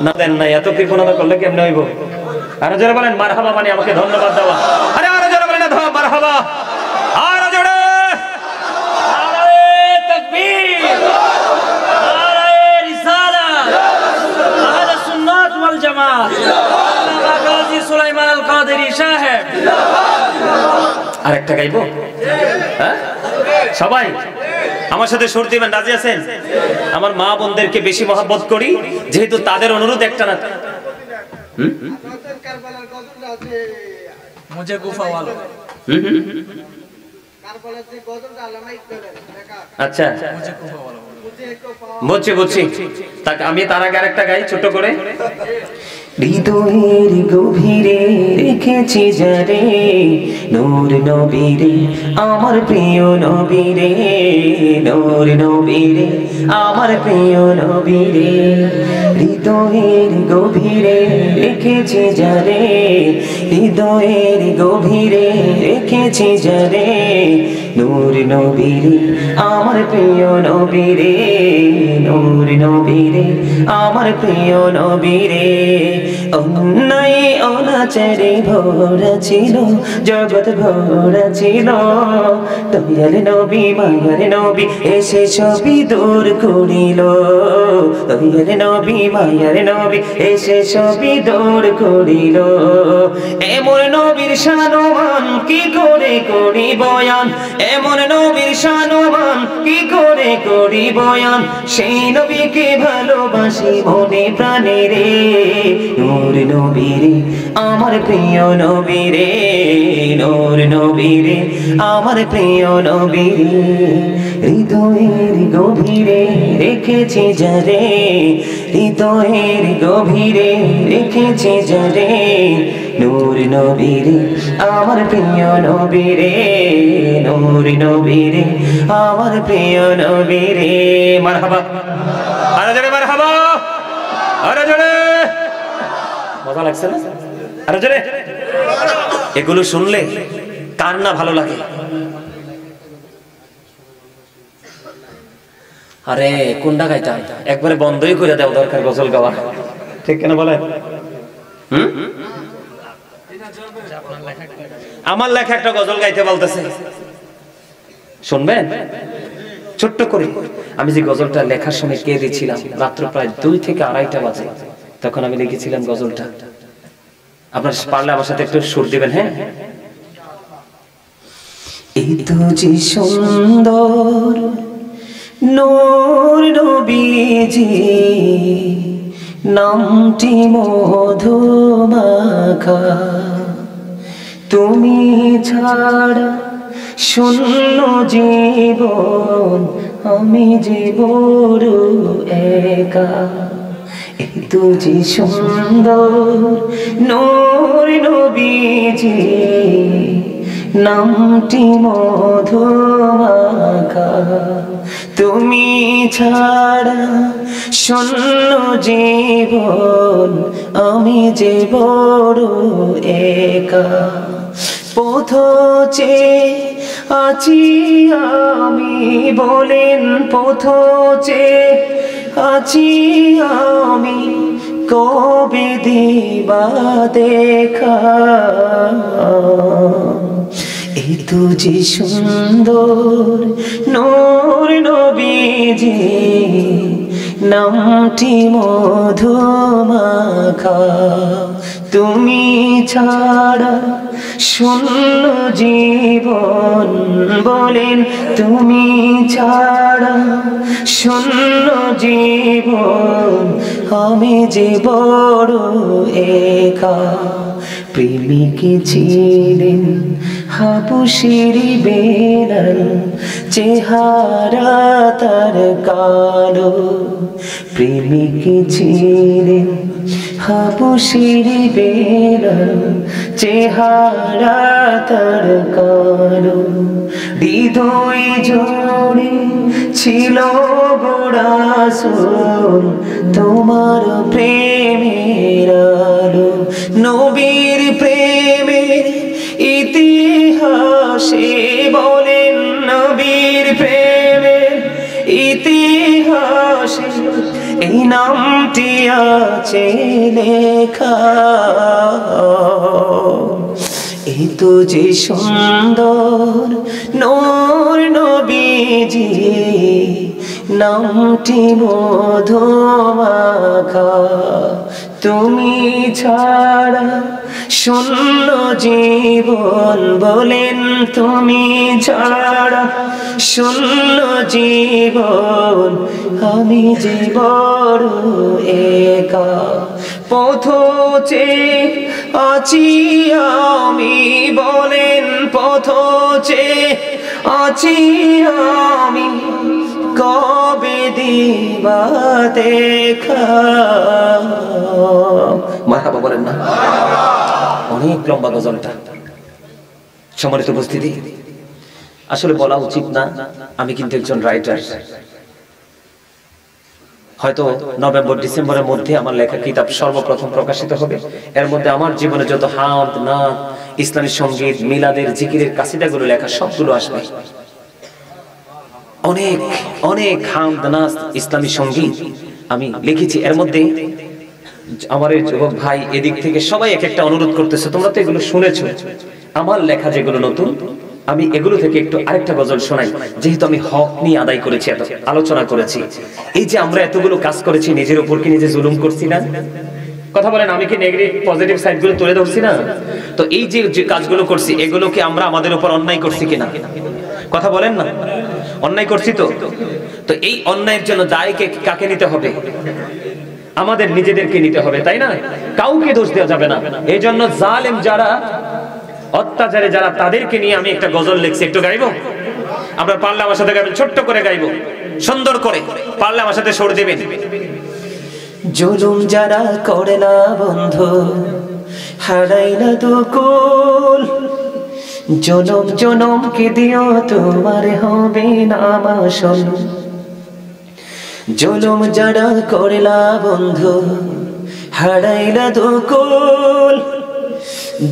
না দেন না, এত কৃপণতা করলে কেমনে হইব? আরো জোরে বলেন মারহাবা, মানে আমাকে ধন্যবাদ দেওয়া। আরে আরো জোরে বলেন না মারহাবা, আরো জোরে নারে তাকবীর, নারে রিসালাত, আহলে সুন্নাত ওয়াল জামাত, আল্লামা গাজী সুলাইমান আল কাদেরী সাহেব। আরেকটা গাইবো? হ্যাঁ সবাই আমার সাথে সুর দিবেন, রাজি আছেন? আমার মা বোনদেরকে বেশি মহব্বত করি, যেহেতু তাদের অনুরোধ একটা না। मुझे गुफा वालों আচ্ছা বুঝছি বুঝছি, তাকে আমি তার আগে আরেকটা গাই ছোট করে। হৃদয়ের গভীরে রেখেছি যারে নূর নবীরে, আমার প্রিয় নবীরে, নূর নবীরে আমার প্রিয় নবীরে। হৃদয়ের গভীরে রেখেছি যারে, হৃদয়ের গভীরে রেখেছি যারে নূর নবীরে, আমার প্রিয় নবীরে, নূর নবীরে আমার প্রিয় নবীরে। অন্যায় অনাচারে ভরা ছিল জগৎ ভরা ছিল, দয়াল নবী মায়ার নবী এসে সবই দূর করিল, দয়াল নবী মায়ার নবী এসে সবই দূর করিল। এমন নবীর শানমান কি করে করি বয়ান, এমন নবীর শানমান কি করে করি বয়ান, সেই নবীকে ভালোবাসি মনে প্রাণে রে। নূর নবীরে আমার প্রিয় নবীরে, নূর নবীরে আমার প্রিয় নবীরে। হৃদয়ের গভীরে রেখেছি যারে, হৃদয়ের গভীরে রেখেছি যারে নূর নবীরে, আমার প্রিয় নবীরে, নূর নবীরে আমার প্রিয় নবীরে। মারহাবা, আরে জোরে মারহাবা, আরে জোরে, মজা লাগছে না? আরে জোরে। এগুলো শুনলে কার না ভালো লাগে? আরে কোনটা গাইতাম একবারে বন্ধই করে দেওয়া দরকার গজল গাওয়া, ঠিক কেন বলেন? আমার লেখা একটা গজল গাইতে বলতেছে, শুনবেন? ছোট্ট করে আমি যে গজলটা লেখার সময় কে দিয়েছিলাম, রাত্র প্রায় 2 থেকে 2:30টা বাজে, তখন আমি লিখেছিলাম গজলটা। আপনার পারলে আমার সাথে একটু সুর দিবেন? হ্যাঁ। এই তো যে সুন্দর নূর নবীজি, নামটি মধুমাখা, তুমি ছাড়া শূন্য জীবন, আমি যে বড় একা। এই তো যে সুন্দর নূর নবীজি, নামটি মধুমাখা, তুমি ছাড়া শূন্য জীবন, আমি যে বড় একা। পথ চেয়ে আছি আমি, বলেন পথ চেয়ে আছি আমি, কবে দিবা দেখা। এই তো যে সুন্দর নূর নবীজি, নামটি মধুমাখা। তুমি ছাড়া শূন্য জীবন, বলেন তুমি ছাড়া শূন্য জীবন, আমি যে বড় একা। প্রেমিকে ছিলেন হাবুসের বেলাল, চেহারা তার কালো। প্রেমিকে ছিলেন হাবুসের বেলাল, চেহারা তার কালো। হৃদয় জোড়ে ছিল গো রাসূল, তোমার প্রেমের আলো। নবীর প্রেমের ইতিহাসে, বলেন নবীর প্রেমের ইতিহাসে এই নামটি আছে লেখা। এই তো যে সুন্দর নূর নবীজি, নামটি মধুমাখা। তুমি ছাড়া শূন্য জীবন, বলেন তুমি ছাড়া শূন্য জীবন, আমি যে বড় একা। পথ চেয়ে আছি আমি, বলেন পথ চেয়ে আছি আমি, কবে দিবা দেখা। মারহাবা বলেন না? অনেক লম্বা গজলটা। সম্মানিত উপস্থিতি, আসলে বলা উচিত না, আমি কিন্তু একজন রাইটার। হয়তো নভেম্বর ডিসেম্বরের মধ্যে আমার লেখা কিতাব সর্বপ্রথম প্রকাশিত হবে। এর মধ্যে আমার জীবনে যত হামদ, নাত, ইসলামী সঙ্গীত, মিলাদের, জিকিরের কাসিদাগুলো লেখা সবগুলো আসবে। অনেক অনেক হামদ, নাত, ইসলামী সঙ্গীত আমি লিখেছি। এর মধ্যে আমার এই যুবক ভাই এদিক থেকে সবাই এক একটা অনুরোধ করতেছে, তোমরা তো এগুলো শুনেছো, আমার লেখা যেগুলো নতুন, আমি এগুলো থেকে একটু আরেকটা গজল শোনাই। যেহেতু আমি হক নিয়ে আদায় করেছি, এত আলোচনা করেছি, এই যে আমরা এতগুলো কাজ করেছি, নিজের উপর কি নিজে জুলুম করছি না? কথা বলেন, আমি কি নেগেটিভ পজিটিভ সাইডগুলো তুলে ধরছি না? তো এই যে কাজগুলো করছি, এগুলো কি আমরা আমাদের উপর অন্যায় করছি কিনা? কথা বলেন না, অন্যায় করছি তো? তো এই অন্যায়ের জন্য দায়কে কাকে নিতে হবে? আমাদের নিজেদেরকে নিতে হবে, তাই না? কাউকে দোষ দেওয়া যাবে না। এই জন্য জালেম যারা, অত্যাচারে যারা, তাদেরকে নিয়ে আমি একটা গজল লিখছি। একটু গাইবো? আপনারা পারলে আমার সাথে গাইবেন, ছোট্ট করে গাইবো, সুন্দর করে। পারলে আমার সাথে সুর দেবেন। জুলুম যারা করে না বন্ধু, হারাই না দুকুল, জনম জনম কে দিও তোমার হবে না মাসল। জুলুম যারা করে না বন্ধু, হারাই না দুকুল,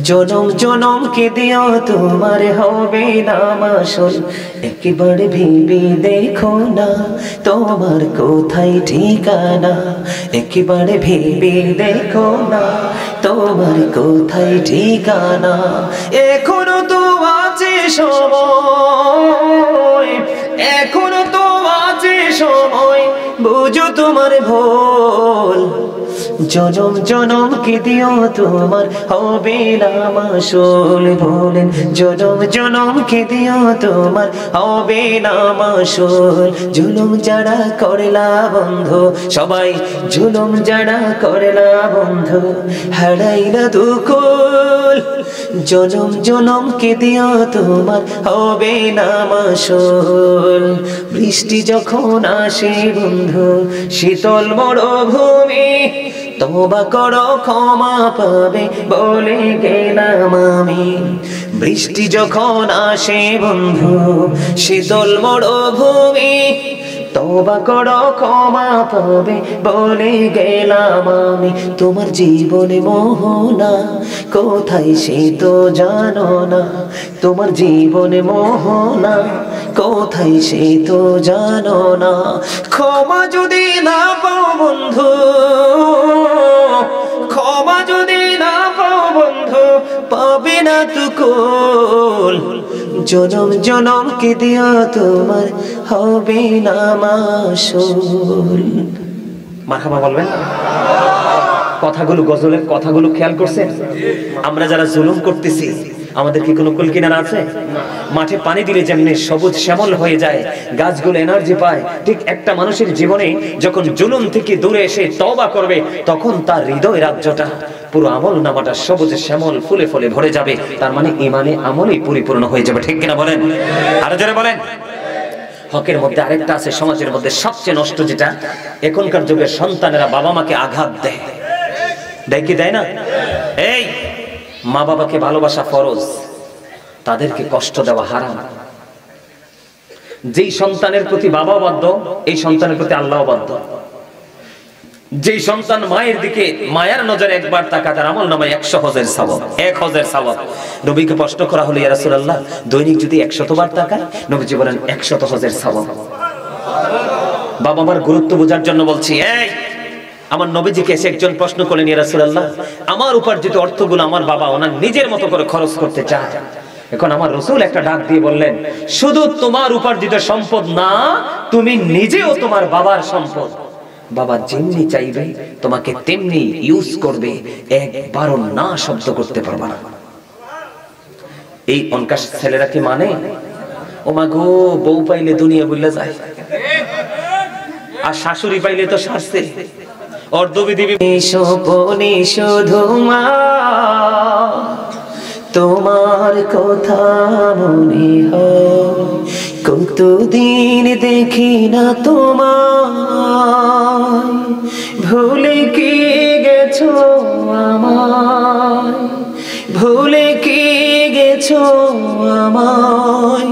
জনম জনম কে দিও তোমার হবে না মাসল। একবার ভেবে দেখো না তোমার কোথায় ঠিকানা, একবার ভেবে দেখো না তোমার কোথায় ঠিকানা। এখনো তো আছে সময়, এখনো তো আছে সময়, বুঝো তোমার ভুল। জনম জনম কে দিও তোমার হবে না মাসুল। বলেন জনম জনম কে দিও তোমার হবে না মাসুল। জুলুম যারা করলা বন্ধু, সবাই জুলুম যারা করলা বন্ধু, হারাইলা দুকুল, জনম জনম কে দিও তোমার হবে না মাসুল। বৃষ্টি যখন আসে বন্ধু শীতল মরুভূমি, তওবা করো ক্ষমা পাবে বলে গেলাম আমি। বৃষ্টি যখন আসে বন্ধু শীতল মরুভূমি, তওবা করো ক্ষমা পাবে বলে গেলাম আমি। তোমার জীবনে মোহনা কোথায় সে তো জানো না, তোমার জীবনে মোহনা কোথায় সে তো জানো না। ক্ষমা যদি না পাও বন্ধু, ক্ষমা যদি না পাও বন্ধু, পাবে না তুকুল। জনম জনম কে দিয়া তোমার হবে না মাসুল। মারহাবা বলবেন না? কথাগুলো, গজলের কথাগুলো খেয়াল করছেন? আমরা যারা জুলুম করতেছি আমাদের কি কোনো কুল কিনারা আছে? মাঠে পানি দিলে যেমনি সবুজ শ্যামল হয়ে যায়, গাছগুলো এনার্জি পায়, ঠিক একটা মানুষের জীবনে যখন জুলুম থেকে দূরে এসে তওবা করবে তখন তার হৃদয় রাজ্যটা, পুরো আমল নামাটা সবুজ শ্যামল ফুলে ফুলে ভরে যাবে। তার মানে ইমানে আমলেই পরিপূর্ণ হয়ে যাবে। ঠিক কিনা বলেন? আরো জোরে বলেন। হকের মধ্যে আরেকটা আছে, সমাজের মধ্যে সবচেয়ে নষ্ট যেটা, এখনকার যুগের সন্তানেরা বাবা মাকে আঘাত দেয়। দেয় কি দেয় না? এই মা বাবাকে ভালোবাসা ফরজ, তাদেরকে কষ্ট দেওয়া হারাম। যেই সন্তানের প্রতি বাবা বাধ্য, এই সন্তানের প্রতি আল্লাহ বাধ্য। যেই সন্তান মায়ের দিকে মায়ার নজরে একবার তাকায় তার আমল নামায় 100 হজের সওয়াব, 1 হজের সওয়াব। নবীকে প্রশ্ন করা হলো, ইয়া রাসূলুল্লাহ দৈনিক যদি 100 বার তাকায়, নবীজি বলেন 100 হজের সওয়াব। বাবা মার গুরুত্ব বোঝার জন্য বলছি। এই আমার নবীজিকে এসে একজন প্রশ্ন করলেন, ইয়া রাসূলুল্লাহ আমার উপার্জিত অর্থগুলো আমার বাবা ওনার নিজের মতো করে খরচ করতে চায়। এখন আমার রাসূল একটা ডাক দিয়ে বললেন, শুধু তোমার উপার্জিত সম্পদ না, তুমি নিজেও তোমার বাবার সম্পদ। বাবা যেমনি চাইবে তোমাকে তেমনি ইউজ করবে, একবারও না শব্দ করতে পারবে না। এই অনকাশ ছেলেরা কি মানে? ও মা গো, বউ পাইলে দুনিয়া ভুলে যায়, আর শাশুড়ি পাইলে তো সারছে। সোপনে শুধু মা তোমার কথা মনে হয়, কতদিন দেখি না তোমায়, ভুলে কি গেছো আমায়, ভুলে কি গেছো আমায়।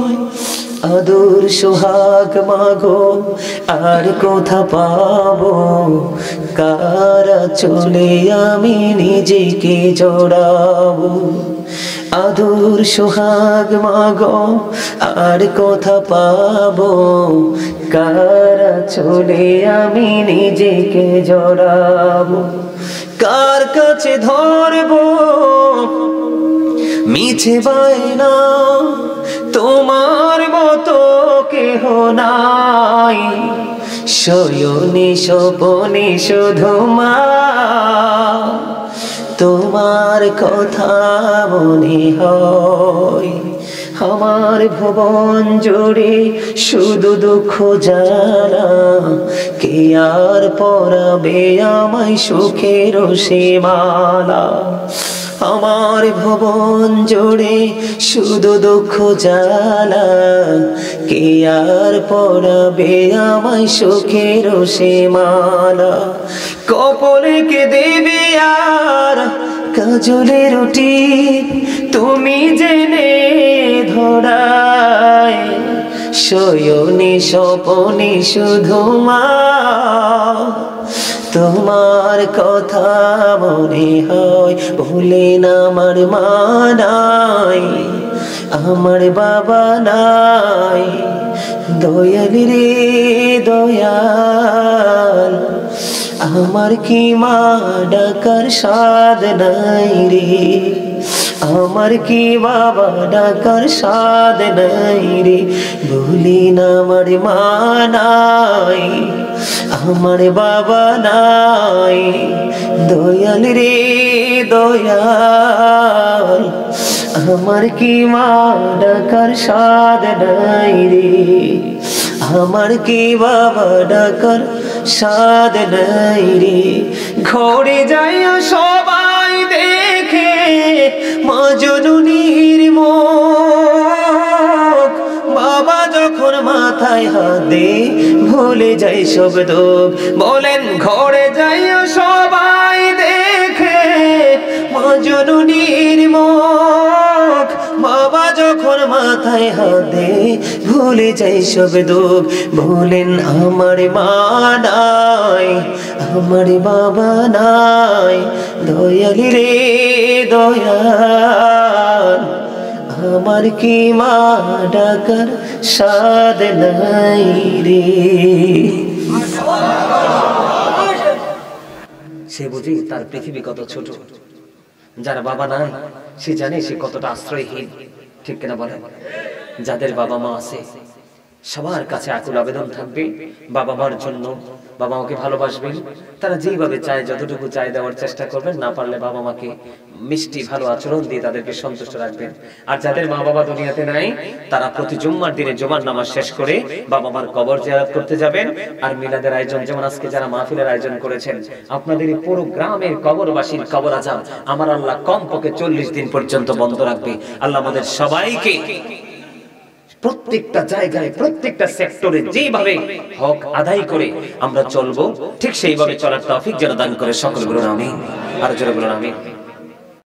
আদর সোহাগ মাগো আর কোথা পাবো, কারা চলে আমি নিজেকে জড়াবো। আদর সোহাগ মাগো আর কোথা পাবো, কারা চলে আমি নিজেকে জড়াবো। কার কাছে ধরবো মিছে বায়না, তোমার মতো কেহ নাই, শয়নে স্বপনে শুধু মা তোমার কথা মনে হয়। আমার ভুবন জুড়ে শুধু দুঃখ জ্বালা, কে আর পরাবে আমায় সুখের সীমালা। আমার ভুবন জুড়ে শুধু দুঃখ জ্বালা, কে আর পরাবে আমায় সুখের সীমালা। কপালে কে দেবে আর কাজলে রুটি, তুমি জেনে ধরায়, শয়নে স্বপনে শুধু মা তোমার কথা মনে হয়। ভুলে না আমার মা নাই, আমার বাবা নাই, দয়াল রে দয়াল, আমার কি মা ডাকার সাদ নাই রে, আমার কি বাবা ডাকার সাদ নাই রে। ভুলি না আমার মা নাই, আমার বাবা নাই, দয়াল রে দয়াল, আমার কি মা ডাকার সাদ নাই রে, আমার কি বাবা ডাকার সাদ নাই রে। ঘরে যাইয়া সবাই দেখে মা জননীর মুখ, বাবা যখন মাথায় হাত দে ভুলে যাই সব দুঃখ। বলেন ঘরে যাইয়া সবাই দেখে মা জননীর মুখ, বাবা যখন মাথায় মাথায় হাত দে, ভুলে যাই সব দুঃখ। বলেন আমার মা নাই, আমার বাবা নাই, দয়ালি রে দয়াল, আমার কি মা ডাকার সাদ নাই রে। সে বুঝি তার পৃথিবী কত ছোট। যার বাবা নাই সে জানে সে কতটা আশ্রয়হীন, ঠিক কিনা বলেন? যাদের বাবা মা আছে সবার কাছে আকুল আবেদন থাকবে বাবা মার জন্য, বাবা মাকে ভালোবাসবেন, তারা যেভাবে চায় যতটুকু চায় দেওয়ার চেষ্টা করবেন, না পারলে বাবা মাকে মিষ্টি ভালো আচরণ দিয়ে তাদেরকে সন্তুষ্ট রাখবেন। আর যাদের মা বাবা দুনিয়াতে নাই তারা প্রতি জুম্মার দিনে জুমার নামাজ শেষ করে বাবা মার কবর জিয়ারত করতে যাবেন। আর মিলাদের আয়োজন, যেমন আজকে যারা মাহফিলের আয়োজন করেছেন, আপনাদের এই পুরো গ্রামের কবরবাসীর কবর আযাব আমার আল্লাহ কমপক্ষে 40 দিন পর্যন্ত বন্ধ রাখবে। আল্লাহ আমাদের সবাইকে প্রত্যেকটা জায়গায় প্রত্যেকটা সেক্টরে যেভাবে হক আদায় করে আমরা চলবো ঠিক সেইভাবে চলার তৌফিক যেন দান করে সকল বলুন আমিন। আর জোরে বলুন আমিন।